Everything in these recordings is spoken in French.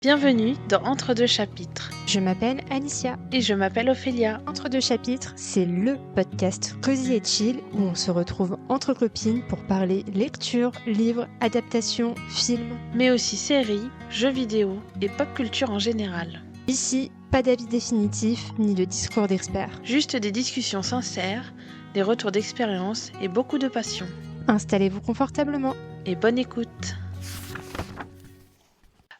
Bienvenue dans Entre deux chapitres. Je m'appelle Alicia. Et je m'appelle Ophélia. Entre deux chapitres, c'est le podcast cosy et chill où on se retrouve entre copines pour parler lecture, livres, adaptations, films. Mais aussi séries, jeux vidéo et pop culture en général. Ici, pas d'avis définitif ni de discours d'experts. Juste des discussions sincères, des retours d'expérience et beaucoup de passion. Installez-vous confortablement. Et bonne écoute.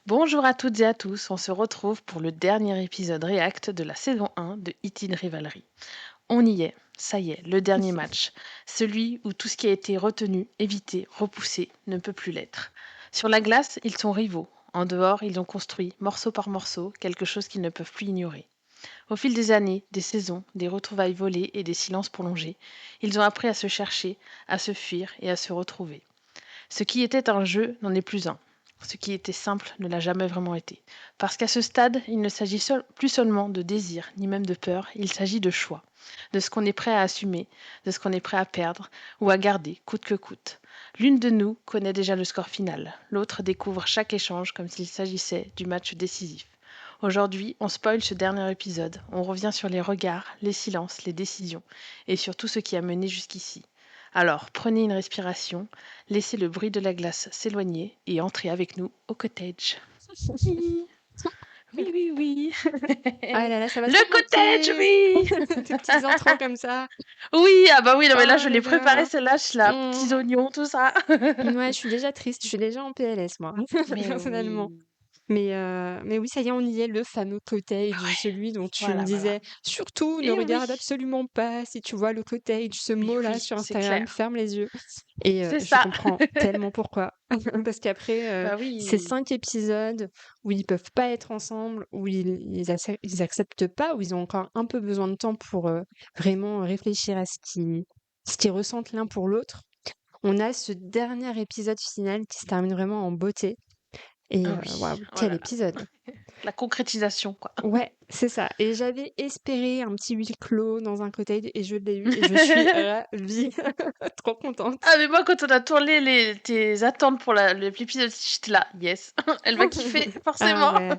Bonjour à toutes et à tous, on se retrouve pour le dernier épisode React de la saison 1 de Hit in Rivalry. On y est, ça y est, le dernier match. Celui où tout ce qui a été retenu, évité, repoussé ne peut plus l'être. Sur la glace, ils sont rivaux. En dehors, ils ont construit, morceau par morceau, quelque chose qu'ils ne peuvent plus ignorer. Au fil des années, des saisons, des retrouvailles volées et des silences prolongés, ils ont appris à se chercher, à se fuir et à se retrouver. Ce qui était un jeu n'en est plus un. Ce qui était simple ne l'a jamais vraiment été. Parce qu'à ce stade, il ne s'agit plus seulement de désir, ni même de peur, il s'agit de choix. De ce qu'on est prêt à assumer, de ce qu'on est prêt à perdre, ou à garder, coûte que coûte. L'une de nous connaît déjà le score final, l'autre découvre chaque échange comme s'il s'agissait du match décisif. Aujourd'hui, on spoil ce dernier épisode, on revient sur les regards, les silences, les décisions, et sur tout ce qui a mené jusqu'ici. Alors, prenez une respiration, laissez le bruit de la glace s'éloigner et entrez avec nous au cottage. Oui. Ah là là, ça va Le trop cottage, manquer. oui. Des petits intros comme ça. Oui, ah bah oui, non mais là Oh je là l'ai préparé là. celle-là, petits oignons, tout ça. Ouais, je suis déjà triste, je suis déjà en PLS moi, Mais personnellement. oui. Mais oui, ça y est, on y est, le fameux cottage, Ouais, celui dont tu me voilà. disais, surtout ne Et oui, regarde absolument pas si tu vois le cottage, ce mais mot-là oui, sur c'est Instagram, clair. ferme les yeux. Et C'est je ça. comprends tellement pourquoi. Parce qu'après Bah ces oui. 5 épisodes où ils peuvent pas être ensemble, où ils acceptent pas, où ils ont encore un peu besoin de temps pour vraiment réfléchir à ce qu'ils ressentent l'un pour l'autre, on a ce dernier épisode final qui se termine vraiment en beauté. Et Ah oui, waouh, oh quel là là. épisode! La concrétisation, quoi. Ouais, c'est ça. Et j'avais espéré un petit huis clos dans un cottage et je l'ai eu et je suis ravie, trop contente. Ah mais moi quand on a tourné tes attentes pour l'épisode 6, j'étais là, yes, elle va kiffer, Ah forcément. ouais.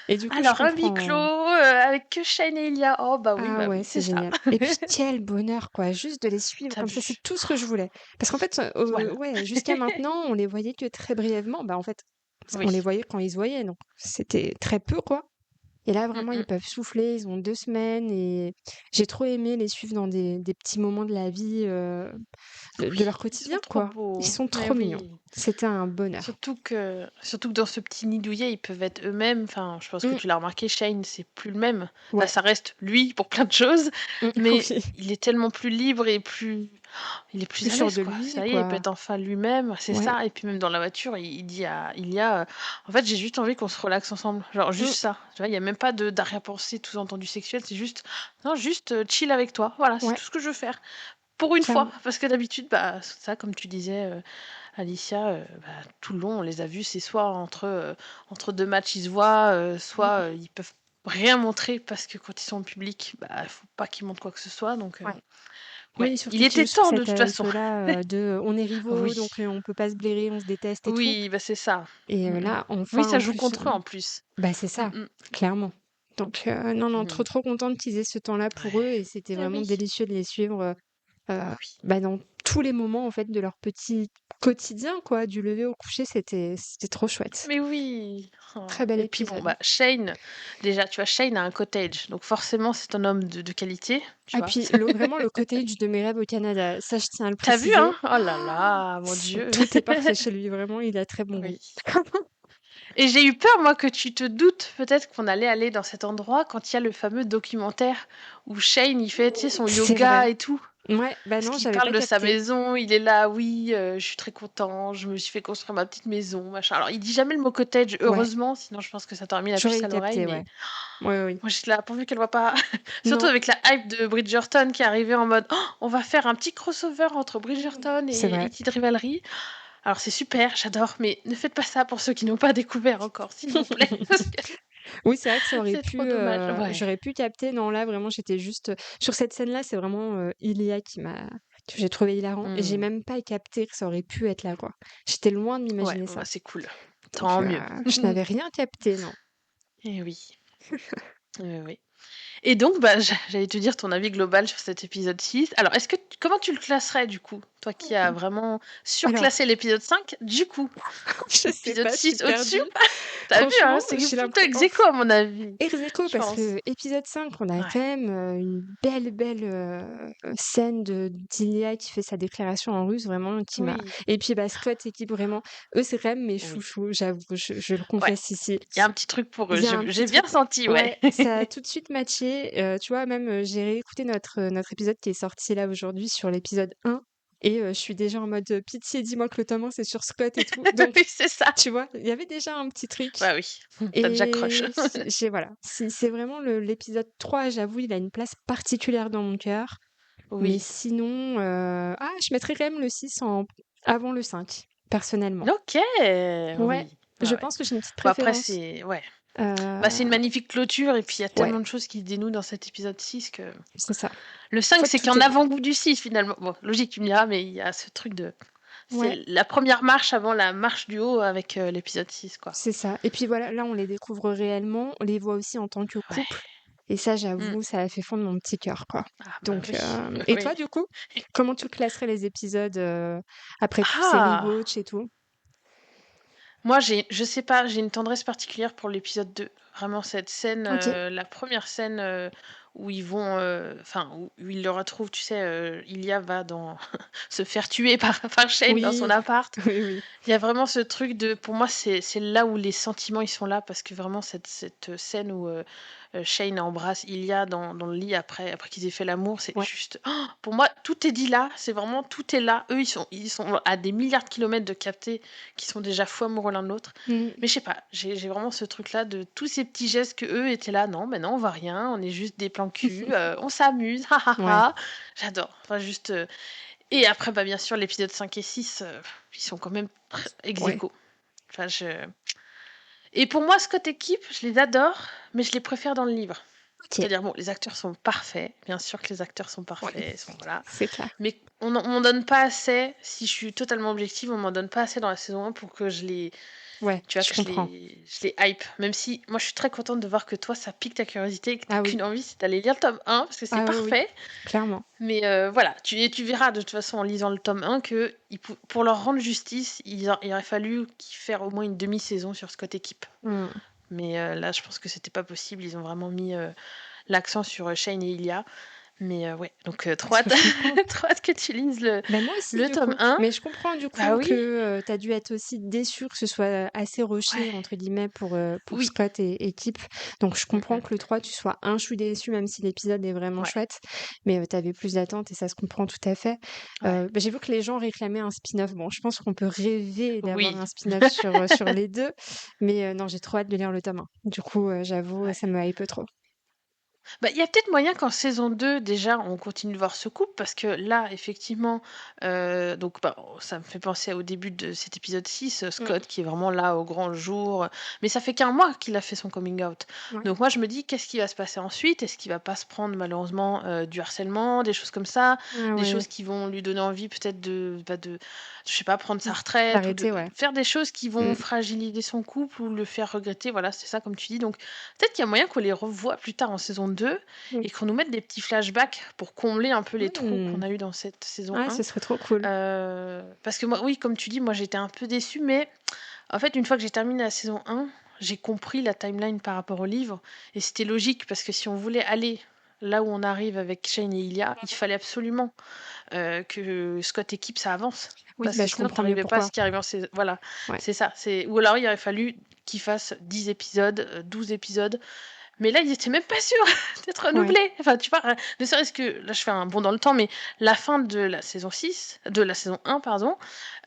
Et du coup, je Alors un huis clos comprends. avec que Shane et Ilia, oh bah Ah ouais, oui, c'est c'est ça. génial. Et puis quel bonheur, quoi, juste de les suivre T'as comme ça, c'est vu? tout ce que je voulais. Parce qu'en fait, Voilà. ouais, jusqu'à maintenant, on les voyait que très brièvement. Bah en fait, on les Oui. voyait quand ils se voyaient, donc c'était très peu, quoi. Et là, Mm, vraiment, ils mm. peuvent souffler, ils ont 2 semaines et j'ai trop aimé les suivre dans des petits moments de la vie, de Oui, leur ils sont quotidien, trop quoi. Ils beaux. sont Mais trop mignons. oui. C'était un bonheur. Surtout que dans ce petit nid douillet, ils peuvent être eux-mêmes. Enfin, je pense que Mmh, tu l'as remarqué, Shane, c'est plus le même. Enfin, ouais, ça reste lui pour plein de choses, mais oui. il est tellement plus libre et il est Plus plus à sûr l'aise, de quoi. lui, Ça y est, il peut quoi. être enfin lui-même, c'est Ouais. ça. Et puis même dans la voiture, il dit à Ilia, en fait, j'ai juste envie qu'on se relaxe ensemble. Genre Mmh, juste ça. Tu vois, il y a même pas de d'arrière-pensée tout entendu sexuel. C'est juste, non, juste chill avec toi. Voilà, c'est ouais, tout ce que je veux faire. Pour une fois, clairement. parce que d'habitude, bah, ça, comme tu disais, Alicia, bah, tout le long, on les a vus, c'est soit entre deux matchs, ils se voient, Mmh, soit ils peuvent rien montrer parce que quand ils sont en public, bah, il faut pas qu'ils montrent quoi que ce soit. Donc, ouais. ouais, Oui, il surtout qu'ils était jouent sur temps de cet toute façon. hype-là, de on est rivaux, Oui, donc on peut pas se blairer, on se déteste et tout. oui, bah c'est ça. Et Mm, mm. là, Oui, enfin, ça en joue plus, contre eux en plus. bah, c'est Mm, ça, mm. clairement. Donc non, trop, Mhm. trop contente qu'ils aient ce temps-là pour eux Ouais. et c'était Eh vraiment oui. délicieux de les suivre, Ah oui. bah, dans tous les moments, en fait, de leur petit quotidien, quoi, du lever au coucher, c'était trop chouette. Mais oui. Oh. Très bel Et puis bon, épisode. bah Shane, déjà, tu vois, Shane a un cottage, donc forcément c'est un homme de qualité, tu Ah vois. puis vraiment le cottage de mes rêves au Canada, ça je tiens à le T'as vu, hein? préciser. Oh là là, mon Dieu. Tout est parfait chez lui, vraiment, il a très bon goût. Oui. Et j'ai eu peur, moi, que tu te doutes peut-être qu'on allait aller dans cet endroit quand il y a le fameux documentaire où Shane, il fait, tu sais, son C'est yoga vrai. et tout. Ouais, bah Parce non, qu'il j'avais parle pas de sa capté. maison, il est là, oui, je suis très content, je me suis fait construire ma petite maison, machin. Alors, il dit jamais le mot cottage, Ouais, heureusement, sinon je pense que ça t'aurait mis la puce j'aurais à l'oreille, capté, mais ouais. Ouais, oui. moi j'étais là, pourvu qu'elle voit pas. Surtout Non, avec la hype de Bridgerton qui est arrivée en mode, oh, on va faire un petit crossover entre Bridgerton c'est et vrai. It Rivalry. Alors c'est super, j'adore, mais ne faites pas ça pour ceux qui n'ont pas découvert encore, s'il vous plaît, parce que Oui, c'est vrai que ça aurait c'est trop pu, dommage. Ouais. j'aurais pu capter. Non, là, vraiment, j'étais juste, sur cette scène-là, c'est vraiment, Ilia que j'ai trouvé hilarant et j'ai Hmm. même pas capté que ça aurait pu être là, quoi. J'étais loin de Ouais, m'imaginer bah, ça. c'est cool. Donc, Tant mieux. je n'avais rien capté, non. Eh oui. Oui, oui. Et donc, bah, j'allais te dire ton avis global sur cet épisode 6. Alors, comment tu le classerais du coup? Toi qui as vraiment Alors, surclassé l'épisode 5, du coup, je sais épisode pas, je suis 6 au-dessus? perdue. T'as vu, hein, Franchement, c'est j'ai plutôt l'impression ex aequo à mon avis, ex aequo je parce pense. que épisode 5, on a Ouais. quand même une belle scène d'Ilia qui fait sa déclaration en russe, vraiment, qui m'a. Oui, Et puis, bah, Scott et Kip, vraiment, eux, c'est quand même mes oui. chouchous, j'avoue, je le Ouais, confesse ici. il y a un petit truc pour eux. Il y a un petit J'ai bien truc. senti, ouais. Ouais, ça a tout de suite matché. Tu vois, même, j'ai réécouté notre épisode qui est sorti là aujourd'hui sur l'épisode 1 et je suis déjà en mode pitié, dis-moi que le tome 1 c'est sur Scott et tout. Donc, Oui, c'est ça. tu vois, il y avait déjà un petit truc. Bah oui, t'as déjà crush. Et voilà, c'est vraiment l'épisode 3, j'avoue, il a une place particulière dans mon cœur. Mais Oui. sinon, je mettrais quand même le 6 avant le 5, personnellement. Ok, Ouais, oui. je Ouais, ouais. pense que j'ai une petite Bon, après, préférence. ouais. Euh, Bah, c'est une magnifique clôture et puis il y a ouais, tellement de choses qui se dénouent dans cet épisode 6 que... c'est ça. Le En 5, fait, c'est tout qu'un est bon. avant-goût du 6 finalement. Bon, logique, tu me diras, mais il y a ce truc de... Ouais, C'est la première marche avant la marche du haut avec l'épisode 6, quoi. c'est ça. Et puis voilà, là, on les découvre réellement, on les voit aussi en tant que Ouais. couple. Et ça, Mm. j'avoue, ça a fait fondre mon petit cœur, quoi. Ah bah Donc, oui. et toi, Oui. du coup, comment tu classerais les épisodes après toutes ces Ah! rewatch et tout? Moi, je sais pas, j'ai une tendresse particulière pour l'épisode 2. Vraiment, cette scène, Ok. la première scène où ils vont, enfin, où ils le retrouvent, tu sais, Ilia va se faire tuer par Shane dans son Oui, appart. oui, oui. Il y a vraiment ce truc de, pour moi, c'est là où les sentiments ils sont là parce que vraiment cette scène où Shane embrasse Ilia dans le lit après qu'ils aient fait l'amour, c'est Ouais. juste, oh, pour moi, tout est dit là. C'est vraiment tout est là. Eux, ils sont à des milliards de kilomètres de capter, qui sont déjà fous amoureux l'un de l'autre. Mm. Mais je sais pas, j'ai vraiment ce truc-là de tous ces petits gestes que eux étaient là. Non, mais non, on va rien. On est juste des plans cul. On s'amuse. Ha ha Ouais. ha. J'adore. Enfin, juste. Et après, bah, bien sûr, l'épisode 5 et 6, ils sont quand même ex Ouais. aequo. Enfin, Et pour moi, Scott et Kip, je les adore, mais je les préfère dans le livre. Ok. C'est-à-dire, bon, les acteurs sont parfaits. Bien sûr que les acteurs sont parfaits. Ouais. Ils sont, voilà. C'est clair. Mais on m'en donne pas assez. Si je suis totalement objective, on m'en donne pas assez dans la saison 1 pour que je les, Ouais, tu vois, je que comprends. je les hype. Même si moi, je suis très contente de voir que toi, ça pique ta curiosité et que t'as Ah oui. qu'une envie, c'est d'aller lire le tome 1 parce que c'est Ah oui, oui, parfait. clairement. Mais voilà, tu verras de toute façon en lisant le tome 1 que pour leur rendre justice, il aurait fallu qu'ils fassent au moins une demi-saison sur Scott et Kip. Mm. Mais là, je pense que c'était pas possible. Ils ont vraiment mis l'accent sur Shane et Ilia. Mais ouais, donc trop hâte, Je comprends. trop hâte que tu lises Ben moi aussi, le du tome coup. 1. Mais je comprends, du Bah coup, oui, que tu as dû être aussi déçu que ce soit assez rushé, ouais, entre guillemets, pour oui. Scott et Kip. Donc, je Mm, comprends mm, que le 3, tu sois un chou déçu, même si l'épisode est vraiment ouais, chouette. Mais tu avais plus d'attentes et ça se comprend tout à fait. ouais, J'ai vu que les gens réclamaient un spin-off. Bon, je pense qu'on peut rêver d'avoir oui. un spin-off sur les deux. Mais non, j'ai trop hâte de lire le tome 1. Du coup, j'avoue, Ouais. ça me hype trop. Bah, il y a peut-être moyen qu'en saison 2, déjà, on continue de voir ce couple, parce que là, effectivement, donc, bah, ça me fait penser au début de cet épisode 6, Mm. Scott qui est vraiment là au grand jour, mais ça fait qu'un mois qu'il a fait son coming out. Ouais. Donc moi, je me dis, qu'est-ce qui va se passer ensuite? Est-ce qu'il va pas se prendre malheureusement du harcèlement, des choses comme ça, Ah des ouais. choses qui vont lui donner envie peut-être je sais pas, prendre sa retraite ou de D'arrêter, ouais. faire des choses qui vont Mm. fragiliser son couple ou le faire regretter, voilà, c'est ça comme tu dis. Donc peut-être qu'il y a moyen qu'on les revoie plus tard en saison 2 Mm. et qu'on nous mette des petits flashbacks pour combler un peu les trous Mm. qu'on a eu dans cette saison Ah, 1. ce serait trop cool. Parce que moi, oui, comme tu dis, moi j'étais un peu déçue, mais en fait, une fois que j'ai terminé la saison 1, j'ai compris la timeline par rapport au livre et c'était logique parce que si on voulait aller là où on arrive avec Shane et Ilia, il fallait absolument que Scott et Kip ça avance. Oui, Parce bah, que je sinon, comprends mieux t'arrivais pas à pourquoi. ce qui arrive en saison. Voilà, Ouais. c'est ça. Ou alors, il aurait fallu qu'ils fassent 10 épisodes, 12 épisodes. Mais là, ils étaient même pas sûrs d'être Ouais. renouvelés. Enfin, tu vois, ne serait-ce que, là, je fais un bond dans le temps, mais la fin de la saison 6, de la saison 1, pardon,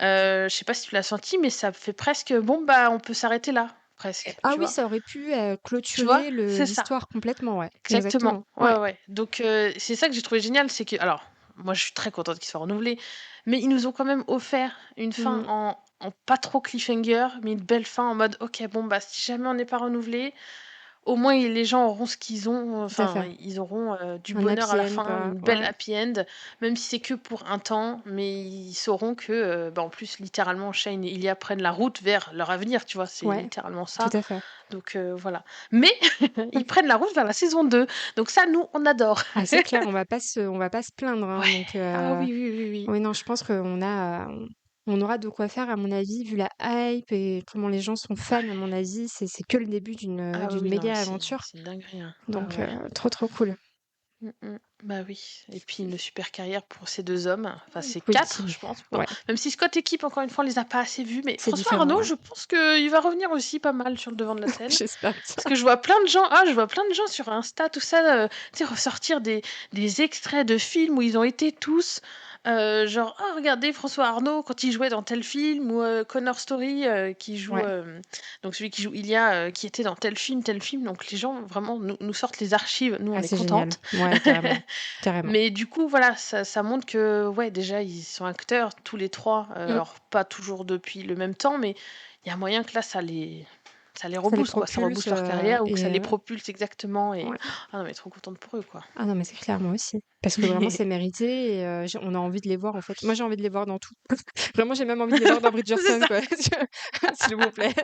je sais pas si tu l'as senti, mais ça fait presque, bon, bah, on peut s'arrêter là, presque, Ah tu oui, vois. ça aurait pu Tu vois, clôturer c'est ça. l'histoire complètement, ouais. Exactement. Exactement. Ouais, Ouais. ouais. Donc, c'est ça que j'ai trouvé génial, c'est que, alors, moi, je suis très contente qu'ils soient renouvelés, mais ils nous ont quand même offert une fin Mm. en pas trop cliffhanger, mais une belle fin en mode, ok, bon, bah, si jamais on n'est pas renouvelé, au moins les gens auront ce qu'ils ont, Tout à enfin, fait. ils auront du Un bonheur à happy la end, fin, quoi. une belle Ouais. happy end, même si c'est que pour un temps, mais ils sauront que, en plus, littéralement, Shane et Ilia prennent la route vers leur avenir, tu vois? C'est Ouais, littéralement tout ça, à fait. donc voilà. Mais ils prennent la route vers la saison 2, donc ça, nous, on adore. Ah, c'est clair, on va pas se plaindre, hein, Ouais. donc Ah oui, oui, oui, oui. oui, non, je pense on aura de quoi faire, à mon avis, vu la hype et comment les gens sont fans, à mon avis, c'est que le début Ah oui, d'une oui, non, mais méga c'est aventure, c'est une dinguerie, hein. Ah donc ouais. trop, trop cool. Bah oui, et puis une super carrière pour ces 2 hommes, enfin ces Oui, 4, je pense. Bon, ouais, même si Scott et Kip, encore une fois, on les a pas assez vus, mais c'est François différent, Arnaud, ouais. je pense qu'il va revenir aussi pas mal sur le devant de la scène. J'espère Parce bien. que je vois plein de gens sur Insta, tout ça, tu sais, ressortir des extraits de films où ils ont été tous, genre: «Ah regardez François Arnaud quand il jouait dans tel film» ou Connor Story, qui joue, Ouais, donc celui qui joue Ilia, qui était dans tel film. Donc les gens vraiment nous sortent les archives, nous on ah, est c'est génial. contentes. Ouais, carrément, carrément. Mais du coup voilà, ça montre que, ouais, déjà ils sont acteurs tous les 3. Mmh. Alors pas toujours depuis le même temps, mais il y a moyen que là ça les Ça les rebooste quoi, ça propulse, rebooste leur carrière ou que et ça les propulse exactement et ouais. ah non mais trop contente pour eux quoi. Ah non, mais c'est clair, moi aussi. Parce que vraiment, c'est mérité et on a envie de les voir, en fait. Moi, j'ai envie de les voir dans tout. Vraiment, j'ai même envie de les voir dans C'est Bridgerton, ça, quoi. S'il vous plaît.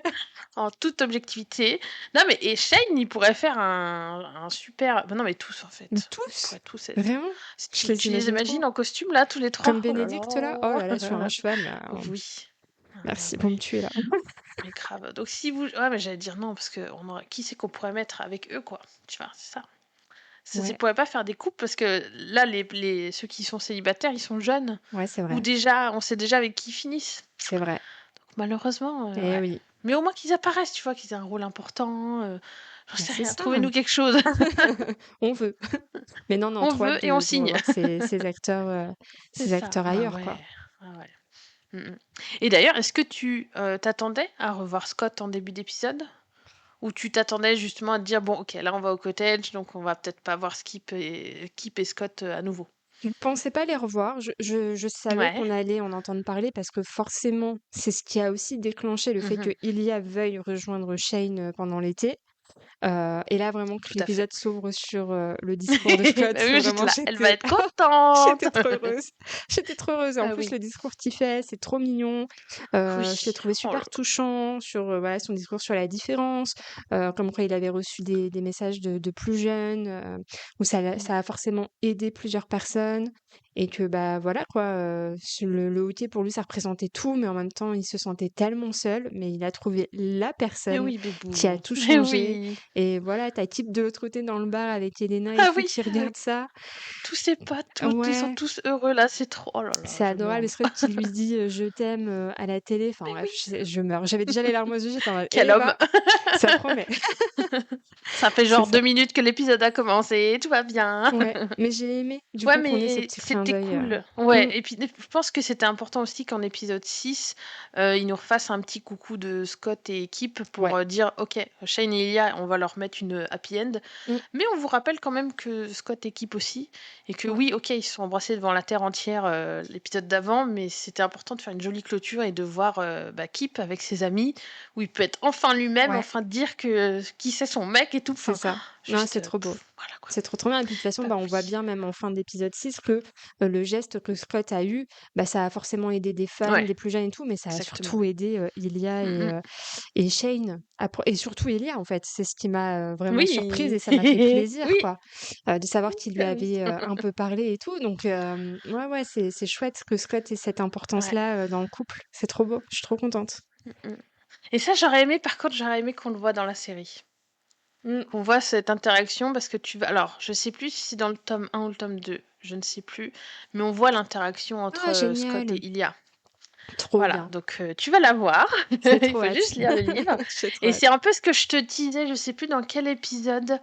en toute objectivité. Non mais et Shane, il pourrait faire un super non mais tous en Mais fait. Ils tous, pourraient tous être vraiment, si je tu les les imagine trop. imagines en costume là, tous les Comme 3. Oh là Bénédicte, là. Oh là là, sur un là. cheval, là. Oui. Ah ouais, Merci, ouais. vous me tuez, là. Mais grave. Donc si vous ouais, mais j'allais dire non parce que qui c'est qu'on pourrait mettre avec eux, quoi? Tu vois? C'est ça. Ça Ouais, pourrait pas faire des couples parce que là, les ceux qui sont célibataires, ils sont jeunes ouais, c'est ou vrai. déjà on sait déjà avec qui ils finissent. C'est vrai. Donc malheureusement, Eh ouais. oui. Mais au moins qu'ils apparaissent, tu vois? Qu'ils aient un rôle important, j'en Bah, sais c'est rien. ça. Trouvez-nous quelque chose. On veut. Mais non, non, On trop veut hâte et on de signe. revoir C'est ces ça. acteurs Ah ailleurs, quoi. ouais. Ah ouais. Et d'ailleurs, est-ce que tu, t'attendais à revoir Scott en début d'épisode? Ou tu t'attendais justement à te dire: «Bon OK, là on va au cottage, donc on va peut-être pas voir Kip et Scott, à nouveau»? Je ne pensais pas les revoir. Je savais Ouais. qu'on allait en entendre parler parce que forcément, c'est ce qui a aussi déclenché le fait que Mmh. Ilia veuille rejoindre Shane pendant l'été. Et là, vraiment, que Tout à fait. l'épisode s'ouvre sur le discours de Scott, Bah oui, j'étais vraiment, là: «Elle va être contente!» j'étais trop heureuse. J'étais trop heureuse. Et en Ah plus, oui. le discours qu'il fait, c'est trop mignon. Je l'ai Oui. trouvé Oh là super là. touchant sur voilà, son discours sur la différence, comme quoi il avait reçu des messages de plus jeunes, où Mmh. ça a forcément aidé plusieurs personnes. Et que bah voilà quoi, le hockey pour lui ça représentait tout, mais en même temps il se sentait tellement seul, mais il a trouvé la Mais personne oui, qui a bébou. tout Mais changé. oui. Et voilà, tu as Kip de l'autre côté dans le bar avec Elena et Ah tout oui, qui regarde ça. tous ses potes, ils sont Ouais, tous heureux là, c'est trop oh là là, c'est je adorable. Et meurs. Scott qui lui dit «Je t'aime» à la télé. Enfin Mais bref, oui, je meurs. J'avais déjà les larmes aux yeux, j'étais en mode: quel «Eh homme! bah, ça promet». Ça fait C'est genre ça. 2 minutes que l'épisode a commencé, tout va bien. Ouais, mais j'ai aimé du Ouais, coup qu'on ait ces mais petits clins c'était d'œil, cool. mmh, Ouais, et puis je pense que c'était important aussi qu'en épisode 6, ils nous refassent un petit coucou de Scott et équipe pour, ouais. dire: «OK, Shane et Ilia, on va leur mettre une, happy end». Mmh, Mais on vous rappelle quand même que Scott et Kip aussi et que ouais. oui, OK, ils se sont embrassés devant la terre entière, l'épisode d'avant, mais c'était important de faire une jolie clôture et de voir, Kip avec ses amis, où il peut être enfin lui-même, Ouais, enfin dire que qui c'est son mec et tout, c'est enfin ça. Non, juste, c'est trop beau. voilà quoi. C'est trop, trop bien. Et puis de toute façon, Bah bah, on voit oui. bien même en fin d'épisode 6 que, le geste que Scott a eu, bah, ça a forcément aidé des fans, Ouais, des plus jeunes et tout, mais ça a exactement. surtout aidé, Ilia Mmh mh. et Shane et surtout Ilia, en fait. C'est ce qui m'a, vraiment surprise et Oui. ça m'a fait plaisir, Oui, quoi, de savoir qu'il lui bah oui. avait, un peu parlé et tout. Donc ouais, ouais, c'est chouette que Scott ait cette Ouais. importance-là, dans le couple. C'est trop beau. Je suis trop contente. Mmh mh. Et ça, j'aurais aimé par contre, j'aurais aimé qu'on le voit dans la série. Mmh. Qu'on voit cette interaction parce que tu vas alors, je sais plus si c'est dans le tome 1 ou le tome 2, je ne sais plus, mais on voit l'interaction entre, Ah Scott génial! et Ilia. Trop Voilà, bien. donc tu vas la voir, J'ai il trop faut hâte. juste lire le livre J'ai trop et hâte. c'est un peu ce que je te disais, je sais plus dans quel épisode,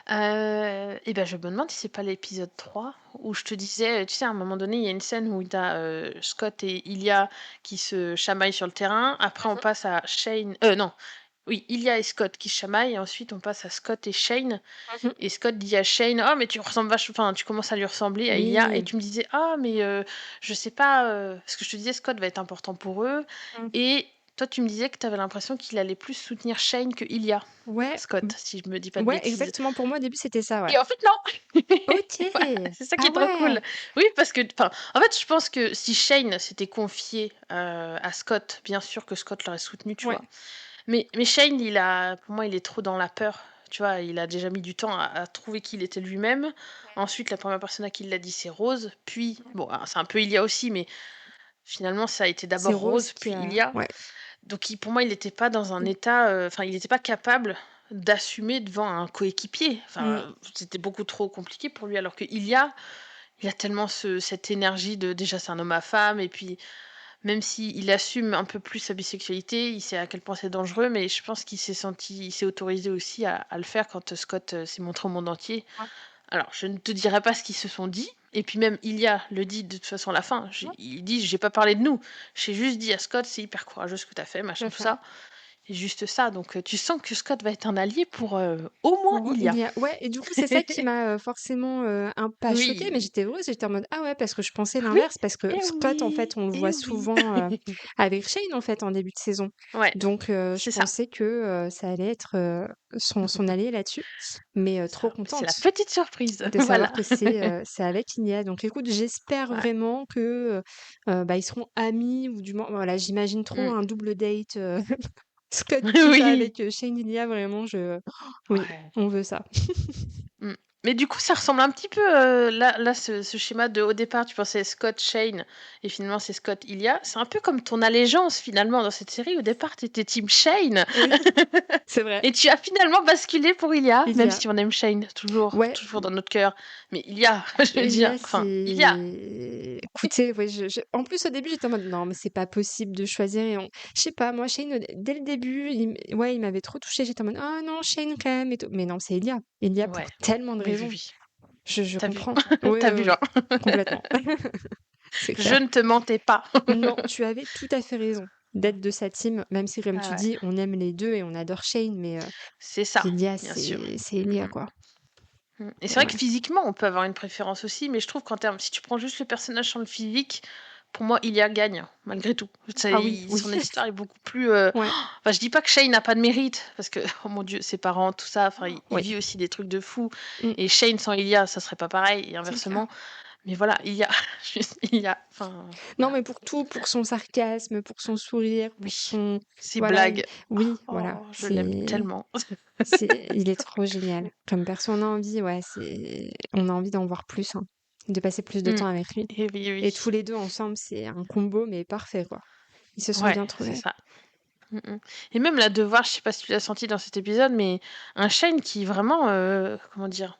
et ben, je me demande si c'est pas l'épisode 3 où je te disais, tu sais, à un moment donné, il y a une scène où tu as, Scott et Ilia qui se chamaillent sur le terrain. Après, on passe à Shane non, oui, Ilia et Scott qui se chamaillent et ensuite on passe à Scott et Shane Mmh mh. et Scott dit à Shane: «Oh mais tu ressembles enfin tu commences à lui ressembler à Ilia» et Oui. tu me disais: «Ah mais je sais pas», parce que je te disais Scott va être important pour eux Mmh. et toi, tu me disais que tu avais l'impression qu'il allait plus soutenir Shane que Ilya, Ouais, Scott, si je me dis pas de ouais, bêtises. exactement. Pour moi, au début, c'était ça, ouais. Et en fait, non! Ok. Voilà, c'est ça qui Ah est trop ouais. cool. Oui, parce que, enfin, en fait, je pense que si Shane s'était confié à Scott, bien sûr que Scott l'aurait soutenu, tu Ouais. vois. Mais Shane, pour moi, il est trop dans la peur. Tu vois, il a déjà mis du temps à trouver qui il était lui-même. Ensuite, la première personne à qui il l'a dit, c'est Rose. Puis, bon, alors, c'est un peu Ilya aussi, mais finalement, ça a été C'est d'abord Rose Rose, qui puis a. Ilya. Ouais. Donc, pour moi, il n'était pas dans un état. Enfin, il n'était pas capable d'assumer devant un coéquipier. Enfin, c'était beaucoup trop compliqué pour lui. Alors que Ilya, il a tellement cette énergie de. Déjà, c'est un homme à femme, et puis même s'il assume un peu plus sa bisexualité, il sait à quel point c'est dangereux, mais je pense qu'il il s'est autorisé aussi à le faire quand Scott s'est montré au monde entier. Ouais. Alors, je ne te dirai pas ce qu'ils se sont dit, et puis même Ilya le dit de toute façon à la fin. Ouais, Il dit, j'ai pas parlé de nous, j'ai juste dit à Scott, c'est hyper courageux ce que t'as fait, tout machin, à tout fait. ça. Et juste ça, donc tu sens que Scott va être un allié pour au moins Il Ilya. y a ouais et du coup, c'est ça qui m'a, forcément, pas choquée, mais Oui, j'étais heureuse, j'étais en mode: «Ah ouais», parce que je pensais oui, l'inverse, parce que et Scott, en fait, oui, on le et voit oui. souvent, avec Shane, en fait, en début de saison. Ouais, Donc je c'est ça. pensais que, ça allait être, son allié là-dessus, mais trop C'est la contente petite surprise, de savoir voilà. que c'est avec Ilia. Donc écoute, j'espère Ouais. vraiment que, bah, ils seront amis ou du moins voilà, j'imagine trop Mm. un double date, Scott qui va Oui. avec, Shane Ilia, vraiment oui, Ouais. on veut ça. Mm. Mais du coup, ça ressemble un petit peu, là ce schéma de au départ, tu pensais Scott, Shane, et finalement c'est Scott, Ilya. C'est un peu comme ton allégeance finalement dans cette série. Au départ, tu étais team Shane, Oui, c'est vrai. et tu as finalement basculé pour Ilya, même Ilia. si on aime Shane toujours, Ouais, toujours dans notre cœur. Mais Ilya, je veux dire, Ilia, enfin, Ilya. c'est écoutez, ouais, en plus, au début, j'étais en mode: «Non, mais c'est pas possible de choisir» et je sais pas, moi, Shane, dès le début, ouais, il m'avait trop touchée. J'étais en mode: «Ah non, Shane quand même et tout». Mais non, c'est Ilia. Ilia pour Ouais. tellement de Oui, oui, raisons. oui. Je T'as vu, comprends. Oui, t'as oui, vu, oui, genre. complètement. C'est Je clair. ne te mentais pas. Non, tu avais tout à fait raison d'être de sa team, même si, comme Ah tu ouais. dis, on aime les 2 et on adore Shane, mais C'est ça, Ilia, bien sûr. c'est Mm, Ilia, mm. quoi. Et c'est vrai que Ouais. physiquement, on peut avoir une préférence aussi, mais je trouve qu'en termes, si tu prends juste le personnage sur le physique, pour moi, Ilia gagne, malgré tout. Ah oui, oui. Son histoire est beaucoup plus. Ouais, Enfin, je dis pas que Shane n'a pas de mérite, parce que, oh mon Dieu, ses parents, tout ça, enfin, il oui. vit aussi des trucs de fou. Mmh, Et Shane sans Ilia, ça serait pas pareil, et c'est clair. inversement. Mais voilà, Ilia, juste Ilia, enfin, Non, voilà. mais pour tout, pour son sarcasme, pour son sourire, pour Oui, son ses voilà, blagues. oui, voilà, Oh, je l'aime tellement. il est trop génial. Comme perso, on a envie, ouais, on a envie d'en voir plus, hein, de passer plus de Mm. temps avec lui. Et oui, Et oui. tous les 2 ensemble, c'est un combo, mais parfait, quoi. Ils se sont Ouais, bien c'est trouvés. ça. Mmh mh. Et même là, de voir, je sais pas si tu l'as senti dans cet épisode, mais un Shane qui vraiment, comment dire?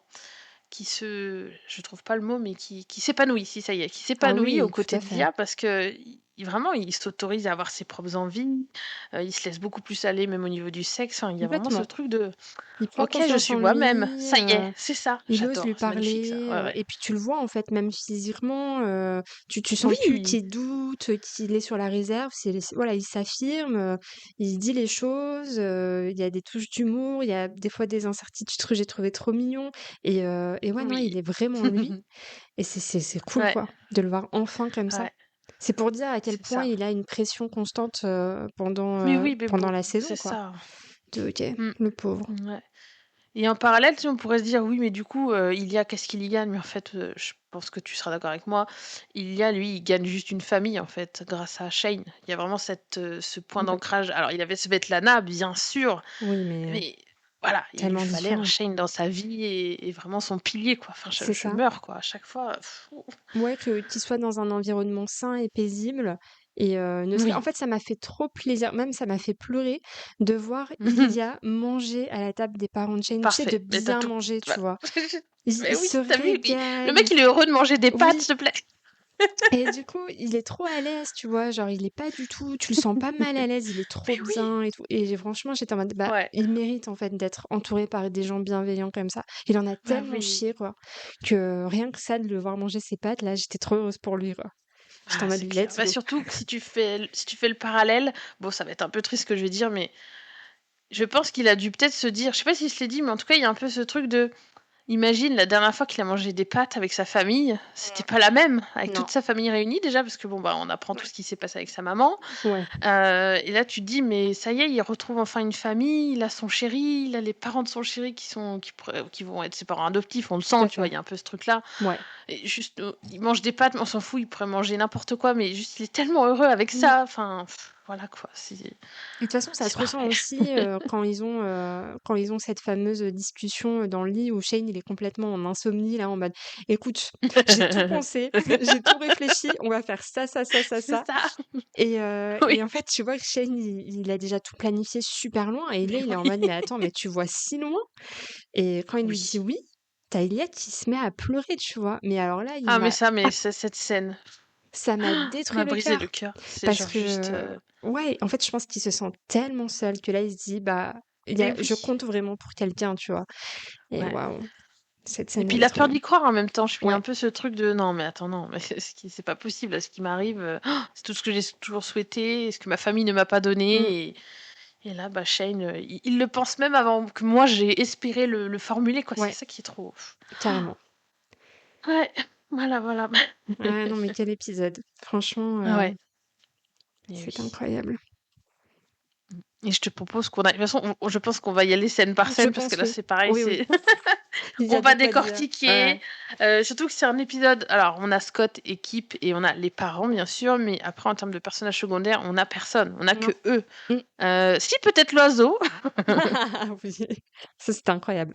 Je trouve pas le mot, mais qui s'épanouit, si ça y est, qui Ah s'épanouit aux oui, tout côtés à fait. d'Ilia parce que vraiment, il s'autorise à avoir ses propres envies, il se laisse beaucoup plus aller même au niveau du sexe, enfin, il y a vraiment ce Complètement. truc de: Il prend «OK, je confiance suis en moi-même, lui, ça y est, c'est ça». il ose J'adore, lui c'est magnifique ça, parler, ouais, ouais. et puis tu le vois en fait même physiquement, tu sens plus Oui! qu'il doute, qu'il est sur la réserve, voilà, il s'affirme, il dit les choses, il y a des touches d'humour, il y a des fois des incertitudes que j'ai trouvé trop mignons et ouais, non, il Oui. est vraiment lui et c'est cool Ouais, quoi, de le voir enfin comme ça. ouais, C'est pour dire à quel c'est point ça. il a une pression constante, Mais oui, mais pendant bon, la saison c'est quoi. ça. De OK, Mmh. le pauvre. Ouais. Et en parallèle, tu sais, on pourrait se dire: «Oui, mais du coup, Ilia, qu'est-ce qu'il y gagne?» Mais en fait, je pense que tu seras d'accord avec moi. Ilia, lui, il gagne juste une famille, en fait, grâce à Shane. Il y a vraiment ce point Complètement. d'ancrage. Alors, il avait Svetlana, bien sûr, Oui, mais mais voilà, il lui tellement fallait un différent. Shane dans sa vie et vraiment son pilier, quoi. Enfin, je C'est je ça. meurs, quoi, à chaque fois, ouh. Ouais, que qu'il soit dans un environnement sain et paisible et ne serait en Oui. fait, ça m'a fait trop plaisir, même ça m'a fait pleurer de voir Ilia manger à la table des parents de Shane, tu sais, de Parfait, mais tu bien tout manger, tu tu vois? Il mais oui, se tu vu? Le régale, mec, il est heureux de manger des pâtes, oui s'il te plaît. et du coup, il est trop à l'aise, tu vois? Genre, il est pas du tout tu le sens pas mal à l'aise, il est trop Mais oui! bien et tout et franchement, j'étais en mode: «Bah, Ouais, il mérite, en fait, d'être entouré par des gens bienveillants comme ça». Il en a bah tellement oui. chié, quoi, que rien que ça, de le voir manger ses pâtes, là, j'étais trop heureuse pour lui, quoi. J'étais en Ah, mode: c'est clair. «Let's Bah, go». surtout que si tu fais le parallèle, bon, ça va être un peu triste ce que je vais dire, mais je pense qu'il a dû peut-être se dire, je sais pas s'il se l'est dit, mais en tout cas, il y a un peu ce truc de Imagine la dernière fois qu'il a mangé des pâtes avec sa famille, c'était Mm. pas la même, avec Non. toute sa famille réunie déjà, parce que bon, bah, on apprend tout ce qui s'est passé avec sa maman. Ouais. Et là, tu te dis, mais ça y est, il retrouve enfin une famille, il a son chéri, il a les parents de son chéri qui vont être ses parents adoptifs, on le Tout sent, à tu vois, il fait. y a un peu ce truc-là. Ouais. Et juste, il mange des pâtes, mais on s'en fout, il pourrait manger n'importe quoi, mais juste, il est tellement heureux avec Mm. ça. Enfin, voilà quoi, Et de toute façon, ça c'est se ressent parfait. aussi quand ils ont cette fameuse discussion dans le lit où Shane il est complètement en insomnie là en mode écoute, j'ai tout pensé, j'ai tout réfléchi, on va faire ça, ça, ça, ça, C'est ça. ça. Et Oui, en fait, tu vois que Shane il a déjà tout planifié super loin et là mais il est en mode oui. mais attends, mais tu vois si loin? Et quand il lui dit Oui. oui, t'as Elliot qui se met à pleurer, tu vois. Mais alors là, Ah, mais cette scène, ça m'a ça détruit m'a le brisé le cœur. cœur. C'est Parce genre juste. que, ouais, en fait, je pense qu'il se sent tellement seul que là, il se dit, bah, Mais je oui. compte vraiment pour quelqu'un, tu vois. Et Ouais. waouh, cette Et scène, puis elle il est a trop peur bien. d'y croire en même temps. Je suis Ouais, un peu ce truc de non, mais attends, non, mais c'est pas possible. Là, ce qui m'arrive, c'est tout ce que j'ai toujours souhaité, ce que ma famille ne m'a pas mm, donné. Et là, bah, Shane, il le pense même avant que moi j'ai espéré le formuler, quoi. C'est ouais, ça qui est trop. carrément. Ouais, voilà, voilà. Ouais, non, mais quel épisode. Franchement, Ah ouais, et c'est oui. incroyable. Et je te propose qu'on a. De toute façon, je pense qu'on va y aller scène par Je scène parce que pense, là, oui. c'est pareil, Oui, oui. c'est. Il y On a de va quoi dire. Ouais, décortiquer. Surtout que c'est un épisode. Alors, on a Scott, équipe, et on a les parents, bien sûr, mais après, en termes de personnages secondaires, on a personne. On a que non. eux. Mm. Si, peut-être l'oiseau. Oui, ça, c'est incroyable.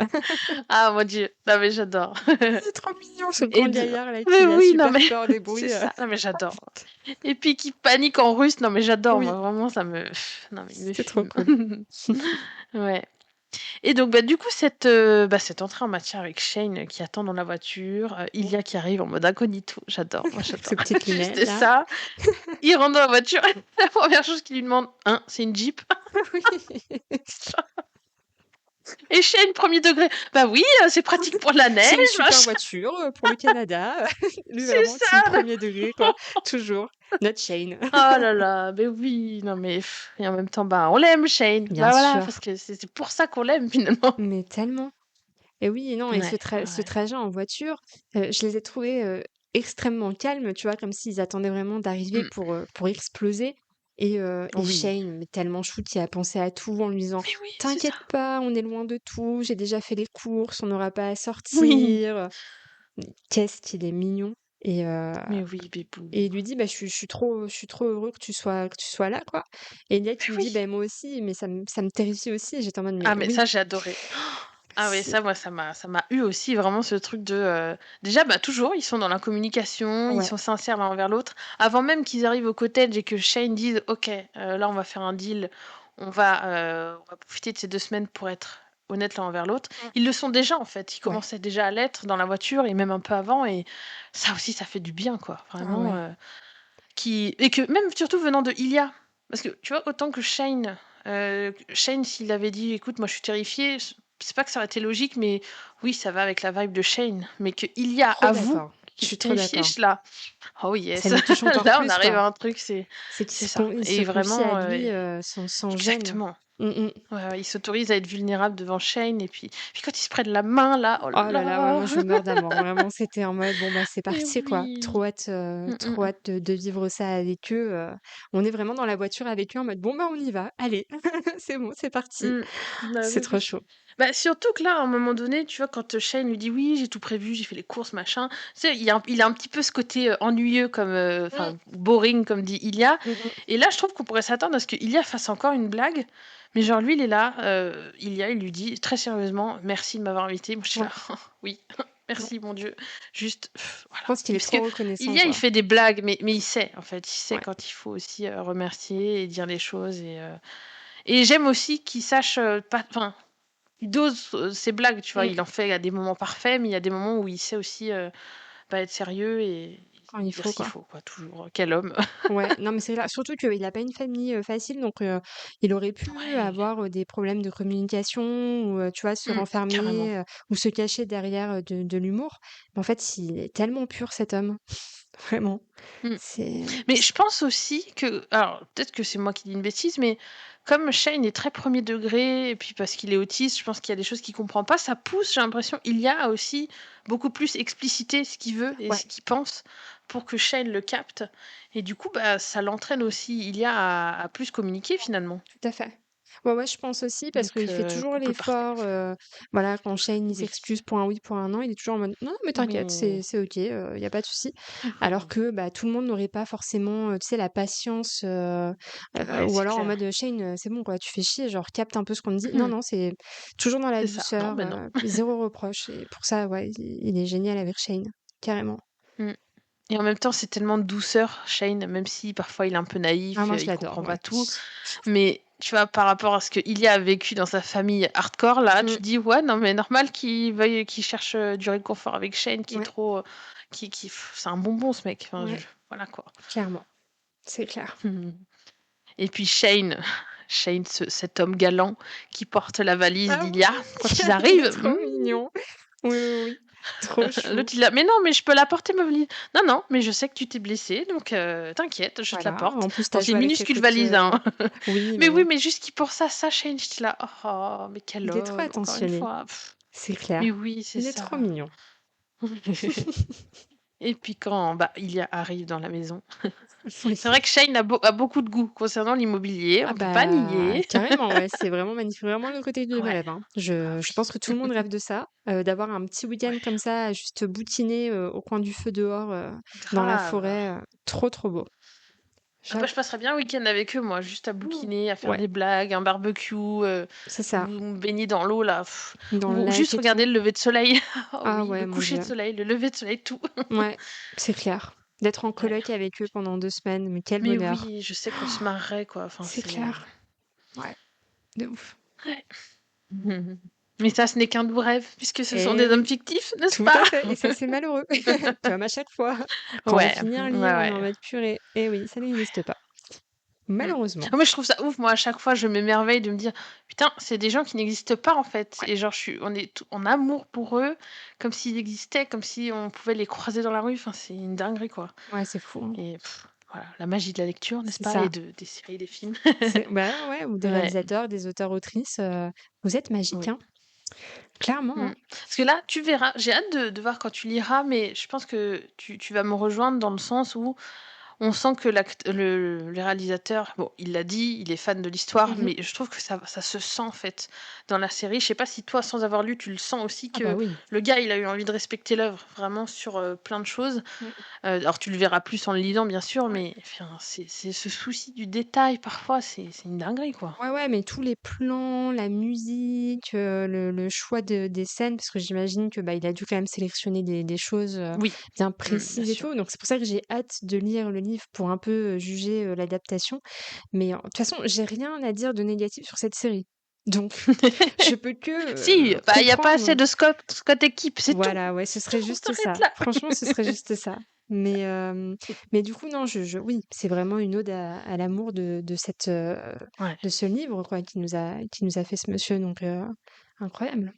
Ah, mon Dieu. Non, mais j'adore. C'est trop mignon, ce Et grand gaillard là mais qui a oui, non, super mais peur des c'est bruits. ça. Non, mais j'adore. Et puis qui panique en russe. Non, mais j'adore. Moi, Oui, vraiment, ça me. Non, mais il me c'est trop fume. cool. Ouais. Et donc, bah, du coup, cette entrée en matière avec Shane qui attend dans la voiture, Ilya qui arrive en mode incognito, j'adore, moi j'adore. Ces petites lunettes Juste là. ça. Il rentre dans la voiture, la première chose qu'il lui demande, c'est une Jeep. Oui. Et Shane, premier degré, bah oui, c'est pratique pour la neige, C'est une super machin. voiture pour le Canada. Lui, C'est vraiment, team ça. premier degré, quoi. Toujours. Notre Shane. Oh là là, mais oui, non mais et en même temps, bah on l'aime Shane. Bien Bah voilà, parce sûr. que c'est pour ça qu'on l'aime finalement. Mais tellement. Et oui, et non, et Ouais, ouais, ce ouais. trajet en voiture, je les ai trouvés extrêmement calmes, tu vois, comme s'ils attendaient vraiment d'arriver Mm. pour exploser. Et Oui, Shane, mais tellement chou, qui a pensé à tout en lui disant, mais oui, c'est ça. t'inquiète pas, on est loin de tout, j'ai déjà fait les courses, on n'aura pas à Oui, sortir. Qu'est-ce qu'il est mignon. Et, mais oui, bébou. et il lui dit, bah, je suis trop heureux que tu sois là, quoi. Et Elliot, Mais il lui dit, oui. bah, moi aussi, mais ça me terrifie aussi. Et j'étais en mode, mais Ah mais oui, ça j'ai adoré. Ah ouais, c'est... ça moi ça m'a eu aussi vraiment ce truc de déjà bah toujours ils sont dans la communication, ils Ouais, sont sincères l'un envers l'autre avant même qu'ils arrivent au cottage et que Shane dise OK, là on va faire un deal, on va profiter de ces 2 semaines pour être honnête l'un envers l'autre. Mm. Ils le sont déjà en fait, ils Ouais. commençaient déjà à l'être dans la voiture et même un peu avant et ça aussi ça fait du bien quoi, Ah vraiment ouais. qui et que même surtout venant de Ilia parce que tu vois autant que Shane s'il avait dit écoute moi je suis terrifié, c'est pas que ça aurait été logique mais oui ça va avec la vibe de Shane mais que Ilia Trop avoue d'accord. Je qu'il suis est trop terrifié d'accord. je suis là oh Ça yes le touche encore là on plus, arrive quoi. à un truc C'est qu'il c'est ça il se et confie à vraiment lui sans gêne. exactement. Mm, mm. Ouais, ouais, il s'autorise à être vulnérable devant Shane et puis quand ils se prennent la main là oh Oh là là, ouais, là moi je meurs d'amour. Vraiment, c'était en mode, bon bah c'est mais parti quoi. oui. Mm, Trop mm. hâte de vivre ça avec eux. On est vraiment dans la voiture avec eux en mode, bon bah on y va, allez, c'est bon, c'est parti. Mm. Bah C'est oui, trop oui. chaud. Bah, surtout que là, à un moment donné, tu vois, quand Shane lui dit oui, j'ai tout prévu, j'ai fait les courses, machin, tu sais, il a un petit peu ce côté ennuyeux, comme, Mm, enfin, boring, comme dit Ilia. mm, mm. Et là, je trouve qu'on pourrait s'attendre à ce que Ilia fasse encore une blague. Mais genre, lui, il est là, Ilia, il lui dit très sérieusement, merci de m'avoir invité. Moi, je suis là, Ouais, oui, ouais. merci, mon Dieu. Juste, Je voilà. pense qu'il est Parce que trop reconnaissant, Ilia, il quoi. fait des blagues, mais il sait, en fait, il sait Ouais. quand il faut aussi remercier et dire les choses. Et j'aime aussi qu'il sache pas, enfin, il dose ses blagues, tu vois. Mm. Il en fait à des moments parfaits, mais il y a des moments où il sait aussi pas être sérieux et Quand il dire faut, ce qu'il quoi. faut, quoi. Toujours. Quel homme. Ouais, non, mais c'est là, surtout qu'il a pas une famille facile, donc il aurait pu Ouais, avoir des problèmes de communication ou, tu vois, se carrément. renfermer ou se cacher derrière de l'humour. Mais en fait, il est tellement pur, cet homme. Vraiment. Mm. C'est... Mais je pense aussi que, alors peut-être que c'est moi qui dis une bêtise, mais comme Shane est très premier degré, et puis parce qu'il est autiste, je pense qu'il y a des choses qu'il comprend pas, ça pousse, j'ai l'impression, il y a aussi beaucoup plus explicité ce qu'il veut et Ouais, ce qu'il pense pour que Shane le capte. Et du coup, bah, ça l'entraîne aussi, il y a à plus communiquer finalement. tout à fait. Ouais, je pense aussi parce Donc, qu'il fait toujours couple parfait. l'effort. Voilà, quand Shane il Oui. s'excuse pour un oui, pour un non, il est toujours en mode non, mais t'inquiète, Oui. c'est ok, il n'y a pas de souci. Alors que bah, tout le monde n'aurait pas forcément, tu sais, la patience, Ouais, ou c'est alors en clair. mode Shane, c'est bon quoi, tu fais chier, genre capte un peu ce qu'on te dit. Non, Mhm. non, c'est toujours dans la C'est ça. Non, douceur, mais non. zéro reproche. Et pour ça, ouais, il est génial avec Shane, carrément. Mm. Et en même temps, c'est tellement de douceur, Shane, même si parfois il est un peu Ah, naïf, moi je il l'adore, comprend pas ouais. tout. Mais tu vois, par rapport à ce que Ilya a vécu dans sa famille hardcore, là, tu Mm, te dis, ouais, non, mais normal qu'il cherche du réconfort avec Shane, qui est ouais, trop. C'est un bonbon, ce mec. Enfin, ouais, voilà quoi. clairement, c'est clair. Et puis Shane, Shane, cet homme galant qui porte la valise Ah d'Ilya oui, quand ils il est arrivent. trop mignon. Oui, oui, oui. Trop chou. L'autre, il a, mais non, mais je peux la porter, ma valise. Non, non, mais je sais que tu t'es blessé, donc t'inquiète, je te la Voilà. porte. En plus, Bon, t'as c'est joué une avec les minuscule trucs. valise, hein. Oui, Mais mais oui, bon. mais juste qui pour ça, Shane, j'étais là. Oh, mais quel Il est trop homme, encore une attentionné. fois. Pff. C'est Mais clair. oui, c'est Il est trop ça. mignon. Et puis quand bah, il arrive dans la maison, Oui. c'est vrai que Shane a beaucoup de goût concernant l'immobilier, Ah on peut pas bah, nier. carrément, ouais. C'est vraiment magnifique. Vraiment le côté du Ouais. rêve, hein. Ah Je pense que tout le monde oui. rêve de ça. D'avoir un petit week-end Ouais, comme ça, à juste boutiner au coin du feu dehors, dans la grave. forêt. Trop, trop beau. Ah bah, J'avoue. je passerais bien un week-end avec eux, moi, juste à Oh. bouquiner, à faire Ouais, des blagues, un barbecue, c'est ça. me baigner dans l'eau, là. Pff. Dans le Ou lac juste et tout. regarder le lever de soleil. Oh Ah oui, ouais, le mon coucher de Dieu. soleil, le lever de soleil, tout. Ouais, c'est clair. D'être en Ouais. coloc avec eux pendant 2 semaines, mais quel Mais bonheur. oui, je sais qu'on se marrerait, quoi. Enfin, C'est c'est... clair. Ouais, de ouf. Ouais. Mais ça, ce n'est qu'un doux rêve, puisque ce sont Et des hommes oui, fictifs, n'est-ce tout pas? à fait. Et ça, c'est malheureux. Comme à chaque fois. Quand on Ouais, finit un ouais, livre, on est en ouais. mode purée. Et oui, ça n'existe pas. Mm. Malheureusement. Ah, moi, je trouve ça ouf. Moi, à chaque fois, je m'émerveille de me dire, putain, c'est des gens qui n'existent pas en fait. Ouais, Et genre, on est en amour pour eux, comme s'ils existaient, comme si on pouvait les croiser dans la rue. Enfin, c'est une dinguerie, quoi. ouais, c'est fou, hein. Et voilà, la magie de la lecture, n'est-ce C'est pas? Et ça. des séries, des films. Bah ouais, ou des Ouais, réalisateurs, des auteurs-autrices. Vous êtes magiques, oui. hein. Clairement, Mm. hein. Parce que là, tu verras, j'ai hâte de voir quand tu liras, mais je pense que tu vas me rejoindre dans le sens où on sent que le réalisateur, bon, il l'a dit, il est fan de l'histoire, Mhm. mais je trouve que ça se sent en fait dans la série. Je sais pas si toi, sans avoir lu, tu le sens aussi Ah bah que oui. le gars, il a eu envie de respecter l'œuvre vraiment sur plein de choses. Mm. Alors tu le verras plus en le lisant, bien sûr, Ouais. mais enfin, c'est ce souci du détail parfois, c'est une dinguerie quoi. Ouais, ouais, mais tous les plans, la musique, le choix des scènes, parce que j'imagine que bah, il a dû quand même sélectionner des choses Oui, bien bien précises et sûr. tout. Donc c'est pour ça que j'ai hâte de lire le livre pour un peu juger l'adaptation. Mais de toute façon, j'ai rien à dire de négatif sur cette série. Donc je peux que Si, bah il y a pas assez comprendre. de Scott équipe, c'est tout. Voilà, ouais, ce serait On juste s'arrête ça. là. Franchement, ce serait juste ça. Mais du coup, non, oui, c'est vraiment une ode à l'amour Ouais. de ce livre, quoi, qui nous a fait ce monsieur. Donc, incroyable.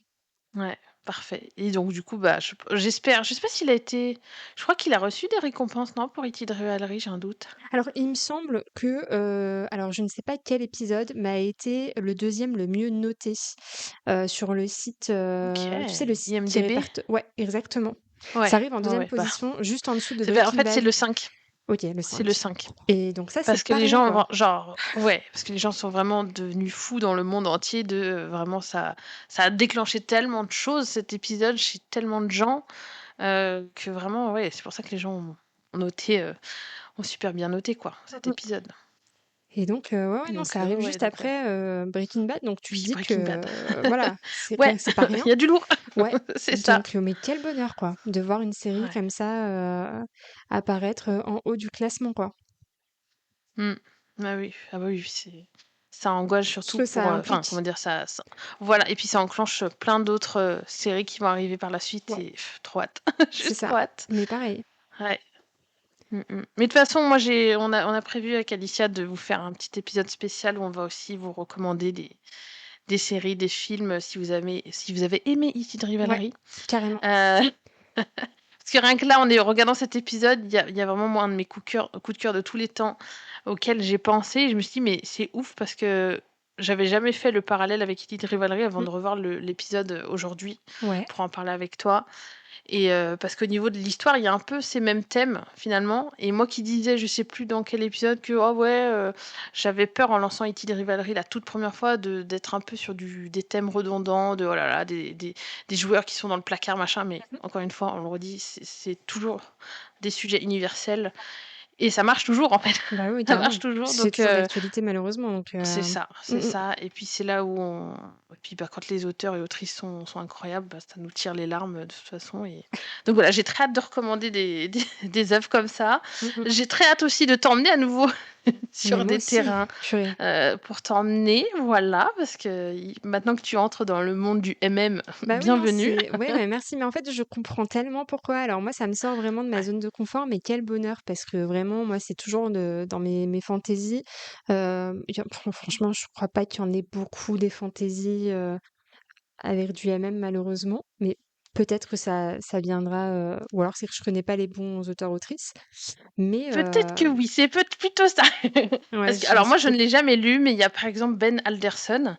Ouais, parfait. Et donc du coup, bah, j'espère. Je sais pas s'il a été. Je crois qu'il a reçu des récompenses, non, pour E.T. de Rivalry, j'ai un doute. Alors, il me semble que, alors, je ne sais pas quel épisode, mais a été le deuxième le mieux noté sur le site, Ok. tu sais, le site qui IMDb? répertoire. Ouais, exactement. Ouais, Ça arrive en ouais, deuxième ouais. Bah, position, juste en dessous de en Breaking fait, c'est Bad. le 5. Ok, le C'est le 5. 5. Et donc ça, c'est Parce que pas les rien, gens, quoi. genre, ouais, parce que les gens sont vraiment devenus fous dans le monde entier de vraiment ça a déclenché tellement de choses cet épisode chez tellement de gens que vraiment, ouais, c'est pour ça que les gens ont noté, ont super bien noté quoi, cet Mmh. épisode. Et donc, ouais, non, Donc, ça arrive ouais, juste donc ouais. après Breaking Bad, donc tu te Puis dis que, Breaking Bad. voilà, c'est Ouais, que c'est pas rien. il y a du lourd. Ouais, C'est ça. donc, mais quel bonheur, quoi, de voir une série Ouais. comme ça apparaître en haut du classement, quoi. Mm. Ah bah oui, ça angoisse Ce surtout que pour, ça enfin, comment implique. dire ça. Voilà, et puis ça enclenche plein d'autres séries qui vont arriver par la suite Ouais, et trop hâte, c'est juste ça. trop hâte. Mais pareil. Ouais. Mais de toute façon, moi on a prévu avec Alicia de vous faire un petit épisode spécial où on va aussi vous recommander des séries, des films si vous avez aimé E.T. de Ouais, Rivalry. carrément. Euh, Parce que rien que là, en regardant cet épisode, il y a vraiment moi, un de mes coups de cœur de tous les temps auquel j'ai pensé. Et je me suis dit, mais c'est ouf parce que j'avais jamais fait le parallèle avec Hidden Rivalry avant de revoir l'épisode aujourd'hui Ouais. pour en parler avec toi. Et parce qu'au niveau de l'histoire, il y a un peu ces mêmes thèmes finalement. Et moi qui disais, je sais plus dans quel épisode, que oh ouais, j'avais peur en lançant E.T. Rivalry la toute première fois d'être un peu sur des thèmes redondants, de oh là là, des joueurs qui sont dans le placard machin. Mais encore une fois, on le redit, c'est toujours des sujets universels. Et ça marche toujours en fait. Bah oui, Ça marche carrément. toujours. C'est Donc toujours d'actualité malheureusement, donc c'est ça, mmh c'est mh. ça. Et puis c'est là où on. Et puis quand les auteurs et autrices sont incroyables, ça nous tire les larmes de toute façon. Et... Donc voilà, j'ai très hâte de recommander des œuvres comme ça. Mmh. J'ai très hâte aussi de t'emmener à nouveau Mais sur moi des aussi, terrains purée. pour t'emmener, voilà, parce que maintenant que tu entres dans le monde du MM, Bah oui, non, bienvenue. ouais, mais merci, mais en fait, je comprends tellement pourquoi. Alors moi, ça me sort vraiment de ma Ouais. zone de confort, mais quel bonheur parce que vraiment, moi, c'est toujours dans mes fantaisies. Franchement, je crois pas qu'il y en ait beaucoup des fantaisies avec du MM malheureusement, mais peut-être que ça viendra, ou alors c'est que je connais pas les bons auteurs-autrices, mais Peut-être que oui, c'est plutôt ça. ouais, Parce que, je me alors suis moi, je ne l'ai jamais lu, mais il y a par exemple Ben Alderson,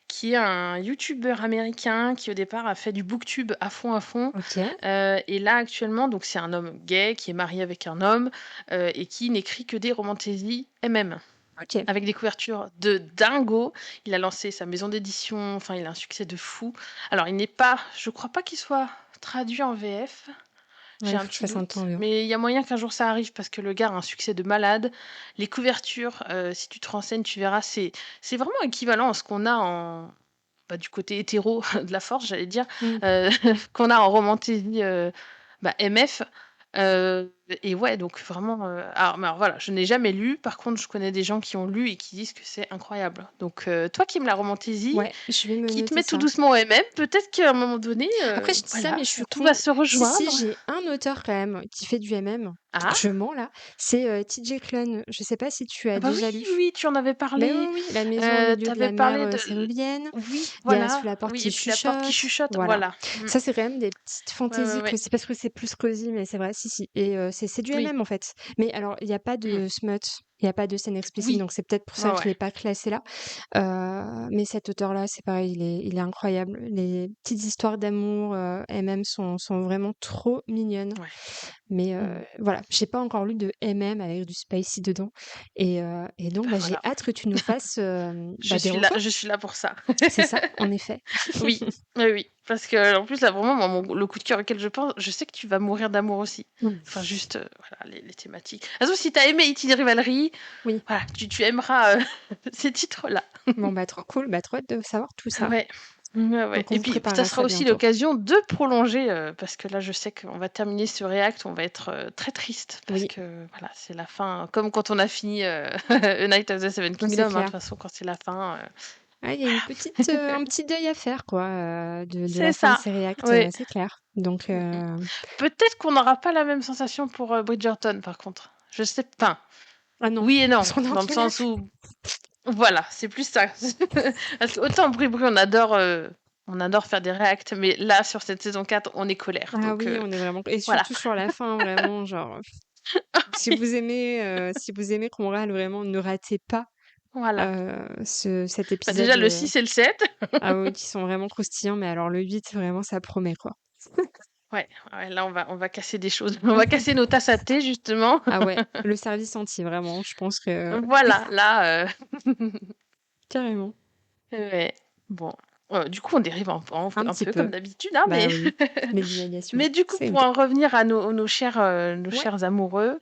qui est un youtubeur américain qui au départ a fait du booktube à fond. OK, Et là actuellement, donc c'est un homme gay qui est marié avec un homme et qui n'écrit que des romantaisies MM. OK. Avec des couvertures de dingo. Il a lancé sa maison d'édition, enfin il a un succès de fou. Alors je crois pas qu'il soit traduit en VF. Ouais, J'ai il un faut que je petit fasse un doute, temps, mais il y a moyen qu'un jour ça arrive parce que le gars a un succès de malade. Les couvertures, si tu te renseignes, tu verras, c'est vraiment équivalent à ce qu'on a du côté hétéro de la force, j'allais dire, Mmh. qu'on a en romantésie MF. Et ouais, donc vraiment. Alors voilà, je n'ai jamais lu. Par contre, je connais des gens qui ont lu et qui disent que c'est incroyable. Donc, toi qui aimes la romantésie, Ouais, je vais me qui te noter met tout ça. doucement au MM, peut-être qu'à un moment donné, Après, je dis ça, voilà, mais je suis tout va con. se Si, rejoindre. j'ai un auteur quand même qui fait du MM. Ah, Je mens là. C'est TJ Klune. Je sais pas si tu as ah bah oui, déjà lu. oui, tu en avais Mais oui, parlé. oui, La maison au milieu de T'avais la mer parlé de. cérulienne. Oui, Il y a Sous voilà. la porte Oui, qui et puis la porte qui chuchote. chuchote, Voilà. voilà. Ça, c'est quand même des petites Ouais, fantaisies ouais. c'est parce que c'est plus cosy, mais c'est vrai, si, si. Et c'est du Oui. MM en fait. Mais alors, il n'y a pas Mm. de smut. Il n'y a pas de scène explicite, Oui. donc c'est peut-être pour ça Ouais, que je ouais. l'ai pas classé là. Mais cet auteur-là, c'est pareil, il est incroyable. Les petites histoires d'amour MM sont vraiment trop mignonnes. Ouais. Mais Mm. voilà, j'ai pas encore lu de MM avec du spicy dedans. Et donc, Bah j'ai voilà. hâte que tu nous fasses des recos. Je suis là pour ça. C'est ça, en effet. Oui, oui, oui. Parce que en plus, là, vraiment, moi, le coup de cœur auquel je pense, je sais que tu vas mourir d'amour aussi. Mm. Enfin, juste, voilà, les thématiques. De toute façon, si t'as aimé E.T. Rivalry, Oui. voilà, tu aimeras ces titres-là. Bon, bah, trop cool. Bah, trop hâte de savoir tout ça. Ouais. Ouais, ouais. Donc, on Et vous puis, ça préparera sera ça aussi bientôt. l'occasion de prolonger, parce que là, je sais qu'on va terminer ce React, on va être très triste, parce Oui, que voilà, c'est la fin. Comme quand on a fini A Night of the Seven bah, c'est Kingdoms, de toute clair. façon, quand c'est la fin. Ah, il y a une petite, un petit deuil à faire, quoi, de C'est la fin de ça. série Acte, Oui. c'est clair. Donc, Peut-être qu'on n'aura pas la même sensation pour Bridgerton, par contre. Je sais pas. ah non, Oui et non, parce qu'on est en dans le galère. sens où, voilà, c'est plus ça. Parce que autant Bri, on adore faire des réacts, mais là, sur cette saison 4, on est colère. Ah Donc, oui, on est vraiment et voilà. surtout sur la fin, vraiment, genre, si vous aimez qu'on râle vraiment, ne ratez pas, Voilà. cet Bah, épisode, déjà, le 6 et le 7. ah oui, qui sont vraiment croustillants, mais alors le 8, vraiment, ça promet, quoi. Ouais, ouais, là, on va casser des choses. On va casser nos tasses à thé, justement. Ah ouais, le service entier, vraiment, je pense que Voilà, là. carrément. Ouais. Bon. Du coup, on dérive Un un petit peu comme peu. d'habitude, hein, Bah oui, les divagations, mais du coup, c'est pour bien. en revenir à nos Ouais. chers amoureux,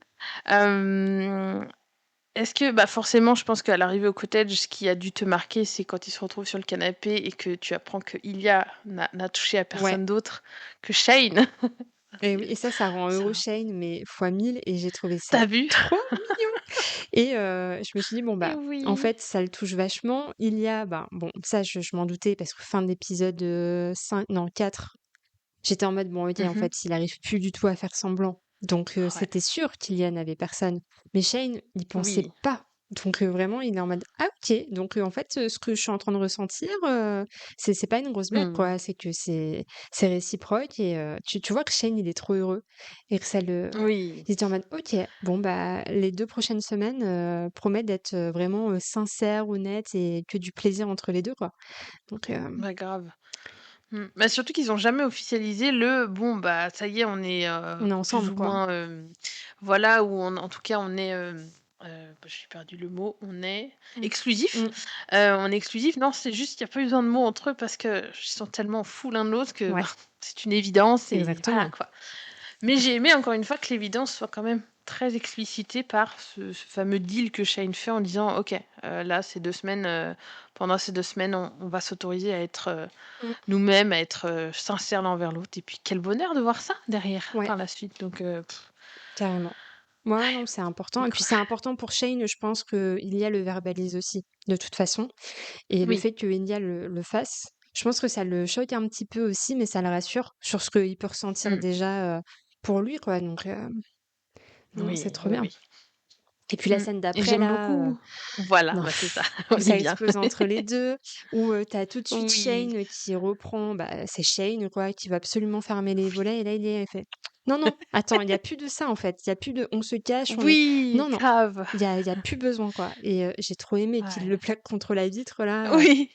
euh, est-ce que, bah forcément, je pense qu'à l'arrivée au cottage, ce qui a dû te marquer, c'est quand ils se retrouvent sur le canapé et que tu apprends que Ilia n'a touché à Ouais. personne d'autre que Shane. Et oui, et ça rend heureux Ça, Shane, mais fois 1000 et j'ai trouvé ça t'as vu? trop mignon. Et je me suis dit: «Bon, Et bah, en oui. fait, ça le touche vachement». Il y a, bah, bon, ça, je m'en doutais parce que fin d'épisode, 5 non 4, j'étais en mode: «Bon, OK, en Mhm. fait, il arrive plus du tout à faire semblant». Donc Ouais. c'était sûr qu'Ilian avait personne. Mais Shane, il pensait Oui. pas. Donc vraiment, il est en mode: «Ah OK, donc en fait, ce que je suis en train de ressentir, c'est pas une grosse blague, Mmh. quoi. C'est que c'est réciproque» et tu vois que Shane, il est trop heureux et que ça le Oui, il était en mode: «OK, bon, bah, les 2 prochaines semaines, promettent d'être, vraiment, sincères, honnêtes et que du plaisir entre les 2 quoi». Donc bah, grave. Bah, surtout qu'ils ont jamais officialisé le: «Bon, bah, ça y est, on est, on est plus ensemble, ou quoi. moins, voilà, ou en tout cas, on est, bah, j'ai perdu le mot, on est Mmh. exclusif». Mmh. On est exclusif. Non, c'est juste qu'il y a pas eu besoin de mots entre eux parce qu'ils sont tellement fous l'un de l'autre que, bah, Ouais, c'est une évidence et voilà, exactement. quoi. Mais j'ai aimé encore une fois que l'évidence soit quand même très explicitée par ce fameux deal que Shane fait en disant: «OK, là, ces 2 semaines, pendant ces 2 semaines, on va s'autoriser à être, Mmh. nous-mêmes, à être, sincères l'un vers l'autre» et puis quel bonheur de voir ça derrière, Ouais. par la suite donc Carrément. Ouais, non, c'est important et donc puis c'est important pour Shane, je pense qu'Ilia le verbalise aussi, de toute façon et le oui. fait que Ilia le fasse, je pense que ça le choque un petit peu aussi, mais ça le rassure sur ce qu'il peut ressentir Mmh. déjà, pour lui, quoi, donc non, c'est Oui, trop oui, bien oui. et puis la scène Et d'après j'aime là, beaucoup voilà, non, bah, c'est ça, où on y ça vient. explose entre les 2, où, tu tout de suite Oui, Shane qui reprend, bah, c'est Shane quoi, qui va absolument fermer les oui. volets et là il fait: «Non, non, attends, il y a plus de ça en fait, il y a plus de on se cache, on est Oui, non, non, grave. il y a plus besoin quoi» et j'ai trop aimé qu'il Ouais. le plaque contre la vitre là, Oui.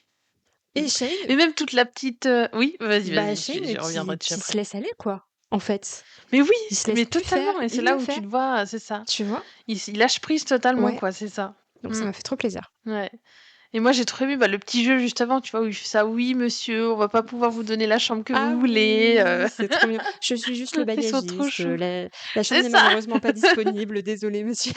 et Shane, Mais même toute la petite, oui, vas-y, bah, vas-y, Shane je reviendrai dessus qui se après. laisse aller quoi, en fait. Mais oui, Il se laisse mais plus faire, totalement et c'est il le là où tu fait, le vois, c'est ça. tu vois? Il lâche prise totalement Ouais, quoi, c'est ça. donc ça Mmh, m'a fait trop plaisir. ouais et moi j'ai trop aimé, bah, le petit jeu juste avant, tu vois? Où il fait ça: «Oui monsieur, on va pas pouvoir vous donner la chambre que Ah vous voulez», oui, c'est trop mignon. Je suis juste le Ils sont trop bagagiste, choux. la chambre C'est n'est ça! malheureusement pas disponible, désolé monsieur.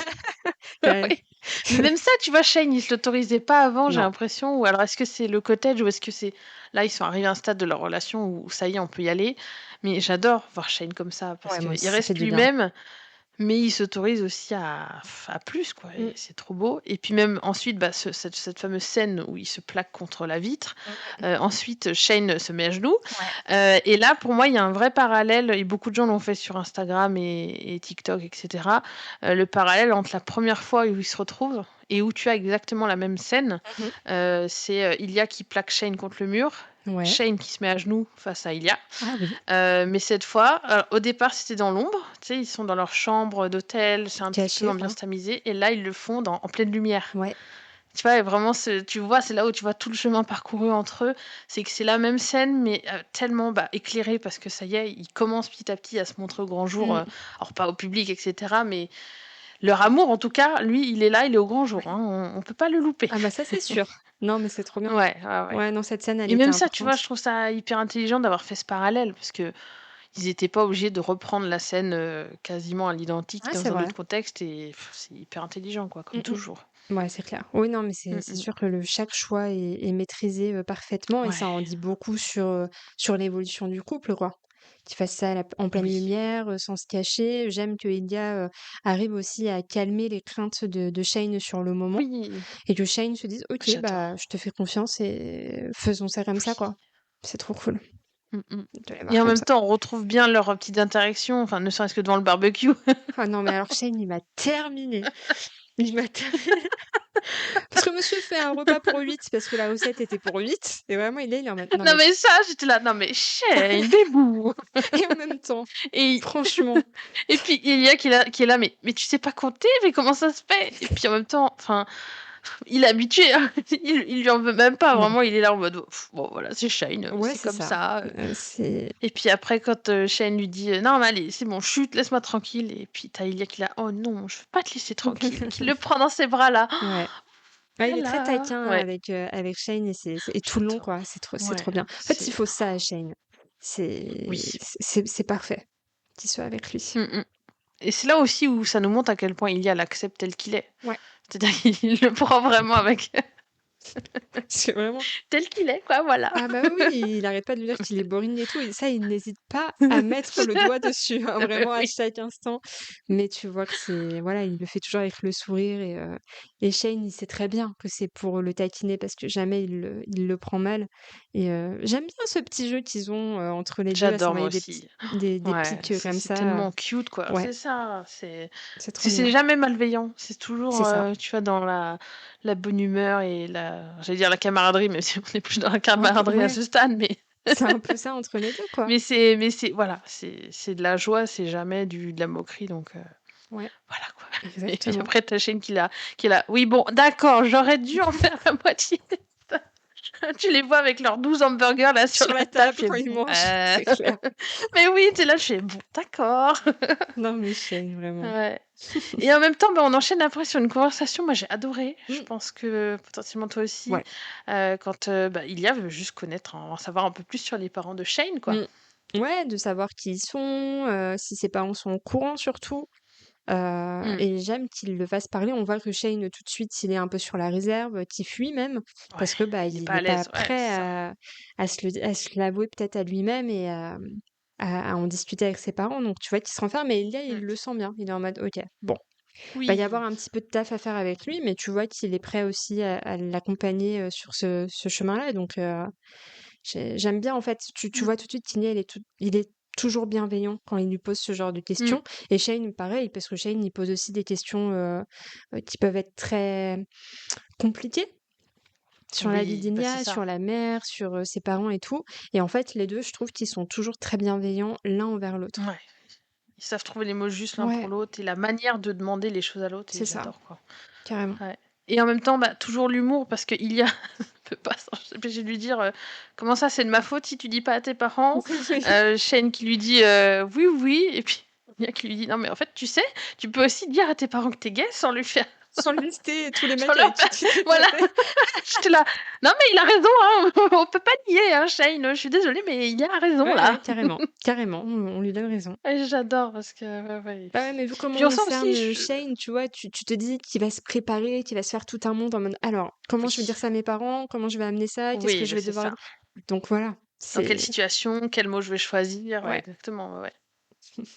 Ouais. Oui. Mais même ça, tu vois, Shane, il se l'autorisait pas avant, j'ai Non. l'impression ou alors est-ce que c'est le cottage ou est-ce que c'est là, ils sont arrivés à un stade de leur relation où ça y est, on peut y aller. Mais j'adore voir Shane comme ça parce Ouais, moi qu'il aussi, ça fait reste du bien. lui-même, mais il s'autorise aussi à plus, quoi Mmh. et c'est trop beau et puis même ensuite, bah, cette fameuse scène où il se plaque contre la vitre. Mmh mh. Ensuite, Shane se met à genoux, Ouais. et là, pour moi, il y a un vrai parallèle et beaucoup de gens l'ont fait sur Instagram et TikTok et cetera. Le parallèle entre la première fois où ils se retrouvent et où tu as exactement la même scène. Mmh. C'est, Ilia qui plaque Shane contre le mur, Ouais. Shane qui se met à genoux face à Ilia. Ah oui, Mais cette fois, au départ, c'était dans l'ombre, tu sais, ils sont dans leur chambre d'hôtel, c'est un petit peu caché quoi. ambiance tamisée et là, ils le font en pleine lumière. Ouais. Tu vois? Et vraiment tu vois, c'est là où tu vois tout le chemin parcouru entre eux. C'est que c'est la même scène, mais tellement, bah, éclairée parce que ça y est, ils commencent petit à petit à se montrer au grand jour, Mmh. alors pas au public et cetera, mais leur amour, en tout cas, lui, il est là, il est au grand jour, Oui. hein, on peut pas le louper. Ah bah ça, c'est sûr. Non, mais c'est trop bien. Ouais, ouais, ouais. Ouais, non, cette scène, elle Et était même ça, tu vois, importante. je trouve ça hyper intelligent d'avoir fait ce parallèle parce qu'ils étaient pas obligés de reprendre la scène, quasiment à l'identique Ouais, c'est dans un vrai. autre contexte et c'est hyper intelligent, quoi, Mmh comme mh. toujours. Ouais, c'est clair. Oui, non, mais c'est Mmh c'est mh. sûr que le chaque choix est maîtrisé, parfaitement et Ouais, ça en dit beaucoup sur l'évolution du couple, quoi. Qu'il fasse ça en pleine oui. lumière, sans se cacher. J'aime que Elia, arrive aussi à calmer les craintes de Shane sur le moment Oui, et que Shane se dise: «OK, bah, j'adore. je te fais confiance et faisons ça comme ça, Oui. quoi». C'est trop cool Mmh mh. de les voir Et en comme même ça. temps, on retrouve bien leurs petites interactions, enfin, ne serait-ce que devant le barbecue. Ah non, mais alors Shane, il m'a terminé. Il m'a terminé. Parce que monsieur fait un repas pour 8 parce que la recette était pour 8 et vraiment il est en mode: «Non Non mais» mais ça, j'étais là: «Non mais Shane, bébou!» et en même temps, et franchement, et puis Ilia qui est là: «Mais tu sais pas compter? Mais comment ça se fait?» et puis en même temps, enfin, il est habitué, hein, il lui en veut même pas, non. vraiment, il est là en mode: «Bon voilà, c'est Shane, Ouais, c'est c'est comme ça. ça», C'est et puis après quand, Shane lui dit: «Non mais allez, c'est bon, chut, laisse-moi tranquille» et puis tu as Ilia qui est là: «Oh non, je veux pas te laisser tranquille», qui le prend dans ses bras là. ouais. Ouais, Là il est très là, taquin ouais, avec Shane et c'est tout le long, j'adore. quoi. C'est Ouais, trop bien. En fait, il c'est faut ça à Shane. C'est oui. c'est parfait qu'il soit avec lui. Mmh mh. Et c'est là aussi où ça nous montre à quel point Ilia l'accepte tel qu'il est. Ouais, C'est-à-dire qu'il le prend vraiment avec parce que vraiment tel qu'il est quoi, voilà. ah bah oui, il arrête pas de lui dire qu'il est boring et tout et ça, il n'hésite pas à mettre le doigt dessus, hein, vraiment à Oui. chaque instant. Mais tu vois que c'est voilà, il le fait toujours avec le sourire et Shane, il sait très bien que c'est pour le taquiner parce que jamais il le prend mal Et j'aime bien ce petit jeu qu'ils ont, entre les 2 à J'adore moi s'envoyer aussi. des Ouais, pics, comme c'est ça, tellement cute, quoi. ouais, C'est ça, c'est c'est trop c'est mignon. jamais malveillant. C'est toujours, C'est ça. tu vois, dans la bonne humeur et j'allais dire la camaraderie, même si on est plus dans la Un peu camaraderie à ouais, ce stade, mais c'est un peu ça entre les 2 quoi. mais c'est voilà, c'est de la joie, c'est jamais de la moquerie, donc Ouais, voilà, quoi. Et puis exactement. après, ta chaîne qui est là: «Oui, bon, d'accord, j'aurais dû en faire la moitié». Tu les vois avec leurs 12 hamburgers là sur Sur la la table, table je fais: quand ils «Bon, mangent, c'est clair. mais oui», tu es là, je fais: «Bon, d'accord». Non mais Shane, vraiment. Ouais. Et en même temps, on enchaîne après sur une conversation, moi j'ai adoré. Je Mmh, pense que potentiellement toi aussi, ouais. quand, Ilia veut juste connaître, en savoir un peu plus sur les parents de Shane, quoi. Mmh. Ouais, de savoir qui ils sont, si ses parents sont au courant surtout. Mmh. Et j'aime qu'il le fasse parler. On voit que Shane, tout de suite, il est un peu sur la réserve, qu'il fuit même, Ouais, parce que il est il pas à n'est pas l'aise, ouais, prêt c'est ça. à se l'avouer peut-être à lui-même et à en discuter avec ses parents. Donc tu vois qu'il se renferme, mais Elia, il Mmh. le sent bien. Il est en mode, ok, bon, va y avoir Oui. un petit peu de taf à faire avec lui, mais tu vois qu'il est prêt aussi à l'accompagner sur ce chemin-là. Donc j'aime bien en fait, tu Mmh. vois tout de suite qu'Ilia, il est toujours bienveillant quand il lui pose ce genre de Mmh. questions. Et Shane, pareil, parce que Shane, il pose aussi des questions qui peuvent être très compliquées sur la vie Oui, bah, c'est d'Ilia, ça. sur la mère, sur ses parents et tout. Et en fait, les deux, je trouve qu'ils sont toujours très bienveillants l'un envers l'autre. Ouais. Ils savent trouver les mots justes l'un pour Ouais, l'autre et la manière de demander les choses à l'autre, et c'est ça, j'adore, quoi. carrément. Ouais. Et en même temps, toujours l'humour, parce qu'il peut pas s'empêcher de lui dire, comment ça, c'est de ma faute si tu dis pas à tes parents. Shane qui lui dit, oui, oui, et puis Ilia qui lui dit, non, mais en fait, tu sais, tu peux aussi dire à tes parents que t'es gay sans lui faire, Sans lister tous les sans mecs leur avec qui faire, tu t'es voilà. tapé. J'étais là, non, mais il a raison, hein, on peut pas nier, hein, Shane, je suis désolée, mais il a raison, Ouais, ouais, là. carrément, carrément, on lui donne raison. Et j'adore parce que, ouais, ouais. Bah ouais, mais vu comment Puis on on sent aussi, cerne Shane, tu vois, tu te dis qu'il va se préparer, qu'il va se faire tout un monde en mode alors, comment je vais oui, dire ça à mes parents? Comment je vais amener ça? Qu'est-ce que oui, je bah, vais c'est devoir. ça. Donc voilà, Dans quelle c'est. situation, quel mot je vais choisir, Ouais. exactement, ouais.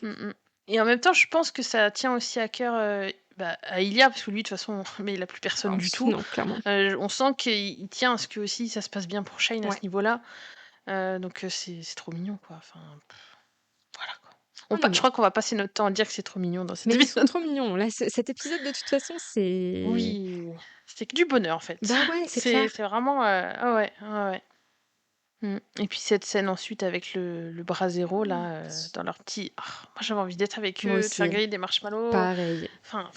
Mm, mm. Et en même temps, je pense que ça tient aussi à cœur, à Ilia, parce que lui, de toute façon, mais il a plus personne Oh, du tout. non, clairement. On sent qu'il tient à ce que aussi ça se passe bien pour Shane à ce Ouais. niveau-là. Donc c'est trop mignon, quoi. Enfin, voilà, quoi. Oh non, Je non. crois qu'on va passer notre temps à dire que c'est trop mignon dans cet Mais ils sont épisode. trop mignons. Là, cet épisode, de toute façon, c'est. Oui, c'est que du bonheur, en fait. Bah ouais, c'est C'est clair. c'est vraiment, ah ouais, ah ouais. Et puis cette scène ensuite avec le Brasero là, dans leur petit, moi j'avais envie d'être avec Moi eux, de faire aussi, griller des marshmallows, pareil. enfin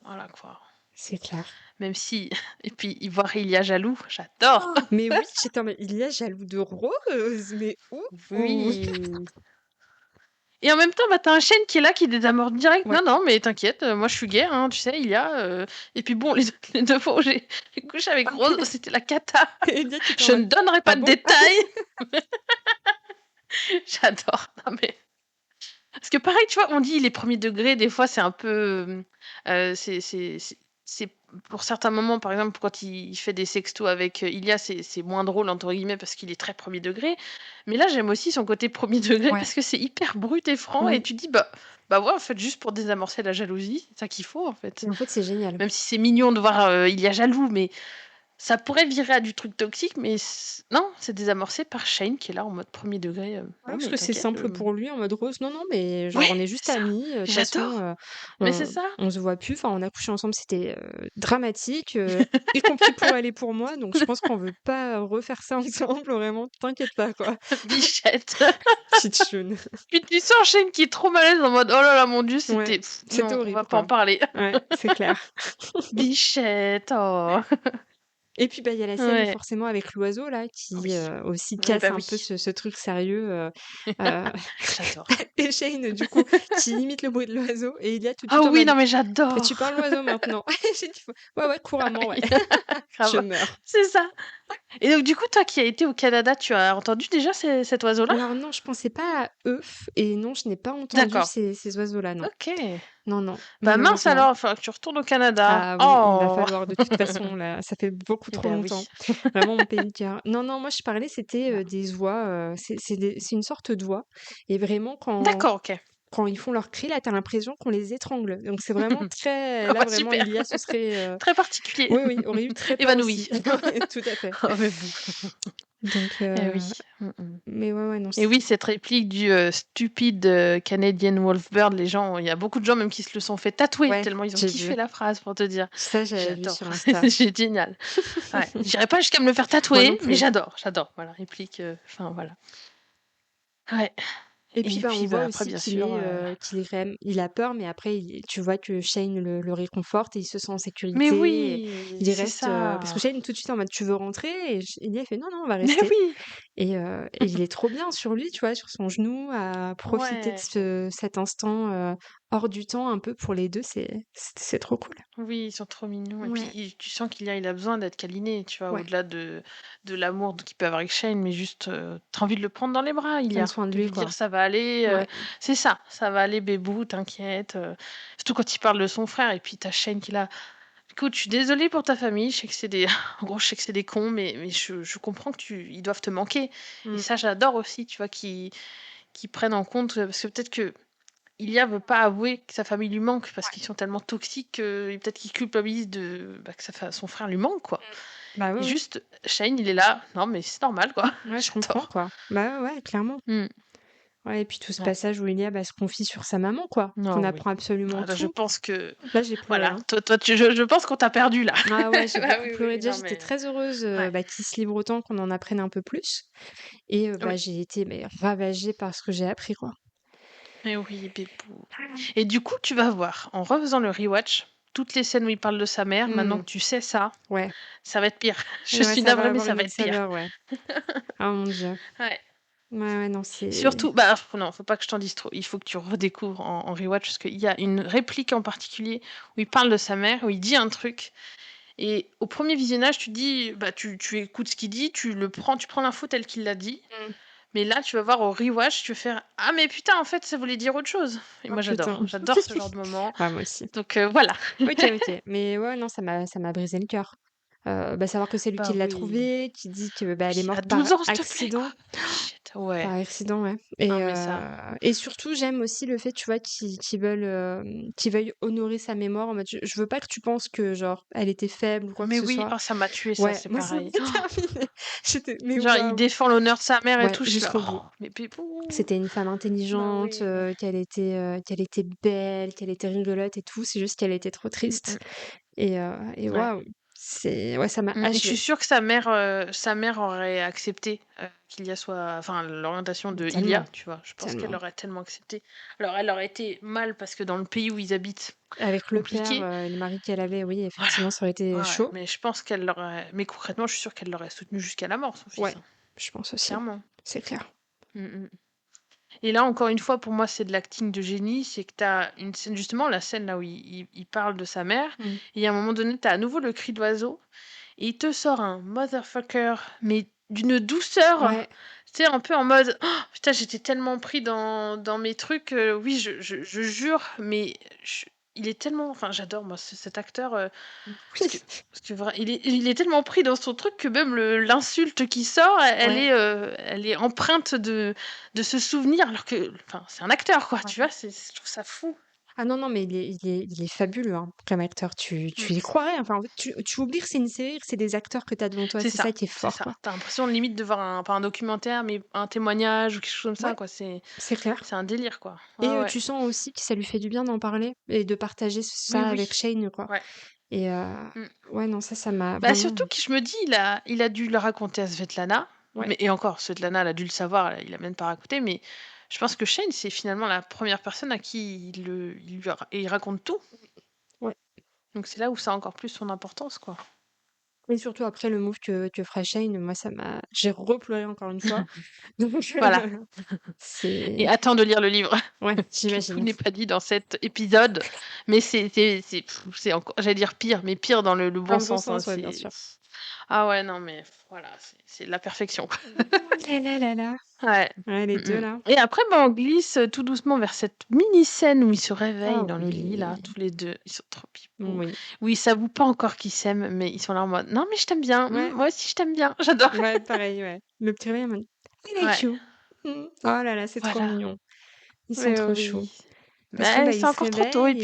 voilà, quoi. C'est clair. Même si et puis y voir Ilia jaloux, j'adore! Mais oui, j'étais en mode, il y a jaloux de Rose, mais où? Oui, et en même temps, tu un chêne qui est là, qui désamorce direct: Ouais. «Non, non, mais t'inquiète, moi je suis gay, hein, tu sais, Ilia», et puis bon, les 2 fois où j'ai couché avec Rose, c'était la cata. Et Elia qui était en Je ne mode, donnerai pas ah de bon? détails. J'adore, non mais parce que pareil, tu vois, on dit les premiers degrés, des fois, c'est un peu, c'est pour certains moments, par exemple, quand il fait des sextos avec, Ilia, c'est «moins drôle» entre guillemets parce qu'il est très premier degré. Mais là, j'aime aussi son côté premier degré Ouais. parce que c'est hyper brut et franc et Oui. tu dis: «Bah, ouais, en fait, juste pour désamorcer la jalousie, c'est ça qu'il faut, en fait». Et en fait, c'est génial. Même si c'est mignon de voir, Ilia jaloux, mais ça pourrait virer à du truc toxique, mais non, c'est désamorcé par Shane qui est là en mode premier degré, Ouais, «Non parce mais que c'est t'inquiète, simple pour lui en mode Rose. Non, non, mais genre ouais, on est c'est juste ça, amis. De toute façon, j'adore, mais c'est ça. on se voit plus. Enfin, on a couché ensemble, c'était dramatique, y compris pour elle et pour moi. Donc je pense qu'on veut pas refaire ça ensemble. Vraiment, t'inquiète pas, quoi. Bichette. Petite choune. Puis tu sens Shane qui est trop mal à l'aise en mode: «Oh là là, mon Dieu, Ouais, c'était c'était non, on va horrible, pas en quoi. parler». Ouais, c'est clair. Bichette, oh. Et puis, bah, il y a la scène Ouais, forcément avec l'oiseau là qui, oui. aussi Ouais, casse bah un oui. peu ce truc sérieux, heu, J'adore. et Shane du coup qui imite le bruit de l'oiseau et il y a tout de Ah suite en oui, mode: non mais «Mais tu j'adore! parles l'oiseau maintenant?» J'ai dit: «Ouais, ouais, couramment, ouais. Oui, Je grave, meurs». c'est ça. Et donc du coup, toi qui as été au Canada, tu as entendu déjà cet oiseau-là? Alors non, je pensais pas à eux et non, je n'ai pas entendu D'accord, ces oiseaux-là, non. OK. Non, non, Bah mince malheureusement. alors, il faudra que tu retournes au Canada. Ah oui, il va Oh! falloir de toute façon là, ça fait beaucoup Eh trop ben longtemps. oui. Vraiment mon pays de cœur. Non, non, moi je parlais, c'était, Bah, des oies, c'est une sorte d'oie et vraiment d'accord, OK. quand ils font leur cri là, tu as l'impression qu'on les étrangle. Donc c'est vraiment très Ah là bah vraiment super, Ilia se serait, très particulier. oui, oui, aurait eu très peur Évanoui. aussi. Tout à fait. Oh mais bon. Donc, Eh oui. mais ouais, non, Et oui, cette réplique du stupide Canadian Wolfbird, les gens, il y a beaucoup de gens même qui se le sont fait tatouer ouais, tellement ils ont j'ai vu. kiffé la phrase pour te dire. Ça, j'avais vu J'adore, sur Insta. c'est génial. Ouais, j'irai pas jusqu'à me le faire Moi non tatouer, mais plus. j'adore. Voilà, réplique. Enfin voilà. Ouais. Et puis, Et bah, on puis voit bah après aussi bien sûr. qu'il est quand même il a peur, mais après tu vois que Shane le réconforte et il se sent en Mais sécurité et oui, il c'est reste, parce que ça. Shane tout de suite en mode: «Tu veux rentrer?» et Ellie elle fait: «Non, non, on va Mais rester» oui. et il est trop bien sur lui, tu vois? Sur son genou, à profiter de Ouais. cet instant, hors du temps un peu pour les 2, c'est trop cool. Oui, ils sont trop mignons. Et puis, Ouais, tu sens qu'il a besoin d'être câliné, tu vois, ouais, au-delà de l'amour qu'il peut avoir avec Shane, mais juste, t'as envie de le prendre dans les bras, prendre Ilia, soin de de lui, lui dire quoi. ça va aller, Ouais. c'est ça va aller, bébou, t'inquiète. Surtout quand il parle de son frère, et puis t'as Shane qui est là. Écoute, je suis désolée pour ta famille, je sais que c'est des, en gros, je sais que c'est des cons, mais je comprends ils doivent te manquer. Et Mmh. ça, j'adore aussi, tu vois, qu'ils prennent en compte, parce que peut-être que Ilia veut pas avouer que sa famille lui manque parce qu'ils sont tellement toxiques et peut-être qu'il culpabilise que son frère lui manque, quoi. Bah, Et ouais, ouais. juste, Shane, il est là, non, mais c'est normal, quoi. Ouais, je comprends, J'adore. quoi. Bah, ouais, ouais, clairement. Mm. Ouais, et puis tout ce Ouais. passage où Elia, bah, se confie sur sa maman, quoi. On Non, oui. apprend absolument Ah, là, je tout. pense que, Là, j'ai pleuré, voilà, hein. toi, je pense qu'on t'a perdu là. Ah ouais, j'ai Bah beaucoup oui, pleuré. oui, Déjà, non, j'étais mais très heureuse ouais, bah, qu'il se livre autant, qu'on en apprenne un peu plus. Et bah, oui, j'ai été mais, ravagée par ce que j'ai appris, quoi. mais oui, Bébou. Et du coup, tu vas voir, en refaisant le rewatch, toutes les scènes où il parle de sa mère, maintenant Hmm, que tu sais ça, ouais. ça va être pire. Je Ouais, suis ça va navrée, mais avoir ça une va autre être pire. saveur, ouais. Ah mon Dieu. Ouais. Ouais, ouais, non, c'est... Surtout, bah non, faut pas que je t'en dise trop. Il faut que tu redécouvres en rewatch parce qu'il y a une réplique en particulier où il parle de sa mère, où il dit un truc. Et au premier visionnage, tu dis, bah tu écoutes ce qu'il dit, tu prends l'info telle qu'il l'a dit. Hmm. Mais là, tu vas voir au rewatch, tu vas faire ah mais putain, en fait, ça voulait dire autre chose. Et Oh moi, putain. j'adore ce genre de moment. Ouais, moi aussi. Donc voilà. OK, OK. Mais ouais, non, ça m'a brisé le cœur. Bah, savoir que c'est lui qui Bah l'a oui. trouvée, qui dit que, bah, elle est Oui, à morte par 12 ans, s'il te plaît, quoi. accident. Shit. Ouais. Par accident, ouais. Ah mais ça. Et surtout, j'aime aussi le fait, tu vois, qu'ils veuillent honorer sa mémoire en mode: «Je veux pas que tu penses que, genre, elle était faible ou quoi que Mais ce oui, soit». oh, ça m'a tué ça, Ouais, c'est moi, ça m'a pareil. terminé. J'étais mais Genre, il waouh! défend l'honneur de sa mère et Ouais, tout, je suis là: jusqu'au bout. «Oh, mais Pépou!» C'était une femme Bah intelligente, oui. qu'elle était belle, qu'elle était rigolote et tout, c'est juste qu'elle était trop Mmh triste mh. et Ouais. waouh! C'est ouais, ça m'a Et je suis achevée. sûre que sa mère aurait accepté, qu'Ilia soit enfin, l'orientation Mais de Ilia, tellement, tu vois? Je pense qu'elle tellement. aurait tellement accepté. Alors elle aurait été mal parce que dans le pays où ils habitent, Avec le père, compliqué. et le mari qu'elle avait, oui, Voilà. effectivement, ça aurait été Ouais, chaud. mais je pense qu'elle l'aurait mais concrètement, je suis sûre qu'elle l'aurait soutenu jusqu'à la mort, son Ouais, fils, hein, je pense aussi, clairement. c'est clair. Mmh. Et là, encore une fois, pour moi, c'est de l'acting de génie. C'est que tu as une scène, justement, la scène là où il parle de sa mère. Mmh. Et à un moment donné, tu as à nouveau le cri d'oiseau. Et il te sort un motherfucker, mais d'une douceur. Ouais. Tu sais, un peu en mode oh, putain, j'étais tellement pris dans mes trucs. Oui, je jure, mais il est tellement. Enfin, j'adore, moi, cet acteur. Parce que, Oui. il est tellement pris dans son truc que même l'insulte qui sort, Ouais, elle est empreinte de ce souvenir, alors que, enfin, c'est un acteur, quoi, tu ouais. vois, je trouve ça fou. Ah non, non, mais il est fabuleux, hein, comme acteur. Mm. Tu y croirais, enfin, en fait, tu oublies que c'est une série, que c'est des acteurs que tu as devant toi. C'est ça qui est C'est fort, ça. quoi. T'as l'impression limite de voir pas un documentaire, mais un témoignage ou quelque chose comme ça, Ouais, quoi. c'est clair. C'est un délire, quoi. Et Ouais, ouais. tu sens aussi que ça lui fait du bien d'en parler et de partager Oui, ça avec oui. Shane, quoi. Ouais. Et Mm. ouais, non, ça m'a Bah, vraiment surtout que je me dis, il a dû le raconter à Svetlana, ouais. mais et encore, Svetlana, elle a dû le savoir, il a même pas raconté, mais je pense que Shane, c'est finalement la première personne à qui il raconte tout. Ouais. Donc c'est là où ça a encore plus son importance, quoi. Et surtout après le move que fera Shane, moi ça m'a j'ai repleuré encore une fois. Donc Voilà. Et c'est attends de lire le livre. ouais, Que tout j'imagine. n'est pas dit dans cet épisode, mais c'est encore, j'allais dire pire, mais pire dans le Dans bon le bon sens, hein, sens, ouais, bien sûr. ah ouais, non, mais voilà, c'est la perfection. Oh là là là là. Ouais. Ouais, les 2 Mmh. là. Et après, bah, on glisse, tout doucement vers cette mini scène où ils se Ah réveillent dans le lit là, oui, tous les 2. Ils sont trop pipous. oui. Où ils s'avouent pas encore qu'ils s'aiment, mais ils sont là en mode: «Non, mais je t'aime bien, Ouais, moi aussi je t'aime bien». J'adore. ouais, pareil, ouais. Le petit réveil en mode: «I like Ouais, you». Oh là là, c'est trop voilà. mignon. Ils sont Mais trop chou. oui. Parce que, Mais bah, c'est ils se encore trop tôt et réveillent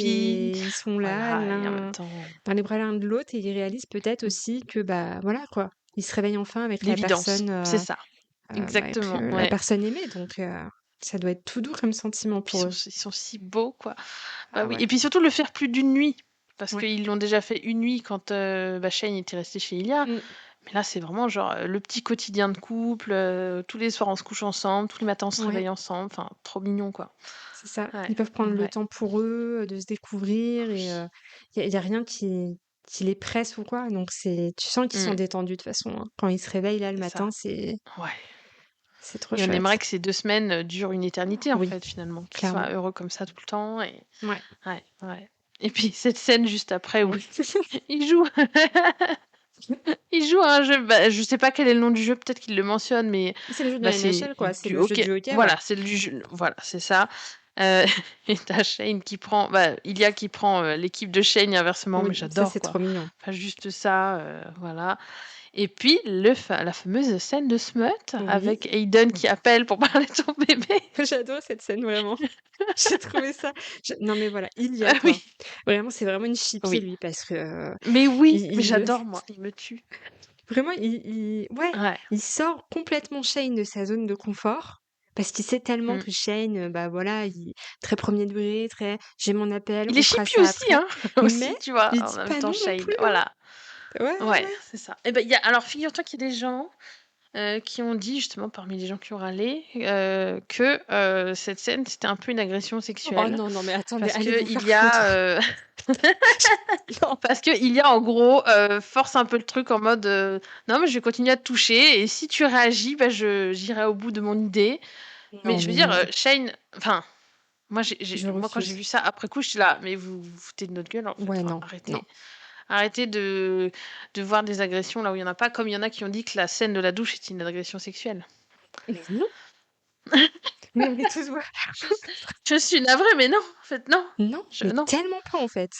puis et ils sont là, voilà et en même l'un temps dans les bras l'un de l'autre et ils réalisent peut-être mmh. aussi que, bah, voilà quoi, il se réveille enfin avec la L'évidence, personne, c'est ça, avec exactement, la ouais. personne aimée, donc ça doit être tout doux comme sentiment Puis pour eux. ils sont si beaux, quoi. Bah Ah oui, ouais, et puis surtout le faire plus d'une nuit, parce ouais. qu'ils l'ont déjà fait une nuit quand bah, Shane était resté chez Ilia. Mmh, Mais là, c'est vraiment genre le petit quotidien de couple. Tous les soirs, on se couche ensemble, tous les matins, on se ouais, réveille ensemble. Enfin, trop mignon, quoi. c'est ça. Ouais, Ils peuvent prendre le ouais. temps pour eux, de se découvrir et Oui. y a rien qui les presse ou quoi, donc tu sens qu'ils sont Mm, détendus de toute façon, hein. Quand ils se réveillent là le c'est matin, ça. c'est Ouais. c'est trop Et on aimerait chouette. que ces 2 semaines durent une éternité, en Oui, fait, finalement. Qu'ils soient clairement. heureux comme ça tout le temps. Et... Ouais. Ouais, ouais. Et puis cette scène juste après où Oui. il joue. Il joue à un jeu, bah, je sais pas quel est le nom du jeu, peut-être qu'il le mentionne, mais C'est le jeu de bah, la c'est NHL, quoi, c'est du le jeu hockey. du hockey, ouais. Voilà, c'est du jeu, voilà, c'est ça. Euh, et t'as Shane qui prend, bah, Ilia qui prend l'équipe de Shane et inversement, mais Oui, ça j'adore c'est quoi. trop mignon. Enfin, juste ça, voilà. Et puis la fameuse scène de Smut Oui, avec Aiden qui appelle pour parler de son bébé. j'adore cette scène vraiment. J'ai trouvé ça non mais voilà, il y a Oui, quoi. Vraiment, c'est vraiment une chipie oui. lui parce que, Mais oui, mais il j'adore moi, il me tue. vraiment il ouais, Ouais. il sort complètement Shane de sa zone de confort parce qu'il sait tellement Mm. que Shane, bah, voilà, il très premier degré, très: «J'ai mon appel, Il est on fera chippy ça aussi, après». hein, Mais aussi, tu vois, il en dit même pas temps non, non Shane, plus, hein. voilà. Ouais, ouais, Ouais, ouais. c'est ça. Et ben, alors figure-toi qu'il y a des gens qui ont dit, justement, parmi les gens qui ont râlé, que cette scène, c'était un peu une agression Oh sexuelle. non, non mais attendez, Parce allez que vous il faire y a, foutre. Non. parce que il y a en gros, force un peu le truc en mode non, mais je vais continuer à te toucher, et si tu réagis, bah, j'irai au bout de mon idée. Mais Non, je veux mais dire, non, Shane, enfin, je moi, quand j'ai refuse. vu ça après coup, j'étais là, mais vous foutez de notre gueule, en fait. Ouais, Enfin, non, non. arrêtez. Arrêtez de voir des agressions là où il y en a pas, comme il y en a qui ont dit que la scène de la douche est une agression sexuelle. Mais non, mais on est tous voir. Je suis navrée, mais non, en fait, non. Non, mais Non. tellement pas en fait.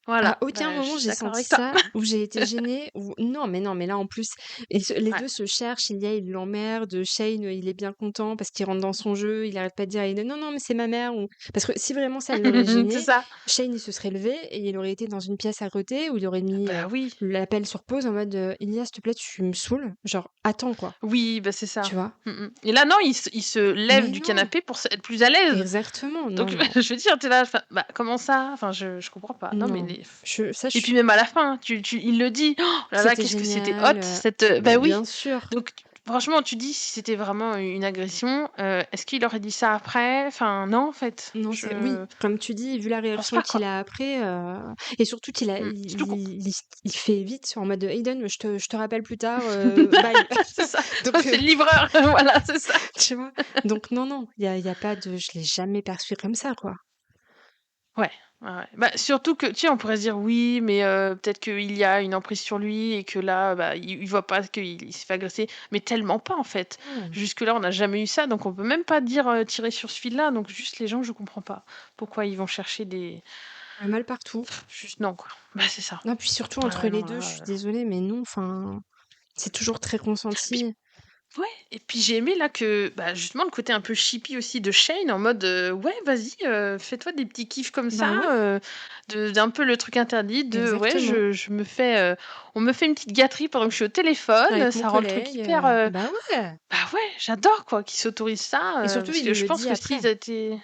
À Voilà, aucun bah, je moment suis j'ai d'accord senti avec toi. ça, où j'ai été gênée, ou non, mais là en plus, les Ouais. 2 se cherchent, il l'emmerde, Shane, il est bien content parce qu'il rentre dans son jeu, il arrête pas de dire à Aiden: «Non, non, mais c'est ma mère» ou parce que si vraiment ça l'aurait C'est gêné, ça. Shane il se serait levé et il aurait été dans une pièce à côté où il aurait mis, Bah oui. l'appel sur pause en mode: «Ilia, s'il te plaît, tu me saoules, genre attends quoi», Oui, bah c'est ça. tu vois? Et là, non, il se lève Mais du non, canapé pour être plus à l'aise. exactement, non, Donc, non, je veux dire, t'es là, enfin, bah, comment ça? Enfin, je comprends pas. Non, mais non, je et puis suis même à la fin, il le dit. Oh là là, c'était qu'est-ce que c'était génial, hot cette. bah, Bah oui. bien sûr. Donc franchement, tu dis si c'était vraiment une agression, est-ce qu'il aurait dit ça après? Enfin, non, en fait. Non, c'est oui, Je comme tu dis, vu la pense réaction pas, qu'il quoi. a après, et surtout qu'il a Surtout qu'on il fait vite en mode: «Aiden, je te rappelle plus tard, bye». c'est ça. Toi, Donc c'est le livreur. Voilà, c'est ça. tu vois? Donc non, non, il y a pas de je l'ai jamais perçu comme ça, quoi. Ouais, ouais, ouais. Bah, surtout que, tu sais, on pourrait se dire: «Oui, mais peut-être qu'il y a une emprise sur lui et que là, bah, il voit pas qu'il s'est fait agresser». Mais tellement pas, en fait. Non, Jusque-là, on n'a jamais eu ça, donc on peut même pas dire, tirer sur ce fil-là. Donc juste les gens, je comprends pas pourquoi ils vont chercher des mal partout. juste non, quoi. Bah, c'est ça. Non, puis surtout Ouais, entre ouais, les non, 2, je là, suis désolée, mais non, enfin, c'est toujours très puis consenti. ouais, et puis j'ai aimé là que, bah, justement, le côté un peu chippy aussi de Shane en mode, ouais, vas-y, fais-toi des petits kiffs comme Bah ça, ouais, d'un peu le truc interdit de ouais, exactement. je me fais, on me fait une petite gâterie pendant que je suis au téléphone, Avec mon ça rend le truc collègue, hyper, bah ouais, bah ouais, j'adore quoi qu'ils s'autorisent ça, et surtout parce il que nous je le pense dit que après, s'ils étaient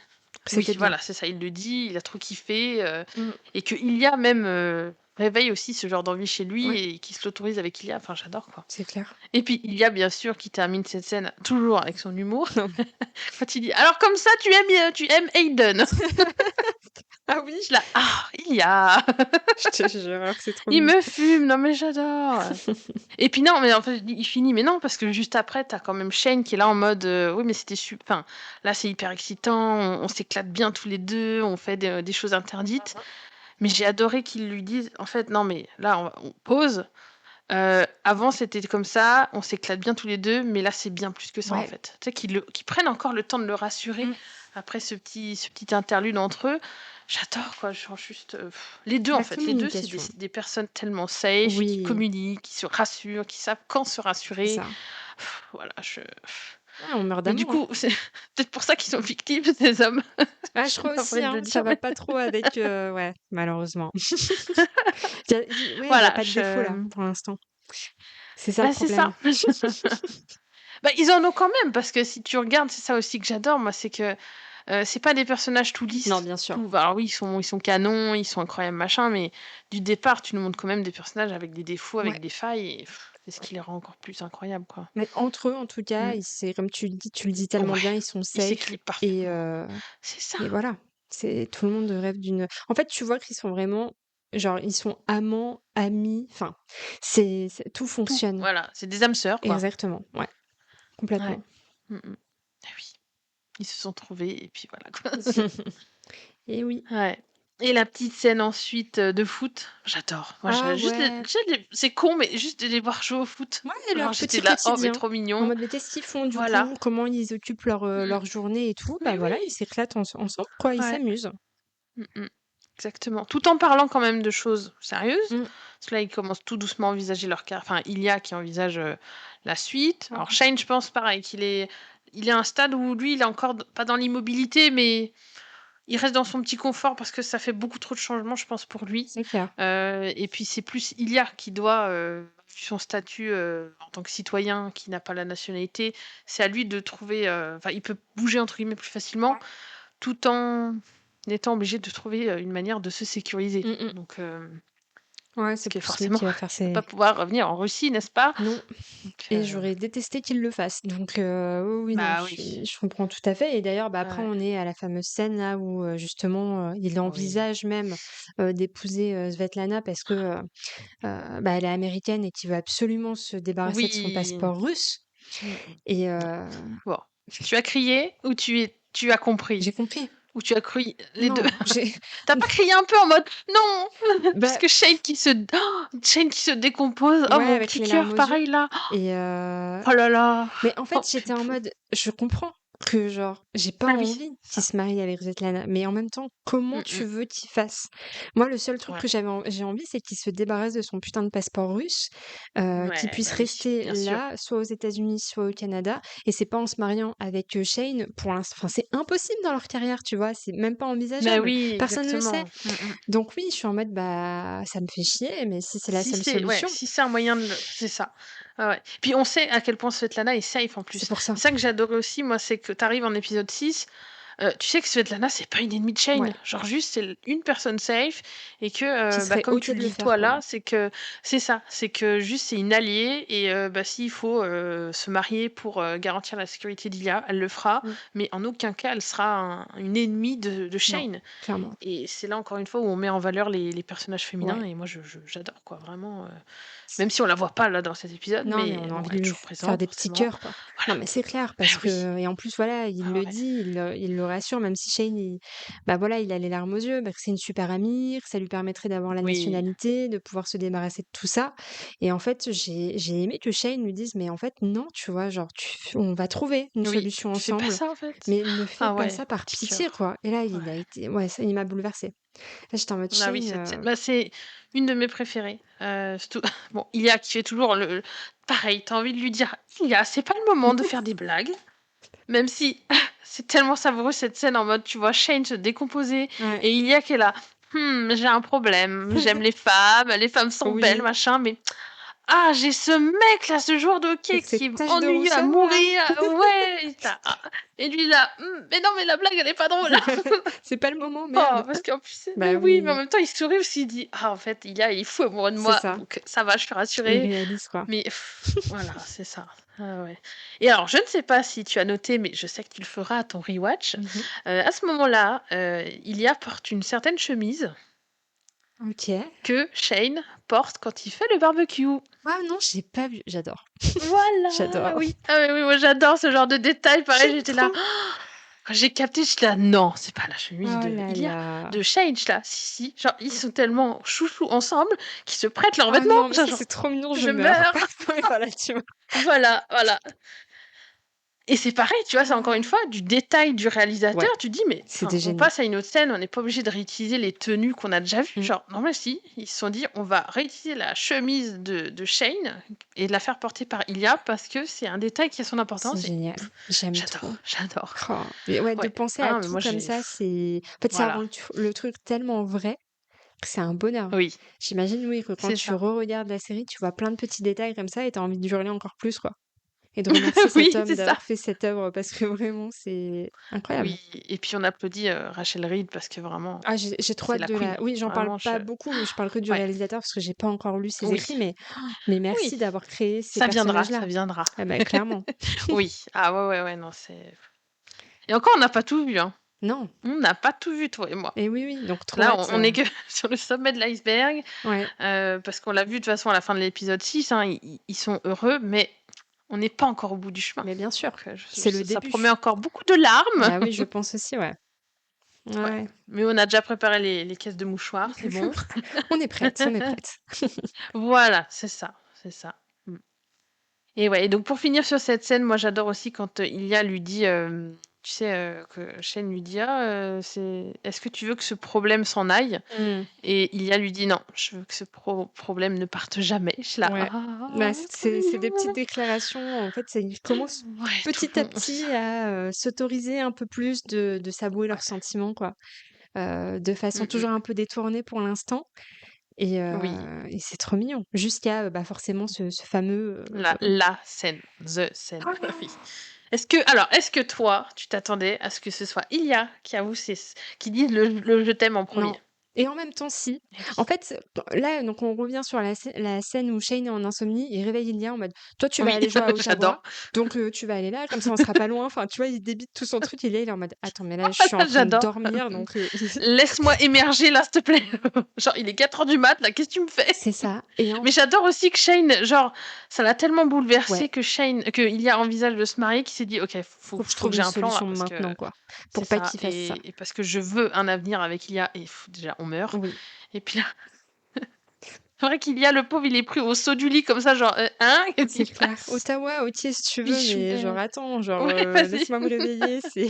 que oui, c'était bien. voilà, c'est ça, il le dit, il a trop kiffé, Mmh, et que Ilia même, réveille aussi ce genre d'envie chez lui ouais, et qu'il se l'autorise avec Ilia, enfin j'adore quoi. c'est clair. Et puis Ilia bien sûr qui termine cette scène toujours avec son humour. Non. Quand il dit: «Alors comme ça tu aimes Aiden?» Ah oui? Je suis là: «Ah, Ilia, Je te jure que c'est trop il mignon. me fume, non mais j'adore!» Et puis non, mais en fait, il finit, mais non, parce que juste après, tu as quand même Shane qui est là en mode, «Oui, mais c'était enfin, là, c'est hyper excitant, on s'éclate bien tous les 2, on fait des choses interdites». Mais j'ai adoré qu'il lui dise: «En fait, non, mais là, on pause, avant, c'était comme ça, on s'éclate bien tous les 2, mais là, c'est bien plus que ça, en Ouais, fait». Tu sais, qu'ils prennent encore le temps de le rassurer mmh, après ce petit interlude entre eux. J'adore, quoi, genre juste, les 2 en la fait. Les 2 c'est communication. des personnes tellement safe, qui Oui, communiquent, qui se rassurent, qui savent quand se c'est rassurer. ça. Voilà, Ouais, on meurt mais du d'amour, hein. coup, c'est peut-être pour ça qu'ils sont victimes, ces hommes. Ah, Je je suis crois aussi, navrée de hein, le ça dire, va mais pas trop avec, ouais, malheureusement. Ouais, il y a voilà, pas de défaut là, pour l'instant. C'est ça le Bah, c'est problème. ça. Bah, ils en ont quand même, parce que si tu regardes, c'est ça aussi que j'adore, moi, c'est que c'est pas des personnages tout Non, lisses. bien sûr. Alors oui, ils sont canons, ils sont incroyables, machin, mais du départ, tu nous montres quand même des personnages avec des défauts, Ouais. avec des failles, et c'est ce qui les rend encore plus incroyables, quoi. Mais entre eux, en tout cas, Mm. c'est comme tu le dis tellement Ouais, bien, ils sont ils safe s'équilibrent et, parfaitement. C'est ça. voilà. Tout le monde rêve d'une. En fait, tu vois qu'ils sont vraiment, genre, ils sont amants, amis. Enfin, tout Tout. fonctionne. Voilà, c'est des âmes sœurs, quoi. Exactement. Ouais, Ouais. complètement. Mm, mm. Ah oui, ils se sont trouvés, et puis voilà, quoi. Et oui. Ouais. Et la petite scène ensuite de foot, j'adore. Moi, Ah juste ouais. c'est con, mais juste de les voir jouer au foot. Ouais, Genre, leur j'étais petit là, oh, mais quotidien. trop En mignon. mode, mais qu'est-ce qu'ils font du Voilà. coup? Comment ils occupent Mm. leur journée et tout? Bah Mais voilà, ils oui. s'éclatent ensemble, quoi. Ils Ouais. s'amusent. Mm, mm. Exactement. Tout en parlant quand même de choses sérieuses. Mm. Parce que là, ils commencent tout doucement à envisager leur carrière. Enfin, Ilya qui envisage la suite. Ouais. Alors, Shane, je pense, pareil, il est à un stade où lui, il est encore pas dans l'immobilité, mais il reste dans son petit confort parce que ça fait beaucoup trop de changements, je pense, pour lui. C'est clair. Et puis, c'est plus Ilya qui doit, vu son statut en tant que citoyen qui n'a pas la nationalité, c'est à lui de trouver. Enfin, il peut bouger, entre guillemets, plus facilement, Ouais. tout en étant obligé de trouver une manière de se sécuriser. Mm, mm. Donc, Ouais, parce c'est que plus lui forcément, qui va faire il ne va pas ses. pouvoir revenir en Russie, n'est-ce pas? Non. Donc, Et j'aurais détesté qu'il le fasse. Donc, oui, oui, non, bah oui. je comprends tout à fait. Et d'ailleurs, bah, après, Ouais. on est à la fameuse scène là où justement, il Oui. envisage même d'épouser Svetlana parce que bah, elle est américaine et qu'il veut absolument se débarrasser de son Oui. passeport russe. Mm, Et Bon. Tu as crié ou tu as compris? j'ai compris. Ou tu as cru les deux? Non, j'ai. T'as pas crié un peu en mode non? Parce Bah, que Shane qui se décompose. Oh, ouais, mon avec petit les larmes cœur, aux yeux. pareil là. Et Oh là là. mais en fait, Oh, j'étais en pupou. mode, je comprends que genre, j'ai pas Ah oui, envie qu'il ça. se marie avec Svetlana, mais en même temps, comment Mm, tu mm. veux qu'il fasse? Moi, le seul truc Ouais. que j'ai envie, c'est qu'il se débarrasse de son putain de passeport russe, qu'il Ouais, puisse bah oui, rester bien sûr. là, soit aux États-Unis, soit au Canada, et c'est pas en se mariant avec Shane pour l'instant. Enfin, c'est impossible dans leur carrière, tu vois, c'est même pas Bah envisageable. oui, Personne ne le sait. exactement. Mm, mm. Donc oui, je suis en mode, bah, ça me fait chier, mais si c'est la Si seule c'est ouais, solution, si c'est un moyen de c'est ça. Ouais, ouais. Puis on sait à quel point Svetlana est safe en c'est plus. pour ça. C'est ça que j'adorais aussi, moi, c'est que tu arrives en épisode 6. Tu sais que Svetlana, c'est pas une ennemie de Ouais, Shane. Genre juste, c'est une personne safe, et que, qui bah, serait comme OK tu de le le dis faire, toi quoi. là, c'est ça, c'est que juste c'est une alliée, et bah, s'il faut se marier pour garantir la sécurité d'Ilia, elle le fera, Mm. mais en aucun cas elle sera une ennemie de Non, Shane. clairement. Et c'est là encore une fois où on met en valeur les personnages féminins, Ouais. et moi j'adore, quoi, vraiment. Même si on la voit pas là dans cet épisode, Non, mais mais on a bon, envie elle est de lui toujours faire présente des petits forcément. cœurs, quoi. Non, Voilà. mais c'est clair, Ben parce oui. que, et en plus, voilà, il Ah le ouais. dit, il le rassure, même si Shane, bah voilà, il a les larmes aux yeux, bah, que c'est une super amie, que ça lui permettrait d'avoir la Oui. nationalité, de pouvoir se débarrasser de tout ça. Et en fait, j'ai aimé que Shane lui dise, mais en fait, non, tu vois, genre, on va trouver une Oui. solution Tu fais pas ensemble, ça en fait. mais ne fais Ah pas ouais, ça par petit pitié, cœur. quoi. Et là, il a Ouais. été, ouais, ça, il m'a bouleversée. Là, j'étais en mode Ah oui, Shane, cette scène. Bah, c'est une de mes préférées. Surtout... Bon, Ilia qui fait toujours pareil, t'as envie de lui dire, Ilia, c'est pas le moment de faire des blagues. Même si c'est tellement savoureux cette scène en mode, tu vois Shane se décomposer, ouais. et Ilia qui est là. J'ai un problème. J'aime les femmes sont belles, Oui, machin, mais j'ai ce mec là, ce joueur de hockey avec qui est cette tache de ennuyeux à rousseur, là. mourir. Ouais, et lui là, mais non, mais la blague elle est pas drôle. C'est pas le moment, Oh, merde. parce qu'en plus, mais Bah oui, mais en oui, même temps, il sourit aussi, il dit, en fait, il est fou amoureux de c'est moi, ça. donc ça va, je suis Il rassurée. réalise, quoi. Mais voilà, c'est ça. Ah ouais. Et alors, je ne sais pas si tu as noté, mais je sais que tu le feras à ton rewatch. Mmh. À ce moment-là, Ilia porte une certaine chemise OK. que Shane porte quand il fait le barbecue. Ah non, j'ai pas vu. J'adore. Voilà, J'adore. oui. Ah oui, oui, moi j'adore ce genre de détails. Pareil, J'aime j'étais là. trop. Quand j'ai capté, j'étais là, non, c'est pas la chemise Oh de là Ilia, là. de Shane, j'étais là. Si, si. Genre, ils sont tellement chouchous ensemble qu'ils se prêtent leurs Ah vêtements. non, mais ça, Genre, c'est trop mignon, je je meurs. meurs. Ouais, voilà, tu vois? Voilà, voilà. Et c'est pareil, tu vois, c'est encore une fois du détail du réalisateur. Ouais, Tu dis, mais c'était on génial. passe à une autre scène, on n'est pas obligé de réutiliser les tenues qu'on a déjà vues. Mmh. Genre, non, mais si, ils se sont dit, on va réutiliser la chemise de Shane et de la faire porter par Ilia parce que c'est un détail qui a son C'est importance. Et génial. J'aime trop. j'adore, j'adore. Oh, mais ouais, de Ouais. penser à Ah, mais tout moi, comme j'ai. ça, c'est en fait, ça rend Voilà. le truc tellement vrai. C'est un bonheur. Oui, J'imagine, oui, que quand c'est tu ça. re-regardes la série, tu vois plein de petits détails comme ça et tu as envie de hurler encore plus, quoi. Et de remercier cet Oui, homme c'est ça. d'avoir fait cette œuvre parce que vraiment, c'est incroyable. Oui, et puis on applaudit Rachel Reed parce que vraiment, Ah, j'ai trop c'est hâte la de queen. la. Oui, j'en parle Vraiment, pas beaucoup, je parle que du ouais, réalisateur parce que j'ai pas encore lu ses oui, écrits, mais oui, merci d'avoir créé ces ça viendra, personnages-là. ça viendra. Ah bah, clairement. Oui, ah ouais, ouais, ouais, non, c'est. Et encore, on n'a pas tout vu, hein. Non. On n'a pas tout vu, toi et moi. Et oui, oui, donc trop Là, hâte. on est que sur le sommet de l'iceberg, Ouais, parce qu'on l'a vu de toute façon à la fin de l'épisode 6, hein, ils sont heureux, mais on n'est pas encore au bout du chemin. mais bien sûr, Donc, c'est le ça début. promet encore beaucoup de larmes. Ah oui, je pense aussi, ouais. Ouais. Ouais. Mais on a déjà préparé les caisses de mouchoirs, c'est bon. On est prête, on est prête. Voilà, c'est ça, c'est ça. Mm. Et ouais, et donc pour finir sur cette scène, moi j'adore aussi quand Ilia lui dit, tu sais, que Shane lui dit, ah, est-ce que tu veux que ce problème s'en aille? Hmm, Et Ilia lui dit, non, je veux que ce problème ne parte jamais. Je suis là, ouais. Bah, ah, trop c'est des petites mignon. déclarations. En fait, ils commencent Ouais, trop petit à bon. petit à s'autoriser un peu plus de s'avouer leurs Ouais. sentiments, quoi. De façon Mm, toujours un peu détournée pour l'instant. oui, Et c'est trop mignon. Jusqu'à bah, forcément ce fameux. la scène, the scène, oui. Est-ce que toi, tu t'attendais à ce que ce soit Ilia qui avoue qui dise le je t'aime en Non. premier? Et en même temps, si. Eh En oui. fait, là, donc on revient sur la scène où Shane est en insomnie, il réveille Ilia en mode toi tu vas Oui, aller jouer à Ottawa, j'adore. donc tu vas aller là, comme ça on sera pas loin. Enfin, tu vois, il débite tout son truc, il est en mode attends, mais là je suis en train de J'adore. dormir, donc Laisse-moi émerger là, s'il te plaît. Genre, il est 4 heures du mat, là, qu'est-ce que tu me fais? c'est ça. Et en Mais j'adore aussi que Shane, genre, ça l'a tellement bouleversé ouais, que Ilia envisage de se marier qu'il s'est dit, ok, faut que je faut trouve que j'ai une un plan là, solution parce que maintenant, quoi, c'est pour pas ça. qu'il fasse ça. Et parce que je veux un avenir avec Ilia, et déjà, on meurt. Oui, Et puis là, c'est vrai qu'Ilia, le pauvre, il est pris au saut du lit comme ça, genre, hein? Qu'est-ce c'est qui se clair. passe? Ottawa, ok si tu veux, mais genre Bichounet. attends, genre Ouais, vas-y. laisse-moi me réveiller, c'est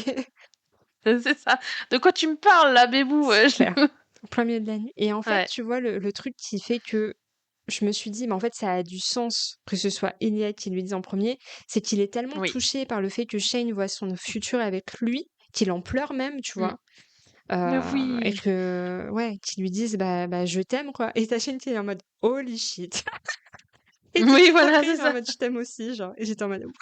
C'est ça. De quoi tu me parles là, bébou? c'est clair. En plein milieu de la nuit. Et en fait, Ouais, tu vois, le truc qui fait que je me suis dit, mais en fait, ça a du sens que ce soit Elliot qui lui dise en premier, c'est qu'il est tellement oui. touché par le fait que Shane voit son futur avec lui, qu'il en pleure même, tu Mm. vois. Mais Et oui. que, ouais, qu'ils lui disent, bah, je t'aime, quoi. Et ta Shane qui est en mode, holy shit. Et tout de Oui, suite voilà, après, c'est il est en ça. mode, je t'aime aussi, genre. Et j'étais en mode, oui,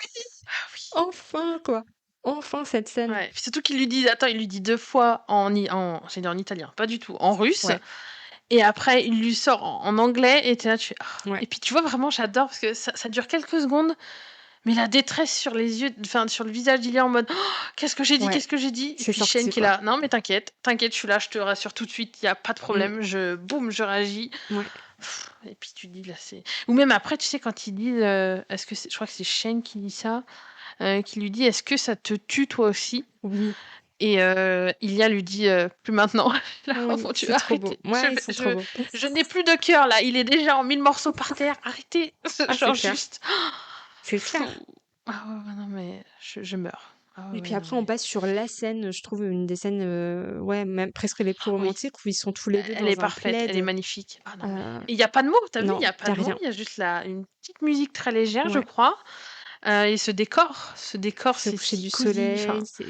Ah oui. enfin, quoi. Enfin, cette scène. Ouais. Puis surtout qu'il lui dit, attends, il lui dit 2 fois j'ai dit en italien, pas du tout, en russe. Ouais, Et après, il lui sort en anglais, et t'es là, tu fais, ah. ouais, Et puis tu vois, vraiment, j'adore, parce que ça dure quelques secondes, mais la détresse sur les yeux, enfin, sur le visage d'Ilia en mode, oh, qu'est-ce que j'ai dit, ouais. qu'est-ce que j'ai dit? Et C'est puis Shane sorti, qui est quoi. là, non, mais t'inquiète, t'inquiète, je suis là, je te rassure tout de suite, il y a pas de Mm, problème, boum, je réagis. ouais. Et puis tu dis, là, c'est. Ou même après, tu sais, quand il dit, je crois que c'est Shane qui dit ça, qui lui dit, est-ce que ça te tue toi aussi? Oui, Et Ilia lui dit, plus maintenant. Là, oh oui, mon Dieu, c'est trop beau. arrêtez. Ouais, ils sont trop beaux. Je n'ai plus de cœur là, il est déjà en 1000 morceaux par terre, arrêtez. Ah, c'est Genre clair. juste. C'est Fou. clair. Ah ouais, ouais, non, mais je meurs. Ah Et ouais, puis ouais, non, après, on mais. passe sur la scène, je trouve une des scènes, ouais, même presque les plus Oui, romantiques où ils sont tous les 2 elle est dans un parfaite, elle est plaid. magnifique. Ah non, mais. Heu, Il n'y a pas de mots, t'as vu, il non, n'y a y pas a de mots, rien. il y a juste une petite musique très légère, je Ouais, crois. Et ce décor, c'est le c'est coucher si du cosy. soleil, Enfin, c'est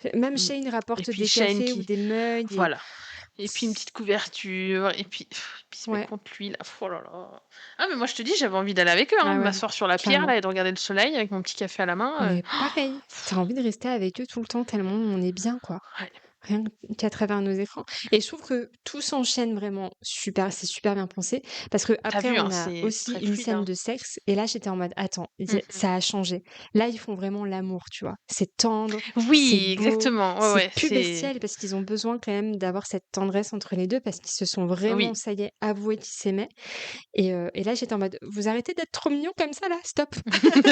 ouais. même Mm. Shane Et rapporte puis des Shane cafés ou qui. des mugs et Voilà. Et puis une petite couverture, et puis il se met ouais, contre lui, là. Oh là là. Ah, mais moi je te dis, j'avais envie d'aller avec eux, hein, ah de ouais, m'asseoir sur la pierre, clairement. là, et de regarder le soleil avec mon petit café à la main. Mais pareil, tu envie de rester avec eux tout le temps tellement on est bien, quoi. Ouais. Rien qu'à travers nos écrans. Et je trouve que tout s'enchaîne vraiment super, c'est super bien pensé. Parce que T'as après, vu, hein, on a c'est aussi très une fluide, scène hein. de sexe. Et là, j'étais en mode, attends, Mhm. ça a changé. Là, ils font vraiment l'amour, tu vois. C'est tendre, c'est Oui, beau, exactement. Ouais, c'est ouais, plus c'est. bestial parce qu'ils ont besoin quand même d'avoir cette tendresse entre les deux parce qu'ils se sont vraiment, Oui. ça y est, avoués qu'ils s'aimaient. Et là, j'étais en mode, vous arrêtez d'être trop mignons comme ça, là, stop.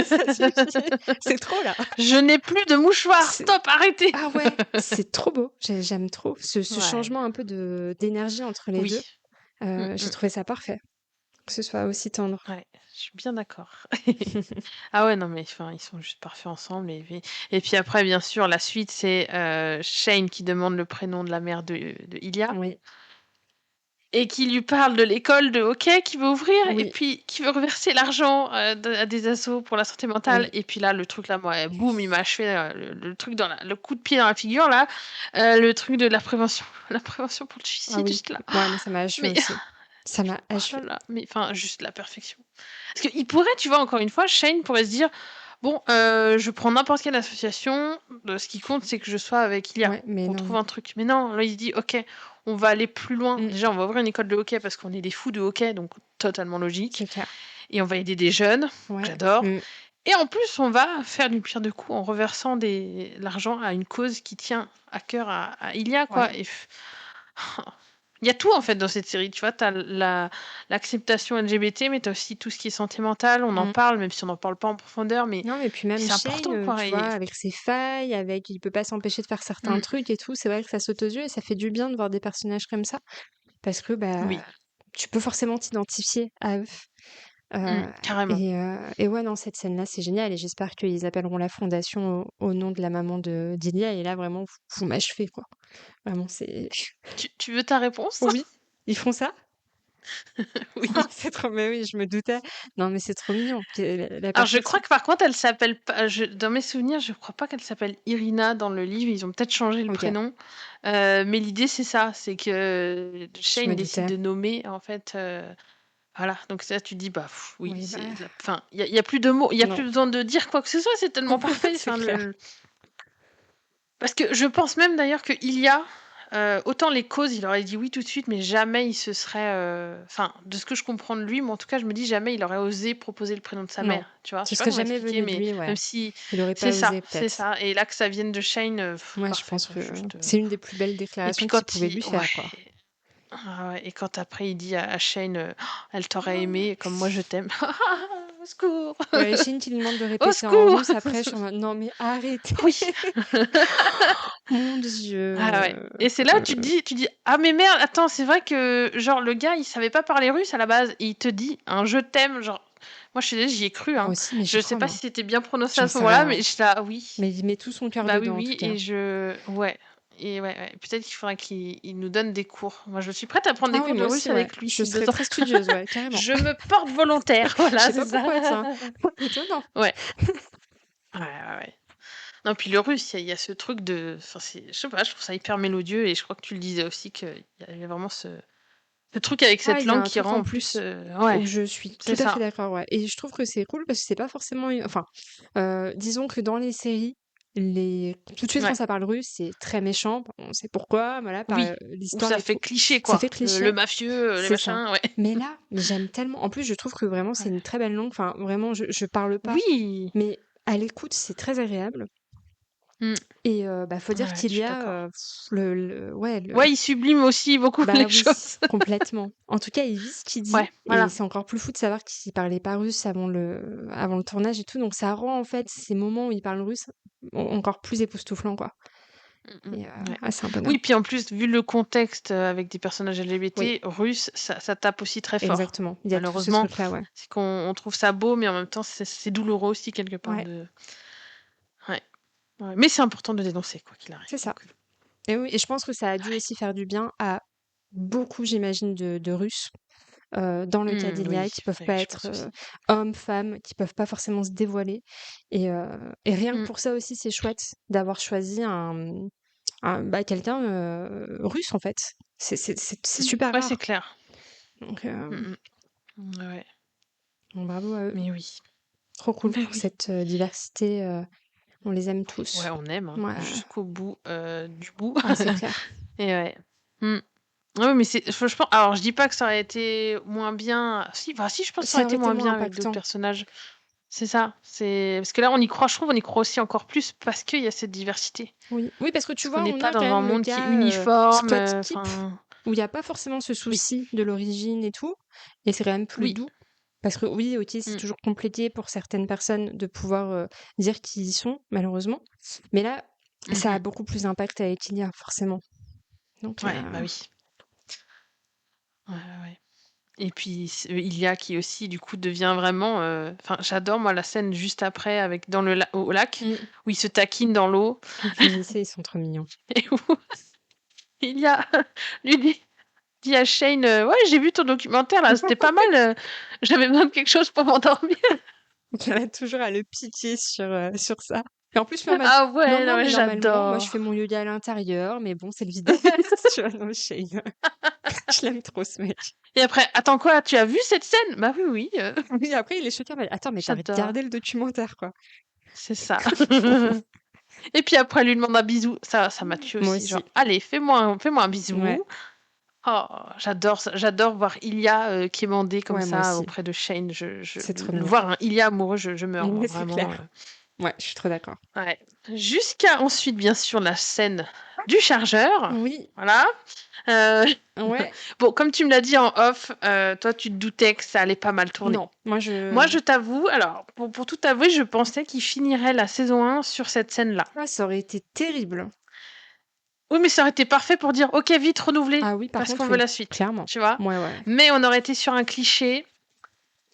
Ça suffit. C'est trop, là. Je n'ai plus de mouchoirs, C'est- stop, arrêtez. Ah ouais, c'est trop beau. J'aime trop ce Ouais. changement un peu d'énergie entre les Oui. 2. Mm, J'ai mm. trouvé ça parfait, que ce soit aussi tendre. Ouais, je suis bien d'accord. Ah ouais, non, mais enfin, ils sont juste parfaits ensemble. Et puis après, bien sûr, la suite, c'est Shane qui demande le prénom de la mère de Ilia. Oui. et qui lui parle de l'école de hockey qu'il veut ouvrir et Oui, puis qui veut reverser l'argent à des assos pour la santé mentale. oui. Et puis là, le truc là, moi, boum, il m'a achevé le truc le coup de pied dans la figure là, le truc de la prévention, la prévention pour le Ah suicide, oui. juste là. Ouais, moi, ça m'a achevé Mais aussi. Ça m'a oh là achevé. là, mais enfin, juste la perfection. Parce qu'il pourrait, tu vois, encore une fois, Shane pourrait se dire, bon, je prends n'importe quelle association, ce qui compte, c'est que je sois avec Ilia, Ouais, mais qu'on non, trouve non. un truc. Mais non, là, il se dit, ok, on va aller plus loin. Mm, Déjà, on va ouvrir une école de hockey parce qu'on est des fous de hockey, donc totalement logique. c'est clair. Et on va aider des jeunes, que Ouais. j'adore. Mm. Et en plus, on va faire du pire de coups en reversant l'argent à une cause qui tient à cœur à Ilia, Ouais. quoi. Et il y a tout en fait dans cette série, tu vois, t'as l'acceptation LGBT, mais t'as aussi tout ce qui est santé mentale, on en Mm. parle, même si on n'en parle pas en profondeur, mais Non, mais puis même c'est Shane, important, quoi. tu vois, avec ses failles, avec il peut pas s'empêcher de faire certains Mm, trucs et tout, c'est vrai que ça saute aux yeux et ça fait du bien de voir des personnages comme ça parce que bah oui, tu peux forcément t'identifier à eux. carrément. Et ouais, non, cette scène-là, c'est génial et j'espère qu'ils appelleront la fondation au nom de la maman de d'Ilia et là vraiment vous m'achevez quoi. Vraiment c'est Tu veux ta réponse? oui, ils font ça? Oui. C'est trop mais oui, je me doutais. Non, mais c'est trop mignon. Puis la Alors je crois perfection. que par contre, elle s'appelle pas, dans mes souvenirs, je crois pas qu'elle s'appelle Irina dans le livre, ils ont peut-être changé le OK, prénom. Mais l'idée c'est ça, c'est que je Shane me décide doutais. de nommer en fait. Voilà, donc ça, tu dis, bah oui, Oui, bah, c'est. Enfin, y a plus de mots, il y a non, plus besoin de dire quoi que ce soit, c'est tellement parfait. c'est Enfin, clair. parce que je pense même d'ailleurs que Ilia, autant les causes, il aurait dit oui tout de suite, mais jamais il se serait. Enfin, de ce que je comprends de lui, mais en tout cas, je me dis jamais il aurait osé proposer le prénom de sa Non, mère. Tu vois, je ce sais pas serait comment jamais expliquer, venu de mais lui, ouais. même si. Il aurait C'est pas ça, osé c'est peut-être. ça. Et là, que ça vienne de Shane, Ouais, je parfait, pense quoi. que Juste. c'est une des plus belles Et puis déclarations qu'il quand pouvait il. lui faire, quoi. Ouais. Ah ouais, et quand après il dit à Shane, elle t'aurait aimé comme moi je t'aime. Au secours! Ouais, Chine qui lui demande de Au répéter en secours! russe après, je suis en mode: «Non mais arrêtez!» Oui. Mon Ah ouais. Dieu! Et c'est là où tu dis, ah mais merde, attends, c'est vrai que genre le gars il savait pas parler russe à la base et il te dit un je t'aime, genre. Moi je suis désolée, j'y ai cru, Moi hein. aussi, mais j'y Je sais crois pas moi. si c'était bien prononcé à J'en ce sais moment-là, rien. mais je là, oui. Mais il met tout son cœur Bah oui, dedans en tout oui, cas. et ouais. Et ouais. Peut-être qu'il faudrait qu'il nous donne des cours. Moi je suis prête à prendre des Ah oui, cours de moi aussi, russe ouais. avec lui Je si serais besoin. très studieuse, ouais, carrément. Je me porte volontaire, Je voilà, sais c'est pas ça. pourquoi, tiens. Étonnant. Ouais. Ouais. Non, puis le russe, il y a ce truc de. Enfin, je sais pas, je trouve ça hyper mélodieux et je crois que tu le disais aussi qu'il y a vraiment ce truc avec Ah, cette il y a langue un qui truc rend en en plus. plus Ouais, où je suis tout c'est à fait ça. d'accord, ouais. Et je trouve que c'est cool parce que c'est pas forcément enfin, disons que dans les séries, tout de suite quand Ouais. ça parle russe, c'est très méchant, on sait pourquoi, voilà, par, Oui. Ou l'histoire ça et fait tout. cliché, Ça fait quoi. Le cliché, mafieux, les c'est ça. machins, ouais. Mais j'aime tellement en plus, je trouve que vraiment c'est Ouais. une très belle langue, enfin vraiment je parle pas, Oui. mais à l'écoute, c'est très agréable Mm. et bah, faut dire Ouais, je qu'il y suis a, d'accord. ouais, le Ouais, il sublime aussi beaucoup bah les oui, choses. complètement. En tout cas, il vit ce qu'il dit Ouais, et voilà. c'est encore plus fou de savoir qu'il parlait pas russe avant le tournage et tout. Donc ça rend en fait ces moments où il parle russe encore plus époustouflants, quoi. Et Ouais. ouais, c'est un bonheur. Oui, puis en plus, vu le contexte avec des personnages Oui, LGBT russes, ça tape aussi très fort. exactement. Il y a tout ce Malheureusement, truc-là, ouais. c'est qu'on trouve ça beau, mais en même temps, c'est douloureux aussi quelque part Ouais, de. Ouais. Ouais. Mais c'est important de dénoncer, quoi qu'il arrive. c'est ça. Donc, Et oui, et je pense que ça a dû ouais. aussi faire du bien à beaucoup, j'imagine, de Russes. Dans le cas d'Elia, Oui, qui peuvent oui, pas je être pense aussi. hommes, femmes, qui peuvent pas forcément se dévoiler. Et rien que Mm. pour ça aussi, c'est chouette d'avoir choisi bah, quelqu'un russe en fait. C'est super Ouais, c'est rare. clair. Donc Mm, Ouais, bon, bravo à eux. mais oui. Trop cool Mais pour oui. cette diversité. On les aime Ouais, tous. on aime, hein, Ouais. jusqu'au bout du bout. Ah, c'est clair. Et ouais. Mm. Ouais, mais je pense. Alors, je dis pas que ça aurait été moins bien. Si, bah, si, je pense que ça aurait Ça été aurait été moins moins bien avec d'autres impactant. personnages. C'est ça. C'est parce que là, on y croit. Je trouve, on y croit aussi encore plus parce qu'il y a cette diversité. Oui. Oui, parce que tu Parce qu'on vois, n'est on pas a quand dans un même le monde qui est cas uniforme. Scott Kipp, Enfin, où il n'y a pas forcément ce oui, souci de l'origine et tout. Et c'est quand même plus oui. doux. Parce que oui, ok, c'est Mm, toujours compliqué pour certaines personnes de pouvoir dire qui ils sont, malheureusement. Mais là, ça a mhm. beaucoup plus d'impact avec Ilia, forcément. Donc, Ouais, bah oui. Ouais. Et puis il y a qui aussi du coup devient vraiment. Enfin, j'adore moi la scène juste après avec dans au lac mm. où ils se taquinent dans l'eau Les lycées, ils sont trop mignons. et où il y a lui dit dit à Shane, ouais, j'ai vu ton documentaire là, c'était pas mal. J'avais besoin de quelque chose pour m'endormir. Elle a toujours à le piquer sur ça. Et en plus, mais en mode, Ah non, ouais, non non, mais mais normalement, moi, je fais j'adore. mon yoga à l'intérieur, mais bon, c'est le vide. Tu vois, non, Shane. Je l'aime trop, ce mec. Et après, attends quoi, tu as vu cette scène? Bah oui, oui, Oui, après, il est choqué. Mais attends, mais t'as j'adore. regardé le documentaire, quoi. C'est ça. Et puis après, elle lui demande un bisou. Ça m'a tué Moi aussi. Genre, aussi. allez, fais-moi un Ouais, bisou. Oh, j'adore ça. J'adore voir Ilia quémander comme ouais, moi ça aussi. auprès de Shane. C'est trop mignon. Voir un Ilia amoureux, je meurs, moi, Ouais, c'est vraiment. clair. Ouais, je suis trop d'accord. Ouais. Jusqu'à ensuite, bien sûr, la scène du chargeur. Oui, Voilà. Euh, ouais. Bon, comme tu me l'as dit en off, toi, tu te doutais que ça allait pas mal tourner. Non, moi, Moi, je t'avoue, alors, pour tout avouer, je pensais qu'il finirait la saison 1 sur cette scène-là. ça aurait été terrible. Oui, mais ça aurait été parfait pour dire, ok, vite, renouveler, Ah oui, par parce qu'on contre, veut oui, la suite, clairement. tu vois. Ouais, ouais. Mais on aurait été sur un cliché.